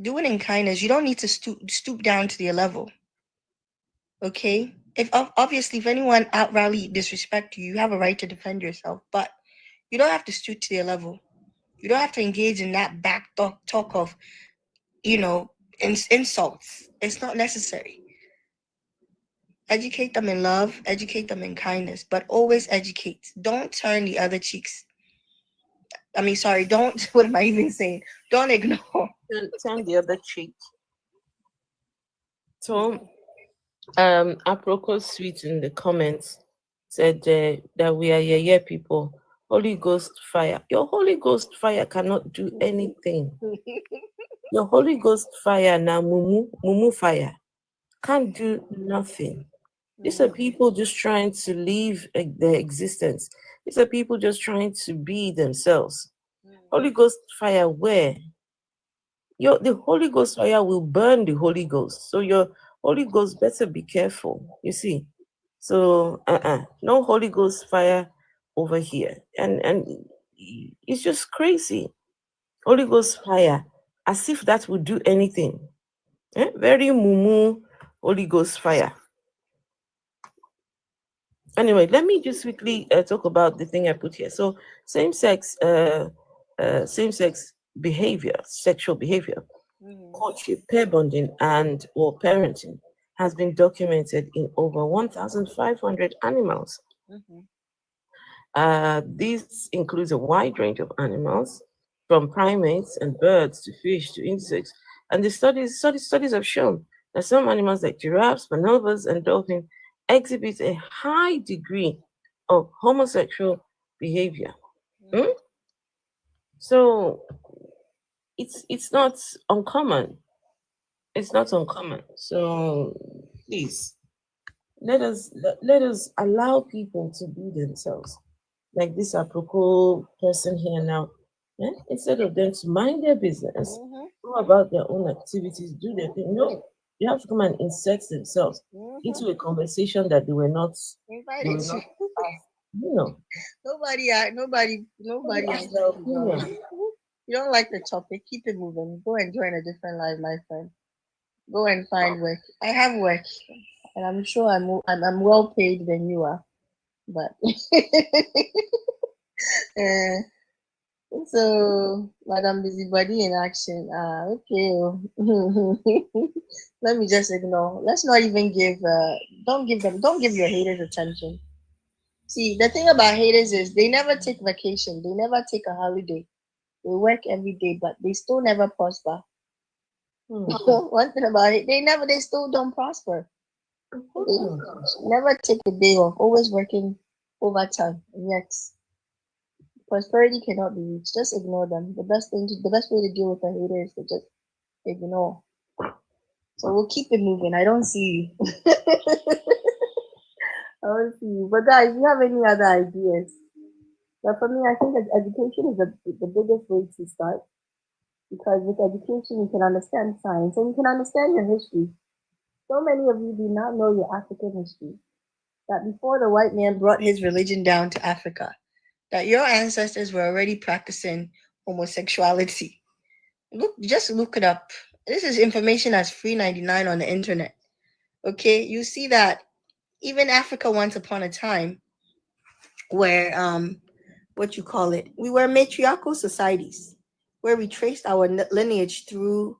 Do it in kindness. You don't need to stoop down to their level. Okay? If obviously if anyone outrightly disrespect you, you have a right to defend yourself. But you don't have to stoop to their level. You don't have to engage in that back talk of, insults. It's not necessary. Educate them in love, educate them in kindness, but always educate. Don't turn the other cheeks. Don't, what am I even saying? Don't ignore. Turn the other cheek. So, Aproko Sweet in the comments said that we are yeah people. Holy Ghost fire. Your Holy Ghost fire cannot do anything. Your Holy Ghost fire now, mumu fire, can't do nothing. These are people just trying to live their existence. These are people just trying to be themselves. Holy Ghost fire, where? The Holy Ghost fire will burn the Holy Ghost. So your Holy Ghost better be careful. You see. So no Holy Ghost fire over here. And it's just crazy. Holy Ghost fire, as if that would do anything. Very mumu Holy Ghost fire. Anyway, let me just quickly talk about the thing I put here. So same-sex behavior, sexual behavior. courtship, pair bonding, and or parenting has been documented in over 1,500 animals. This includes a wide range of animals, from primates and birds to fish to insects. And the studies have shown that some animals like giraffes, bonobos, and dolphins exhibit a high degree of homosexual behavior. So it's not uncommon. It's not uncommon. So please let us allow people to be themselves. Like this apropos person here now. Instead of them to mind their business, go about their own activities, do their thing. No, you have to come and insert themselves into a conversation that they were not Invited to. asked, you know. Nobody Ask asked their you to join. opinion. You don't like the topic, keep it moving. Go and join a different life, my friend. Go and find work. I have work, and I'm sure I'm well paid than you are. But uh, so, Madam Busybody in action. Okay. Let me just ignore. Let's not even give. Don't give your haters attention. See, the thing about haters is they never take vacation. They never take a holiday. They work every day, but they still never prosper. One thing about it, they still don't prosper. They never take a day off, always working overtime. And yet, prosperity cannot be reached. Just ignore them. The best way to deal with a hater is to just ignore. So we'll keep it moving. I don't see you. I don't see you. But guys, do you have any other ideas? But for me, I think that education is the biggest way to start, because with education you can understand science and you can understand your history. So many of you do not know your African history. That before the white man brought his religion down to Africa, that your ancestors were already practicing homosexuality. Just look it up. This is information that's free 99 on the internet. Okay, you see that even Africa once upon a time where what you call it, we were matriarchal societies where we traced our lineage through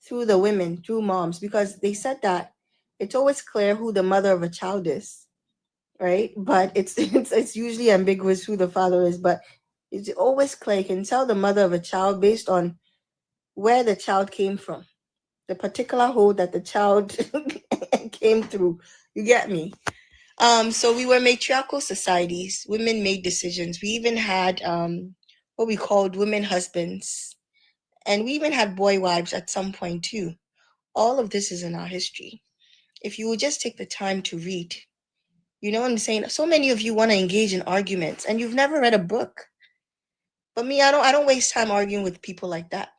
the women, through moms, because they said that it's always clear who the mother of a child is, right? But it's usually ambiguous who the father is, but it's always clear. You can tell the mother of a child based on where the child came from, the particular hole that the child came through. You get me? So we were matriarchal societies. Women made decisions. We even had what we called women husbands, and we even had boy wives at some point too. All of this is in our history. If you would just take the time to read, you know what I'm saying? So many of you want to engage in arguments, and you've never read a book. But me, I don't waste time arguing with people like that.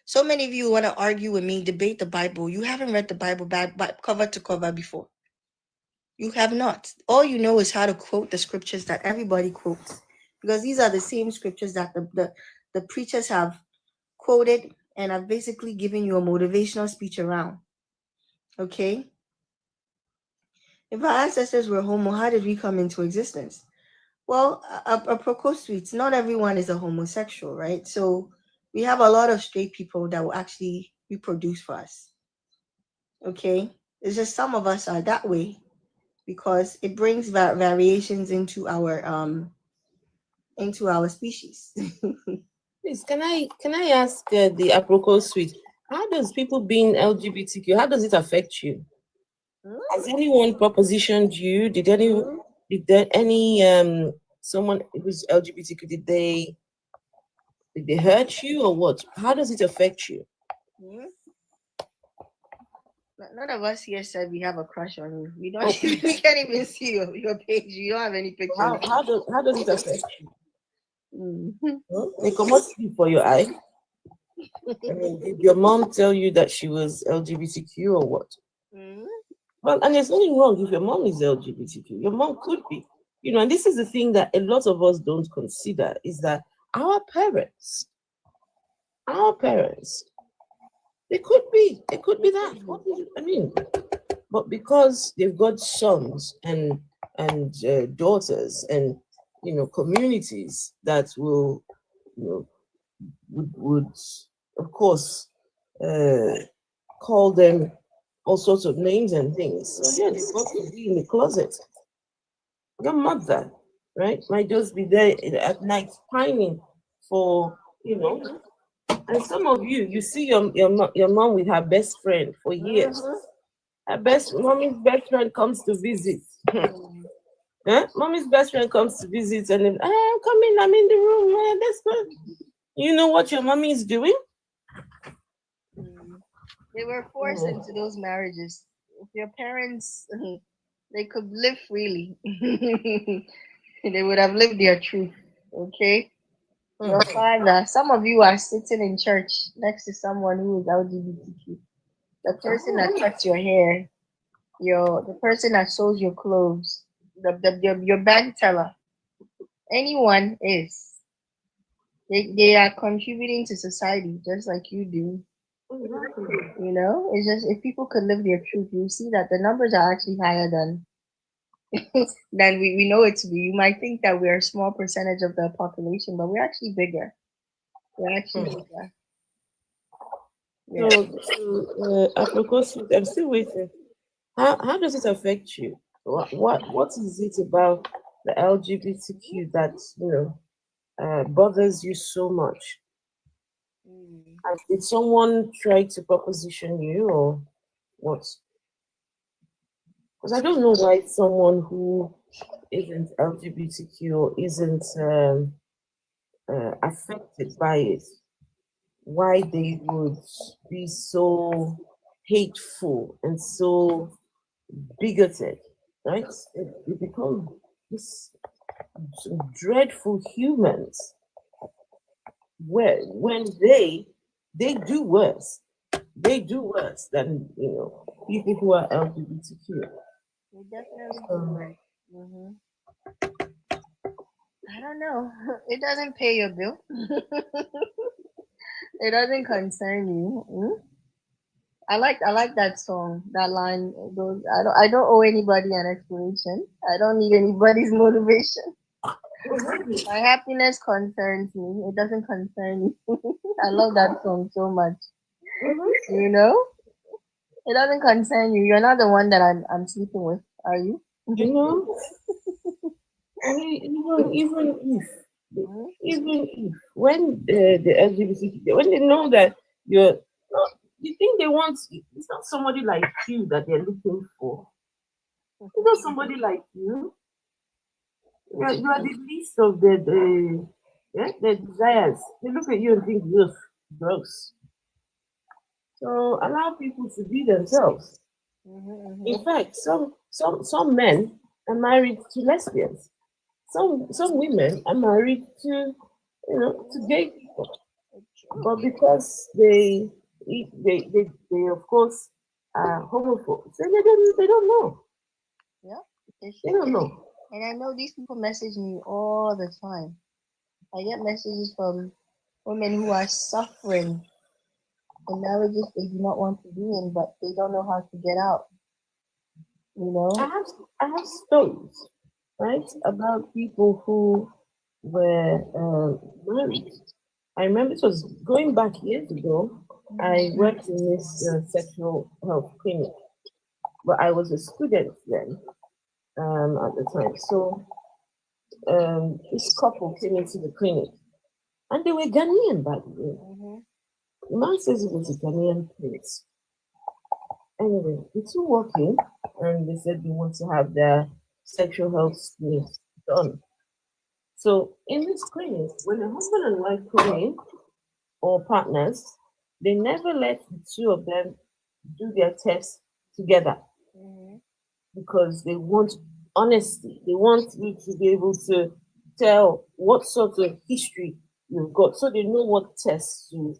So many of you want to argue with me, debate the Bible. You haven't read the Bible cover to cover before. You have not. All you know is how to quote the scriptures that everybody quotes, because these are the same scriptures that the preachers have quoted and have basically given you a motivational speech around. Okay? If our ancestors were homo, how did we come into existence? Well, a proco-suite, not everyone is a homosexual, right? So we have a lot of straight people that will actually reproduce for us. Okay? It's just some of us are that way because it brings variations into our species. Please, can I ask the apropos suite? How does people being LGBTQ? How does it affect you? Has anyone propositioned you? Did there any someone who's LGBTQ did they hurt you or what? How does it affect you? None of us here said we have a crush on you. We don't. We can't even see your page. You don't have any pictures. How does it affect you? They come out for your eye. I mean, did your mom tell you that she was LGBTQ or what? Well, and there's nothing wrong if your mom is LGBTQ. Your mom could be, and this is the thing that a lot of us don't consider is that our parents, they could be that. What do I mean? But because they've got sons and daughters and communities that will would of course, call them all sorts of names and things. So yeah, they got to be in the closet. Your mother, right, might just be there at night pining for, and some of you see your mom with her best friend for years. Her mommy's best friend comes to visit. Mommy's best friend comes to visit and then, I'm coming, I'm in the room. Let's go. You know what your mommy is doing? They were forced into those marriages. If your parents, they could live freely, they would have lived their truth. Okay? Your father, some of you are sitting in church next to someone who is LGBTQ. The person that cuts your hair, the person that sews your clothes, your bank teller, anyone is. They are contributing to society just like you do. It's just if people could live their truth, you see that the numbers are actually higher than than we know it to be. You might think that we're a small percentage of the population, but we're actually bigger. We're actually bigger. Yeah. So, I'm still waiting. How does it affect you? What is it about the LGBTQ that bothers you so much? Did someone try to proposition you or what? Because I don't know why someone who isn't LGBTQ or isn't affected by it, why they would be so hateful and so bigoted, right? They become these dreadful humans when they do worse. They do worse than people who are LGBTQ. They definitely do right. I don't know. It doesn't pay your bill. It doesn't concern you. I like that song. That line goes. I don't owe anybody an explanation. I don't need anybody's motivation. My happiness concerns me. It doesn't concern you. I love that song so much. It doesn't concern you. You're not the one that I'm sleeping with, are you? Even if when the LGBT, when they know that you think they want, it's not somebody like you that they're looking for. It's not somebody like you. You are the least of their desires. They look at you and think you're gross. So allow people to be themselves. In fact, some men are married to lesbians. Some women are married to gay people. But because they of course are homophobes, so they don't know. Yeah, they don't know. And I know these people message me all the time. I get messages from women who are suffering in marriages they do not want to be in, but they don't know how to get out. I have stories, right, about people who were married. I remember it was going back years ago. I worked in this sexual health clinic, but I was a student then at the time. So this couple came into the clinic, and they were Ghanaian, by the way. The man says it was a Ghanaian prince. Anyway, the two walked in, and they said they want to have their sexual health screening done. So in this clinic, when a husband and wife come in, or partners, they never let the two of them do their tests together because they want honesty. They want you to be able to tell what sort of history you've got, so they know what tests to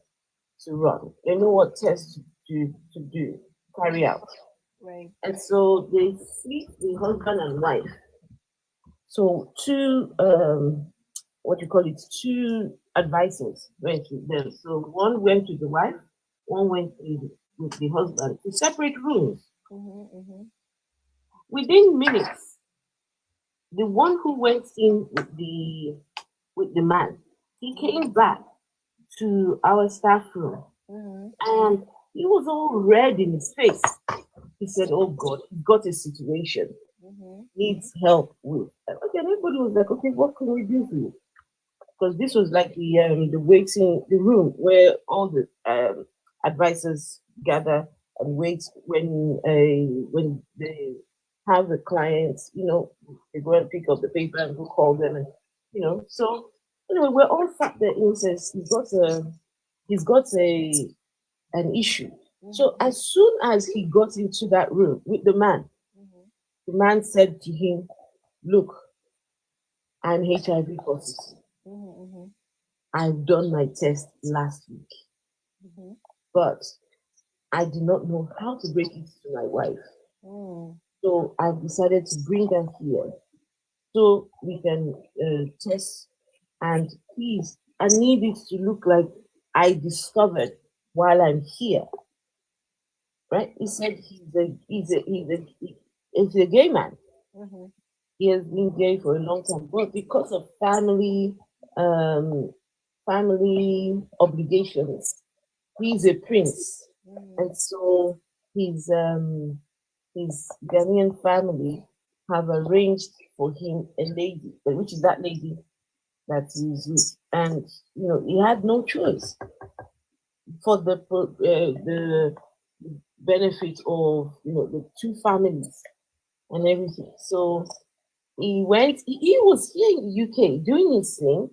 run. They know what tests to do, carry out. Right. And so they see the husband and wife. So two two advisors went with them. So one went with the wife, one went with the husband to separate rooms. Within minutes, the one who went in with the man, he came back to our staff room And he was all red in his face. He said, "Oh God, he's got a situation, needs help with." Again, everybody was like, "Okay, what can we do for you?" Because this was like the room where all the advisors gather and wait when they have the clients. They go and pick up the paper and go call them, and So anyway, we're all sat there. He says he's got an issue. So as soon as he got into that room with the man said to him, "Look, I'm HIV positive. I've done my test last week, but I do not know how to break it to my wife. So I've decided to bring her here so we can test. And please, I need it to look like I discovered while I'm here." Right? He said he's a gay man. He has been gay for a long time, but because of family obligations, he's a prince, and so his Ghanaian family have arranged for him a lady, which is that lady that he's with, and he had no choice for the benefit of the two families and everything. So he went. He was here in the UK doing his thing.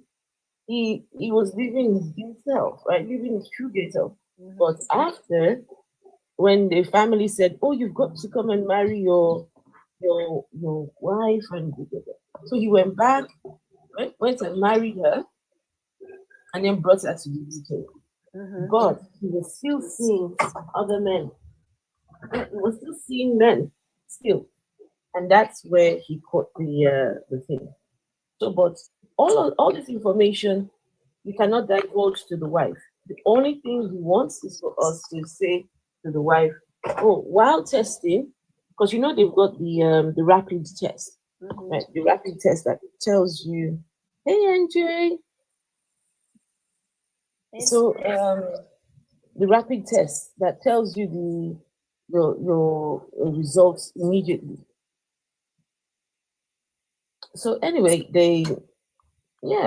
He was living his gay self, right? Living his true gay self. But after, when the family said, "Oh, you've got to come and marry your wife," and so he went back, went and married her, and then brought her to the UK. But he was still seeing other men. He was still seeing men, still, and that's where he caught the thing. So, but all this information you cannot divulge to the wife. The only thing he wants is for us to say to the wife, "Oh, while testing," because they've got the rapid test, right? The rapid test that tells you, "Hey, NJ." So the rapid test that tells you your results immediately. So anyway,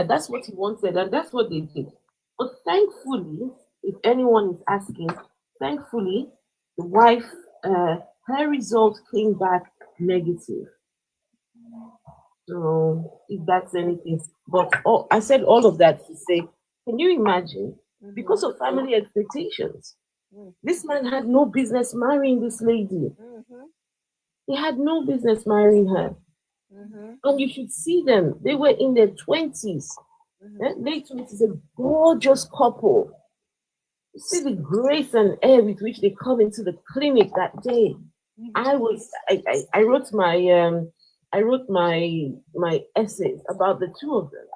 that's what he wanted, and that's what they did. But thankfully, if anyone is asking, thankfully, the wife, her result came back negative. So if that's anything, but I said all of that to say, can you imagine? Because of family expectations, this man had no business marrying this lady. He had no business marrying her. And you should see them. They were in their 20s. Late 20s, a gorgeous couple. You see the grace and air with which they come into the clinic that day. I wrote my essays about the two of them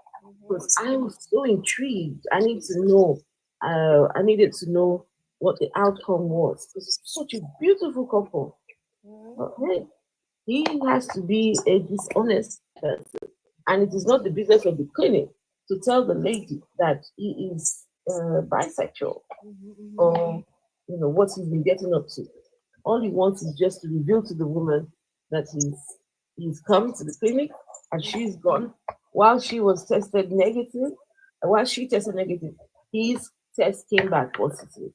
because I was so intrigued. I needed to know what the outcome was. It's such a beautiful couple. But hey, he has to be a dishonest person, and it is not the business of the clinic to tell the lady that he is bisexual or what he's been getting up to. All he wants is just to reveal to the woman that he's come to the clinic and she's gone. While she was tested negative, while she tested negative, his test came back positive.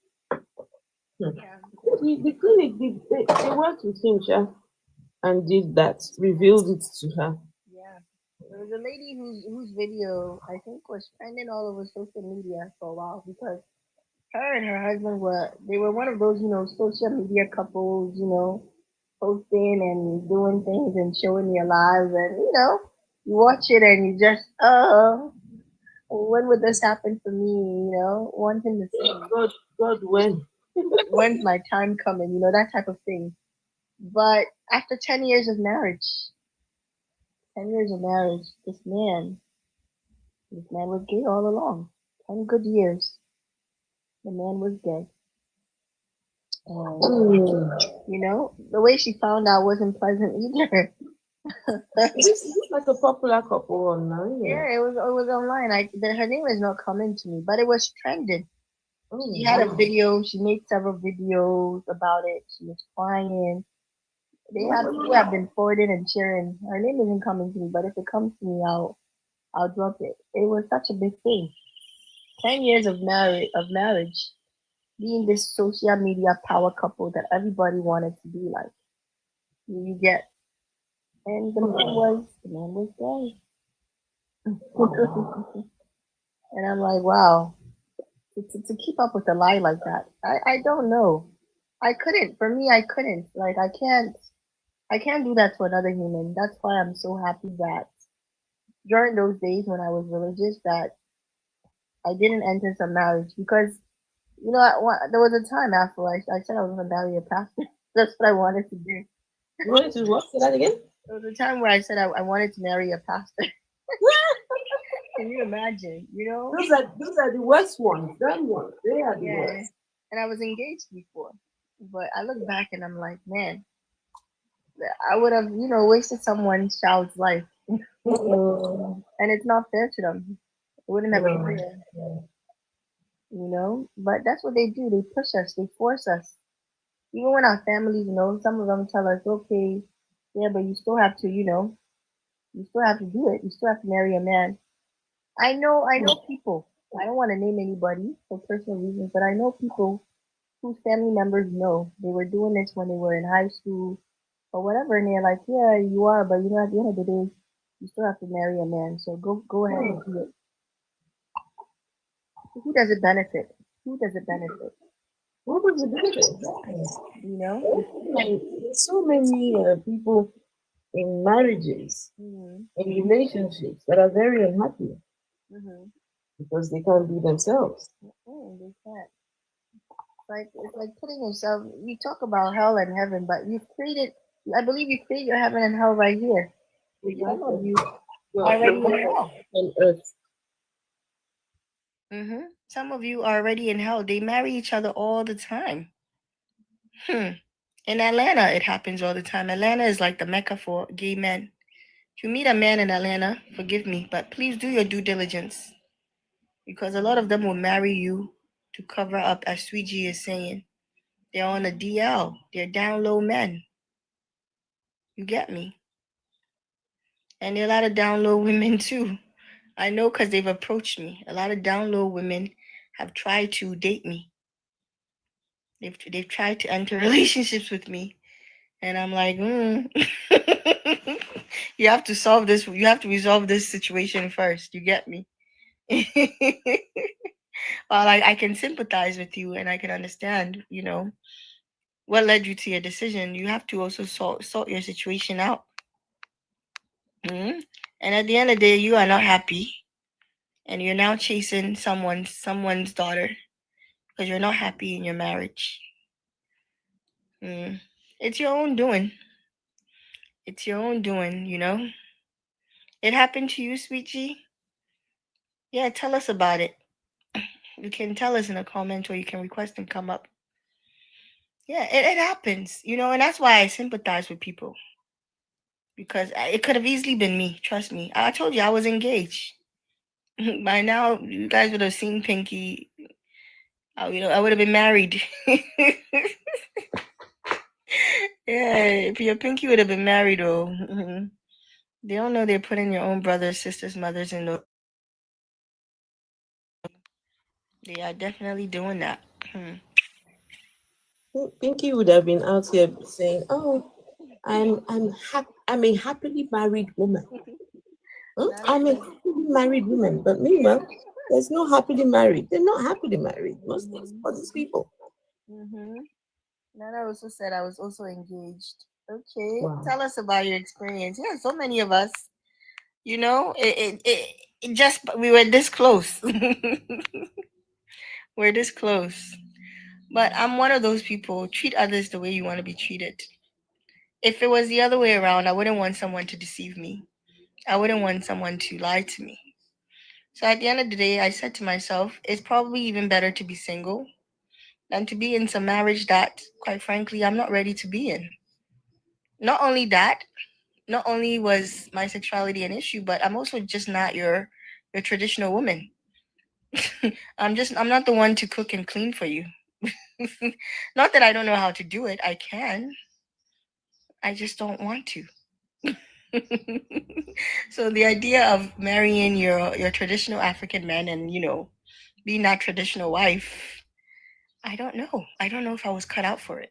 The clinic they worked with him, and did that, revealed it to her. There was a lady whose video I think was trending all over social media for a while because her and her husband were one of those social media couples, posting and doing things and showing their lives, and you watch it and you just when would this happen for me, wanting to say God, when's my time coming, that type of thing. But after 10 years of marriage, this man was gay all along. 10 good years. The man was gay. And, the way she found out wasn't pleasant either. It's like a popular couple online. Yeah, it was online. Her name is not coming to me, but it was trending. She had a video. She made several videos about it. She was crying. They have people have been forwarding and sharing. Her name isn't coming to me, but if it comes to me, I'll drop it. It was such a big thing. 10 years of marriage, being this social media power couple that everybody wanted to be like. You get, and the man was gay. And I'm like, wow, to keep up with a lie like that, I don't know. I couldn't. For me, I couldn't. Like, I can't do that to another human. That's why I'm so happy that during those days when I was religious, that I didn't enter some marriage because there was a time after I said I was gonna marry a pastor. That's what I wanted to do. You wanted to what? Say that again? There was a time where I said I wanted to marry a pastor. Can you imagine? Those are the worst ones. Them ones. They are the Yeah. worst. And I was engaged before, but I look back and I'm like, man, I would have wasted someone's child's life, Mm, and it's not fair to them. It wouldn't have been no. fair. But that's what they do. They push us. They force us. Even when our families, some of them tell us, okay, yeah, but you still have to do it. You still have to marry a man. I know people. I don't want to name anybody for personal reasons, but I know people whose family members know they were doing this when they were in high school or whatever, and they're like, yeah, you are, but at the end of the day, you still have to marry a man. So go ahead and do it. Who does it benefit? Who does it benefit? What was the benefit? You know? There's so many people in marriages, Mhm. in relationships that are very unhappy Mhm. because they can't be themselves. They can't. It's like putting yourself. You talk about hell and heaven, but you've created. I believe you create your heaven and hell right here. Some of Exactly. you Your already in heaven hell. on earth. Some of you are already in hell. They marry each other all the time. Hmm. In Atlanta, it happens all the time. Atlanta is like the mecca for gay men. If you meet a man in Atlanta, forgive me, but please do your due diligence because a lot of them will marry you to cover up, as Sweet G is saying. They're on a DL. They're down low men. You get me? And there are a lot of down low women too. I know because they've approached me. A lot of down low women have tried to date me. They've tried to enter relationships with me, and I'm like, you have to solve this. You have to resolve this situation first. You get me? Well, I can sympathize with you, and I can understand. What led you to your decision. You have to also sort your situation out. Mhm. And at the end of the day, you are not happy, and you're now chasing someone's daughter because you're not happy in your marriage. Mm. It's your own doing. It's your own doing. It happened to you, Sweet G? Yeah, tell us about it. You can tell us in a comment or you can request and come up. Yeah, it happens, and that's why I sympathize with people because it could have easily been me. Trust me. I told you I was engaged. By now, you guys would have seen Pinky. I would have been married. Yeah, if your Pinky would have been married, oh, they don't know they're putting your own brothers, sisters, mothers in the. They are definitely doing that. Pinky would have been out here saying, "Oh, I'm a happily married woman. I'm a happily married woman." But meanwhile, there's no happily married. They're not happily married. Most of these people. Nana also said I was also engaged. Okay, Wow. tell us about your experience. Yeah, so many of us. It just we were this close. We're this close. But I'm one of those people. Treat others the way you want to be treated. If it was the other way around, I wouldn't want someone to deceive me. I wouldn't want someone to lie to me. So at the end of the day, I said to myself, it's probably even better to be single than to be in some marriage that, quite frankly, I'm not ready to be in. Not only that, not only was my sexuality an issue, but I'm also just not your traditional woman. I'm not the one to cook and clean for you. Not that I don't know how to do it. I can. I just don't want to. So the idea of marrying your traditional African man and being that traditional wife, I don't know. I don't know if I was cut out for it.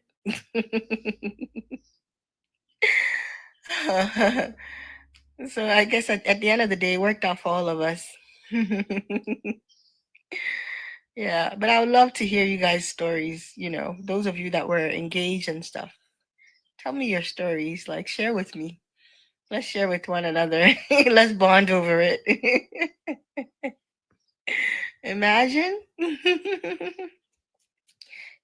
So I guess at the end of the day, it worked out for all of us. Yeah, but I would love to hear you guys' stories. Those of you that were engaged and stuff. Tell me your stories. Like, share with me. Let's share with one another. Let's bond over it. Imagine.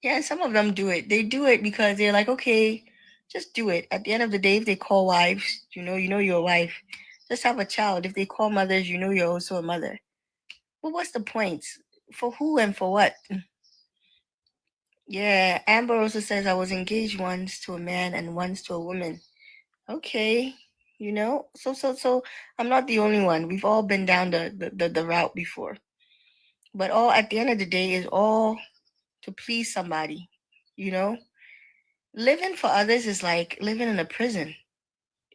Yeah, some of them do it. They do it because they're like, okay, just do it. At the end of the day, if they call wives, you know you're a wife. Just have a child. If they call mothers, you know you're also a mother. But what's the point? For who and for what? Yeah, Amber also says I was engaged once to a man and once to a woman. Okay, so I'm not the only one. We've all been down the route before. But all at the end of the day is all to please somebody. You know, living for others is like living in a prison.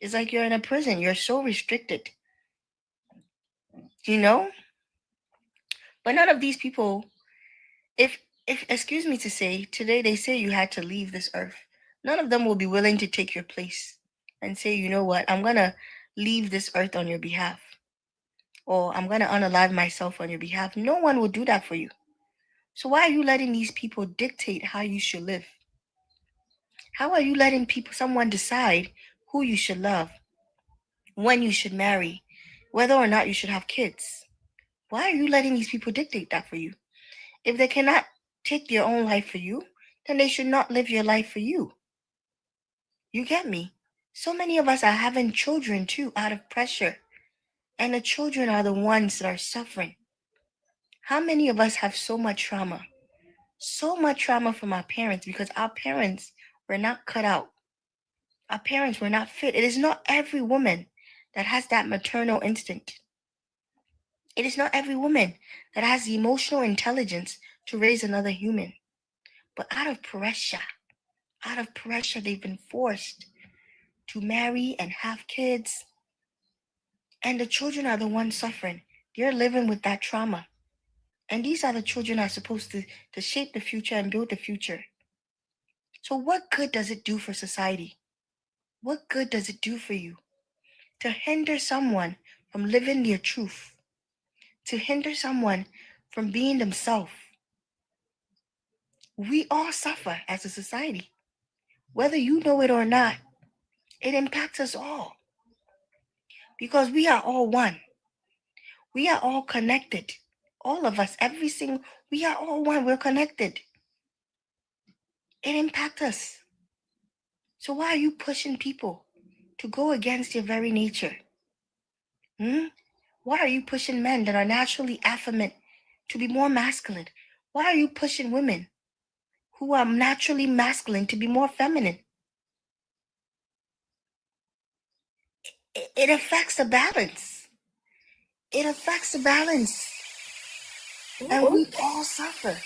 It's like you're in a prison. You're so restricted. You know, but none of these people, if excuse me to say, today they say you had to leave this earth. None of them will be willing to take your place and say, you know what, I'm gonna leave this earth on your behalf, or I'm gonna unalive myself on your behalf. No one will do that for you. So why are you letting these people dictate how you should live? How are you letting someone decide who you should love, when you should marry, whether or not you should have kids? Why are you letting these people dictate that for you? If they cannot take their own life for you, then they should not live your life for you. You get me? So many of us are having children too out of pressure, and the children are the ones that are suffering. How many of us have so much trauma? So much trauma from our parents because our parents were not cut out. Our parents were not fit. It is not every woman that has that maternal instinct. It is not every woman that has the emotional intelligence to raise another human. But out of pressure, they've been forced to marry and have kids. And the children are the ones suffering. They're living with that trauma. And these are the children that are supposed to shape the future and build the future. So what good does it do for society? What good does it do for you to hinder someone from living their truth? To hinder someone from being themselves? We all suffer as a society. Whether you know it or not, it impacts us all. Because we are all one. We are all connected. All of us, we are all one. We're connected. It impacts us. So why are you pushing people to go against your very nature? Why are you pushing men that are naturally affluent to be more masculine? Why are you pushing women who are naturally masculine to be more feminine? It affects the balance. It affects the balance. And we all suffer.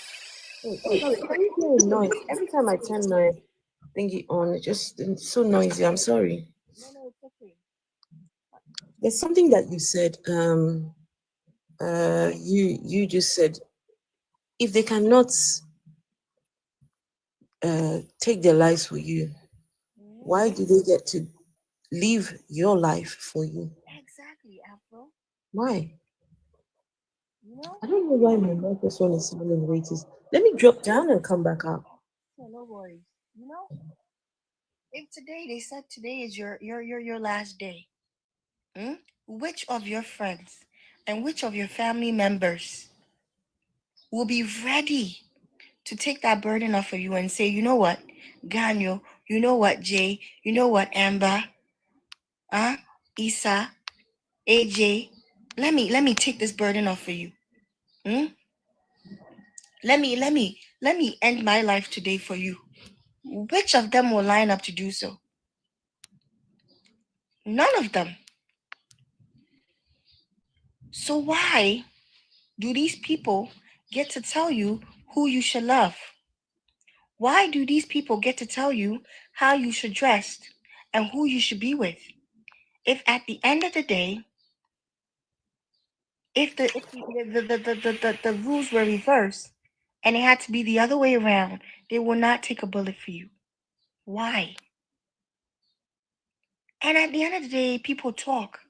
Sorry, can you hear a noise? Every time I turn my thingy on, it's so noisy. I'm sorry. No, it's okay. There's something that you said. You just said if they cannot take their lives for you, why do they get to live your life for you? Exactly, Afro. Why? You know? I don't know why my microphone is sounding the way it is. Let me drop down and come back up. Yeah, no worries. You know? If today they said today is your last day, which of your friends and which of your family members will be ready to take that burden off of you and say, you know what, Ganyo, you know what, Jay, you know what, Amber, Isa, AJ, let me take this burden off of you. Let me end my life today for you. Which of them will line up to do so? None of them. So why do these people get to tell you who you should love? Why do these people get to tell you how you should dress and who you should be with? If at the end of the day, if the rules were reversed and it had to be the other way around, they will not take a bullet for you. Why? And at the end of the day, people talk.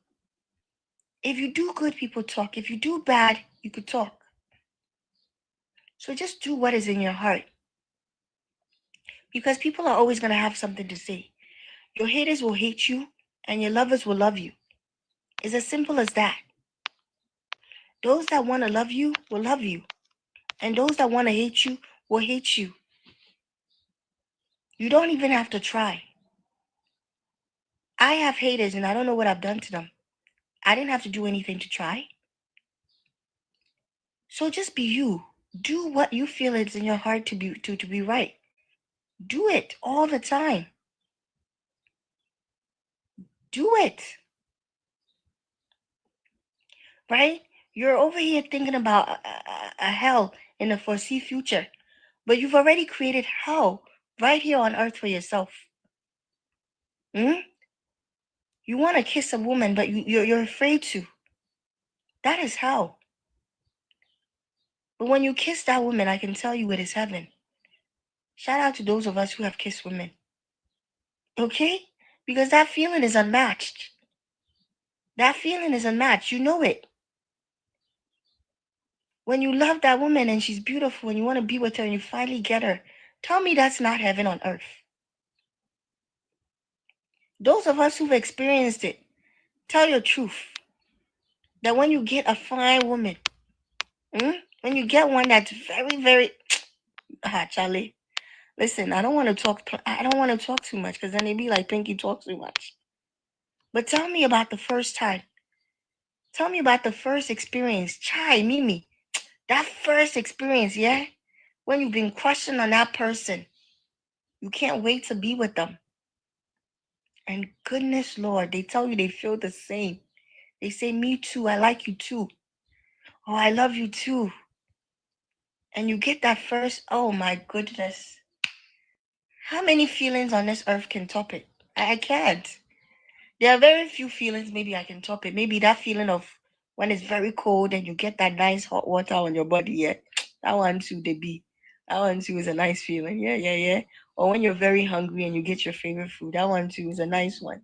If you do good, people talk. If you do bad, you could talk. So just do what is in your heart. Because people are always going to have something to say. Your haters will hate you and your lovers will love you. It's as simple as that. Those that want to love you will love you. And those that want to hate you will hate you. You don't even have to try. I have haters and I don't know what I've done to them. I didn't have to do anything to try. So just be you. Do what you feel is in your heart to be right. Do it all the time. Do it. Right? You're over here thinking about a hell in the foreseen future, but you've already created hell right here on earth for yourself. Hmm? You want to kiss a woman, but you're afraid to. That is hell. But when you kiss that woman, I can tell you it is heaven. Shout out to those of us who have kissed women. Okay? Because that feeling is unmatched. That feeling is unmatched. You know it. When you love that woman and she's beautiful and you want to be with her and you finally get her, tell me that's not heaven on earth. Those of us who've experienced it, tell your truth. That when you get a fine woman, when you get one that's very, very, Charlie, listen, I don't want to talk too much because then they be like, Pinky talks too much. But tell me about the first time. Tell me about the first experience. Chai, Mimi, that first experience, yeah? When you've been crushing on that person, you can't wait to be with them. And goodness Lord, they tell you they feel the same. They say, me too, I like you too. Oh, I love you too. And you get that first, oh my goodness. How many feelings on this earth can top it? I can't. There are very few feelings maybe I can top it. Maybe that feeling of when it's very cold and you get that nice hot water on your body, yeah. That one too, they be. That one too is a nice feeling. Yeah, yeah, yeah. Or when you're very hungry and you get your favorite food, that one too is a nice one.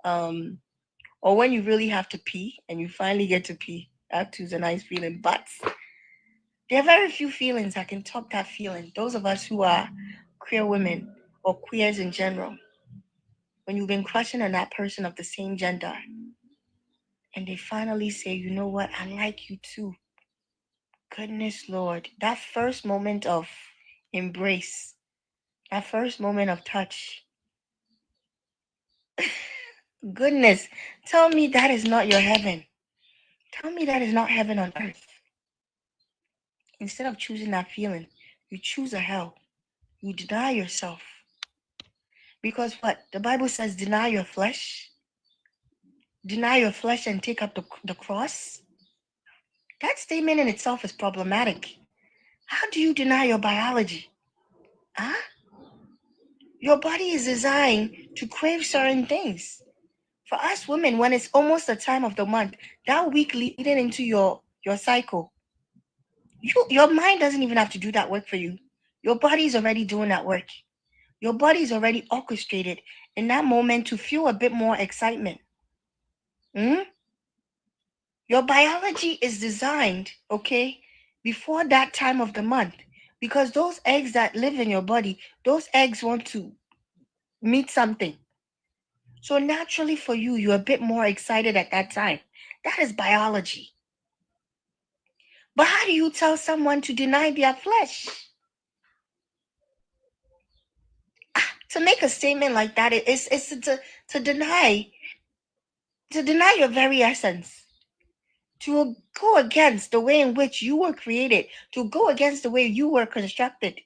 Or when you really have to pee and you finally get to pee, that too is a nice feeling. But there are very few feelings that can top that feeling. Those of us who are queer women or queers in general, when you've been crushing on that person of the same gender, and they finally say, you know what, I like you too. Goodness Lord, that first moment of embrace, that first moment of touch. Goodness, tell me that is not your heaven. Tell me that is not heaven on earth. Instead of choosing that feeling, you choose a hell. You deny yourself. Because what? The Bible says, deny your flesh. Deny your flesh and take up the cross. That statement in itself is problematic. How do you deny your biology? Huh? Your body is designed to crave certain things. For us women, when it's almost the time of the month, that week leading into your cycle, your mind doesn't even have to do that work for you. Your body is already doing that work. Your body is already orchestrated in that moment to feel a bit more excitement. Your biology is designed, okay, before that time of the month, because those eggs that live in your body, those eggs want to meet something. So naturally for you, you're a bit more excited at that time. That is biology. But how do you tell someone to deny their flesh? To make a statement like that is to deny your very essence, to go against the way in which you were created, to go against the way you were constructed.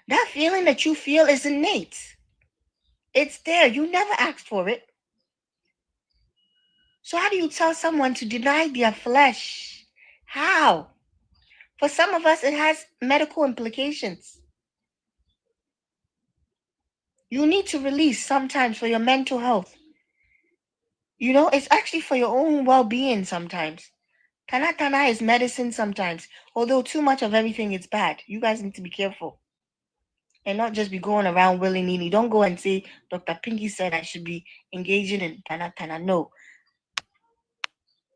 That feeling that you feel is innate. It's there. You never asked for it. So how do you tell someone to deny their flesh? How? For some of us, it has medical implications. You need to release sometimes for your mental health. You know, it's actually for your own well-being sometimes. Tana is medicine sometimes. Although too much of everything is bad. You guys need to be careful. And not just be going around willy-nilly. Don't go and say, Dr. Pinky said I should be engaging in Tana. No.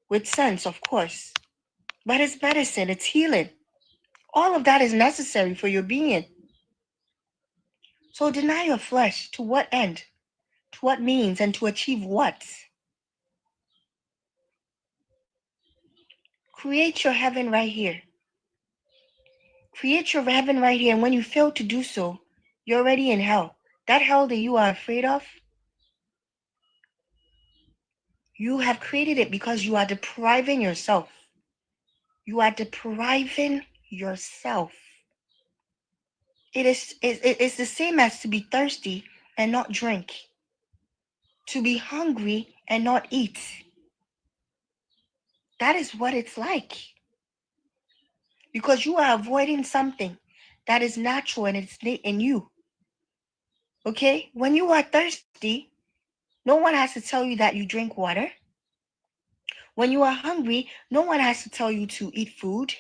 With sense, of course. But it's medicine. It's healing. All of that is necessary for your being. So deny your flesh. To what end? To what means? And to achieve what? Create your heaven right here. Create your heaven right here. And when you fail to do so, you're already in hell. That hell that you are afraid of, you have created it because you are depriving yourself. You are depriving yourself. It's the same as to be thirsty and not drink. To be hungry and not eat. That is what it's like. Because you are avoiding something that is natural and it's in you. Okay? When you are thirsty, no one has to tell you that you drink water. When you are hungry, no one has to tell you to eat food.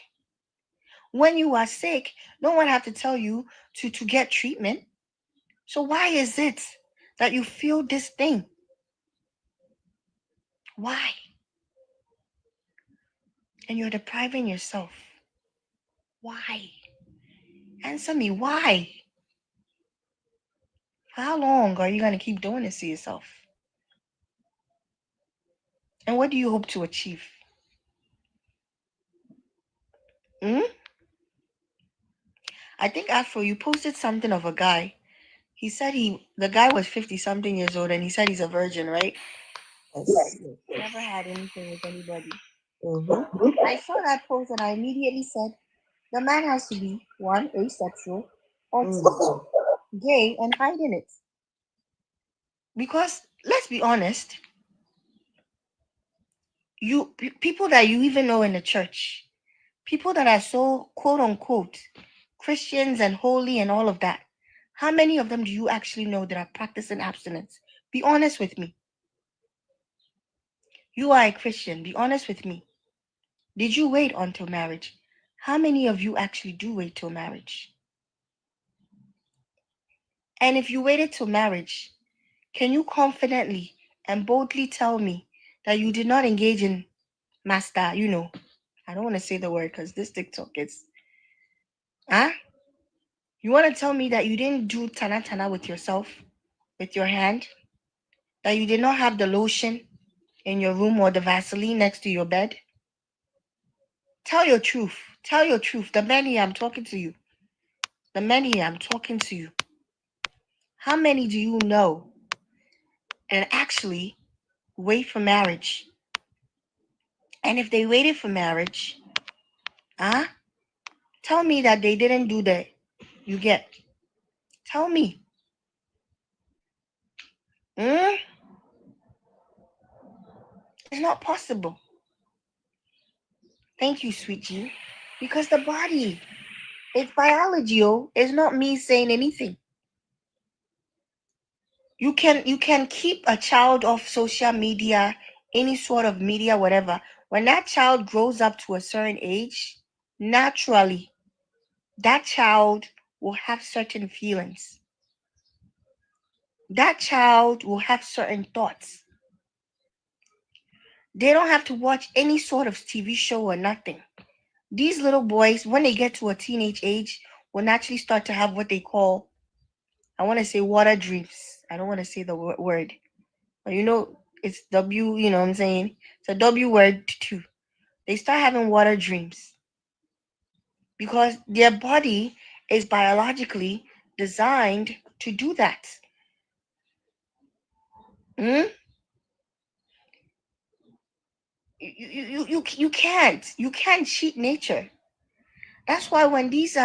When you are sick, no one has to tell you to get treatment. So why is it that you feel this thing? Why? And you're depriving yourself. Why? Answer me, why? How long are you going to keep doing this to yourself? And what do you hope to achieve? I think Afro, you posted something of a guy. He said the guy was 50 something years old and he said he's a virgin, right? Yes. Never had anything with anybody. Mm-hmm. I saw that post and I immediately said, the man has to be one, asexual, or two, gay and hiding it. Because let's be honest, people that you even know in the church, people that are so quote unquote Christians and holy and all of that, how many of them do you actually know that are practicing abstinence? Be honest with me. You are a Christian. Be honest with me. Did you wait until marriage? How many of you actually do wait till marriage? And if you waited till marriage, can you confidently and boldly tell me that you did not engage in master, I don't want to say the word because this TikTok is, huh? You want to tell me that you didn't do tana with yourself, with your hand? That you did not have the lotion in your room or the Vaseline next to your bed? Tell your truth. Tell your truth. The men here, I'm talking to you. The men here, I'm talking to you. How many do you know and actually wait for marriage? And if they waited for marriage, huh? Tell me that they didn't do that. You get. Tell me. It's not possible. Thank you, sweet G. Because the body, it's biology, it's not me saying anything. You can keep a child off social media, any sort of media, whatever. When that child grows up to a certain age, naturally, that child will have certain feelings. That child will have certain thoughts. They don't have to watch any sort of TV show or nothing. These little boys, when they get to a teenage age, will naturally start to have what they call, I want to say water dreams. I don't want to say the word. But it's W, you know what I'm saying? It's a W word too. They start having water dreams because their body is biologically designed to do that. Mm? You can't cheat nature. That's why when these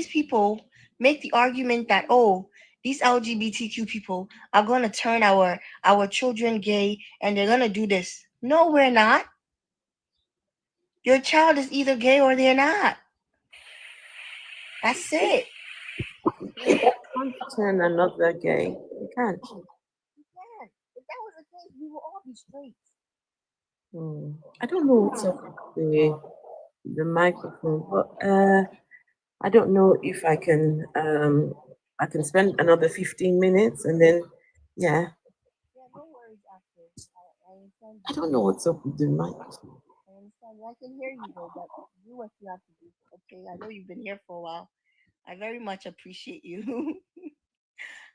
people make the argument that, oh, these LGBTQ people are going to turn our children gay and they're going to do this, No, we're not. Your child is either gay or they're not. That's it. You can't pretend another gay. You can't. You can. If that was the case, we will all be straight. I don't know what's up with the microphone, but I don't know if I can spend another 15 minutes and then yeah. Yeah, no worries after. I understand I you. don't know what's up with the microphone. I understand you. I can hear you though, but do what you have to do. Okay. I know you've been here for a while. I very much appreciate you.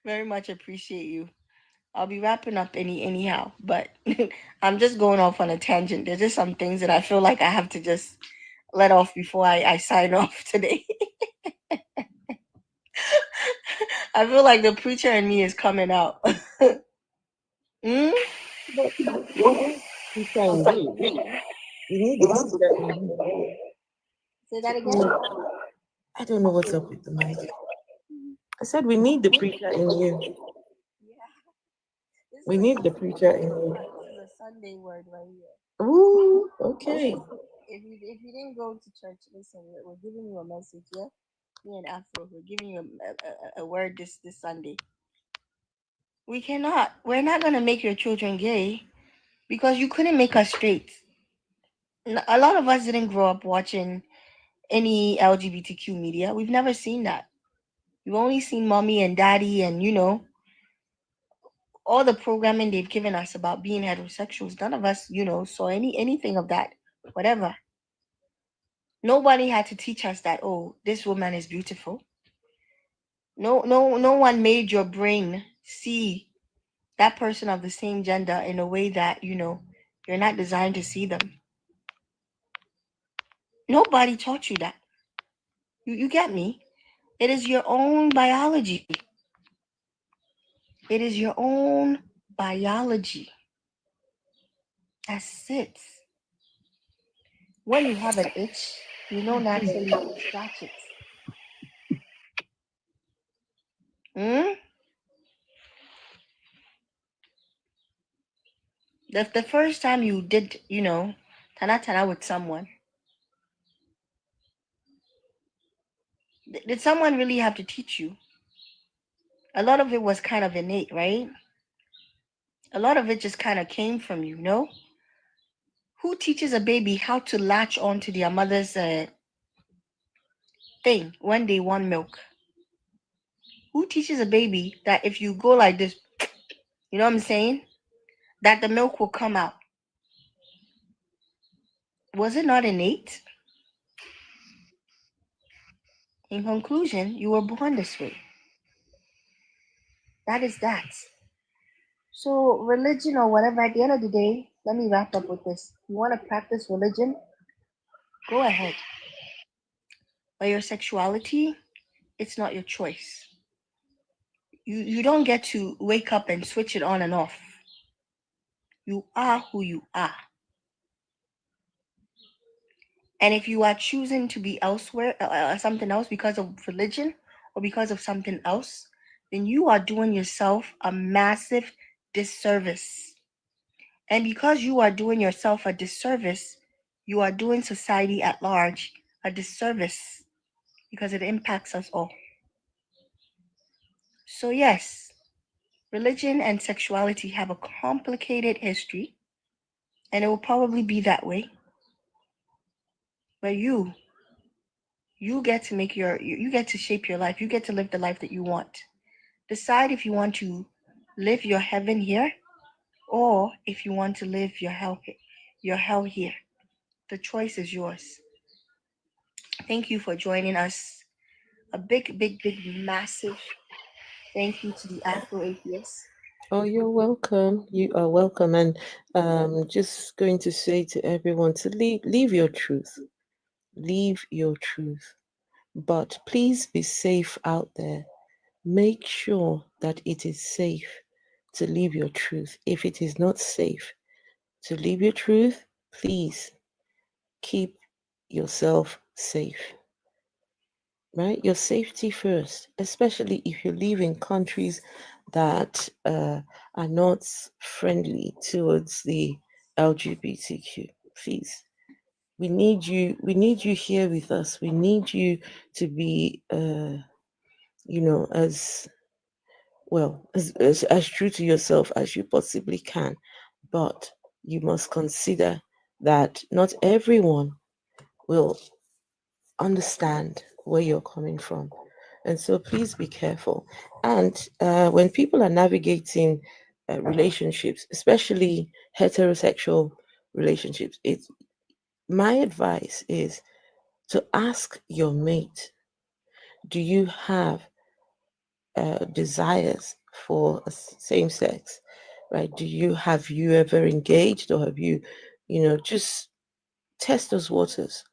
Very much appreciate you. I'll be wrapping up anyhow, but I'm just going off on a tangent. There's just some things that I feel like I have to just let off before I sign off today. I feel like the preacher in me is coming out. Mm? But we need teacher in you. We need the teacher in you. Say that again. I don't know what's up with the mic. I said we need the preacher in you. Yeah, this We is need the preacher in you. a Sunday word right here. Ooh, okay. If you didn't go to church, listen, we're giving you a message, yeah. Me and Afro, we're giving you a word this Sunday. We're not gonna make your children gay because you couldn't make us straight. A lot of us didn't grow up watching any LGBTQ media. We've never seen that. We've only seen mommy and daddy and all the programming they've given us about being heterosexuals. None of us, saw anything of that. Whatever. Nobody had to teach us that, oh, this woman is beautiful. No one made your brain see that person of the same gender in a way that, you're not designed to see them. Nobody taught you that. You get me? It is your own biology. It is your own biology. That's it. When you have an itch, you know naturally to scratch it. Hmm? The first time you did, tana with someone, did someone really have to teach you? A lot of it was kind of innate, right? A lot of it just kind of came from you, no? Who teaches a baby how to latch on to their mother's thing when they want milk? Who teaches a baby that if you go like this, you know what I'm saying? That the milk will come out? Was it not innate? In conclusion, you were born this way. That is that. So, religion or whatever, at the end of the day, let me wrap up with this. You want to practice religion? Go ahead. But your sexuality, it's not your choice. You don't get to wake up and switch it on and off. You are who you are. And if you are choosing to be elsewhere, something else because of religion or because of something else, then you are doing yourself a massive disservice. And because you are doing yourself a disservice, you are doing society at large a disservice because it impacts us all. So, yes, religion and sexuality have a complicated history, and it will probably be that way. But you get to you get to shape your life. You get to live the life that you want. Decide if you want to live your heaven here or if you want to live your hell here. The choice is yours. Thank you for joining us. A big, massive thank you to the Afro Atheists. Oh, you're welcome. You are welcome. And just going to say to everyone to leave your truth. Leave your truth. But please be safe out there. Make sure that it is safe to live your truth. If it is not safe to live your truth, please keep yourself safe. Right? Your safety first, especially if you live in countries that are not friendly towards the LGBTQ. Please, we need you. We need you here with us. We need you to be, as well as true to yourself as you possibly can. But you must consider that not everyone will understand where you're coming from. And so please be careful. And when people are navigating relationships, especially heterosexual relationships, my advice is to ask your mate, do you have desires for same sex? Right? Have you ever engaged, or have you, just test those waters,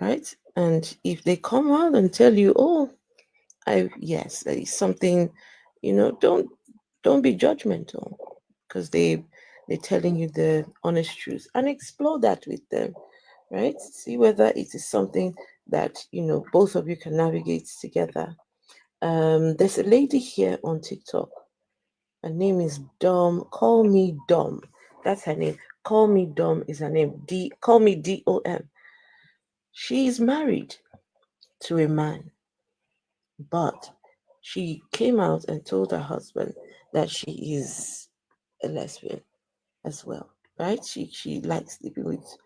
right? And if they come out and tell you, oh, yes, there is something, don't be judgmental, because they're telling you the honest truth, and explore that with them, right? See whether it is something that both of you can navigate together. There's a lady here on TikTok. Her name is Dom. Call me Dom. That's her name. Call me Dom is her name. Call me DOM. She is married to a man, but she came out and told her husband that she is a lesbian as well, right? She likes sleeping with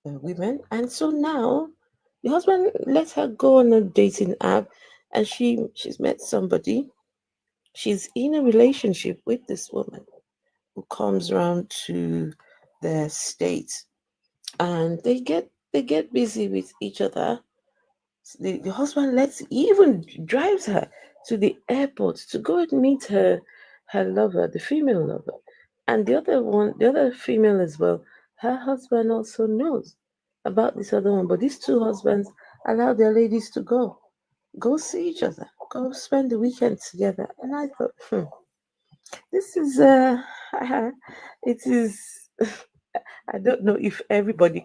women, and so now the husband lets her go on a dating app, and she's met somebody. She's in a relationship with this woman who comes around to the States, and they get busy with each other. The husband even drives her to the airport to go and meet her lover, the female lover. And the other female as well, her husband also knows about this other one. But these two husbands allow their ladies to go see each other, go spend the weekend together. And I thought, this is it is I don't know if everybody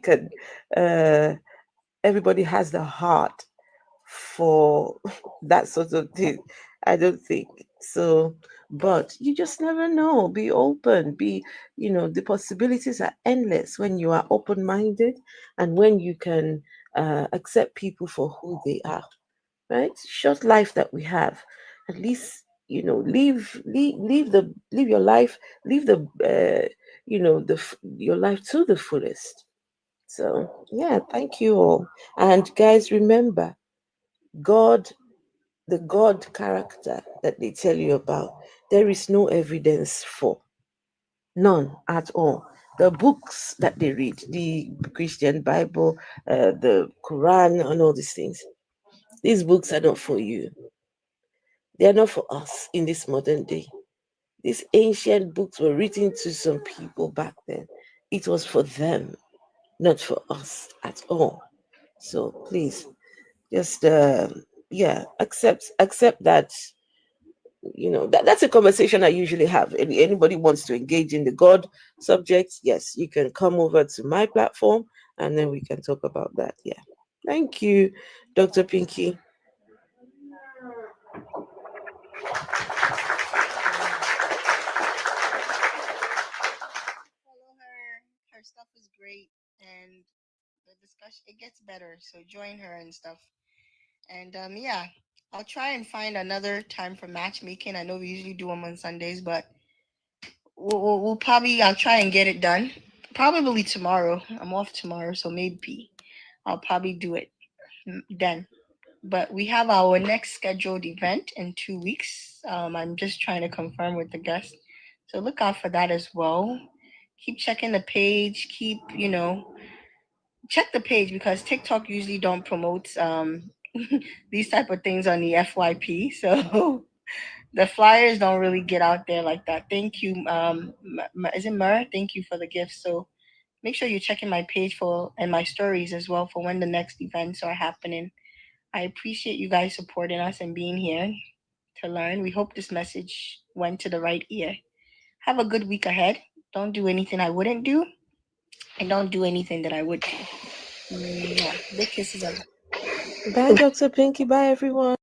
has the heart for that sort of thing. I don't think so. But you just never know. Be open. The possibilities are endless when you are open minded, and when you can accept people for who they are, right? Short life that we have. At least, live your life, live your life to the fullest. So, yeah, thank you all. And guys, remember, God, the God character that they tell you about, there is no evidence for. None at all. The books that they read, the Christian Bible, the Quran, and all these things, these books are not for you. They are not for us in this modern day. These ancient books were written to some people back then. It was for them, not for us at all. So please, just accept that. That's a conversation I usually have. Anybody wants to engage in the God subject, yes, you can come over to my platform, and then we can talk about that. Yeah. Thank you, Dr. Pinky. Follow her. Her stuff is great, and the discussion it gets better. So join her and stuff. And yeah, I'll try and find another time for matchmaking. I know we usually do them on Sundays, but we'll probably I'll try and get it done. Probably tomorrow. I'm off tomorrow, so maybe I'll probably do it then. But we have our next scheduled event in 2 weeks. I'm just trying to confirm with the guest, so look out for that as well. Keep checking the page. Check the page because TikTok usually don't promote these type of things on the FYP. So the flyers don't really get out there like that. Thank you. Is it Mer? Thank you for the gift. So make sure you're checking my page for and my stories as well for when the next events are happening. I appreciate you guys supporting us and being here to learn. We hope this message went to the right ear. Have a good week ahead. Don't do anything I wouldn't do, and don't do anything that I would do. Big kisses. Bye, Dr. Pinky. Bye, everyone.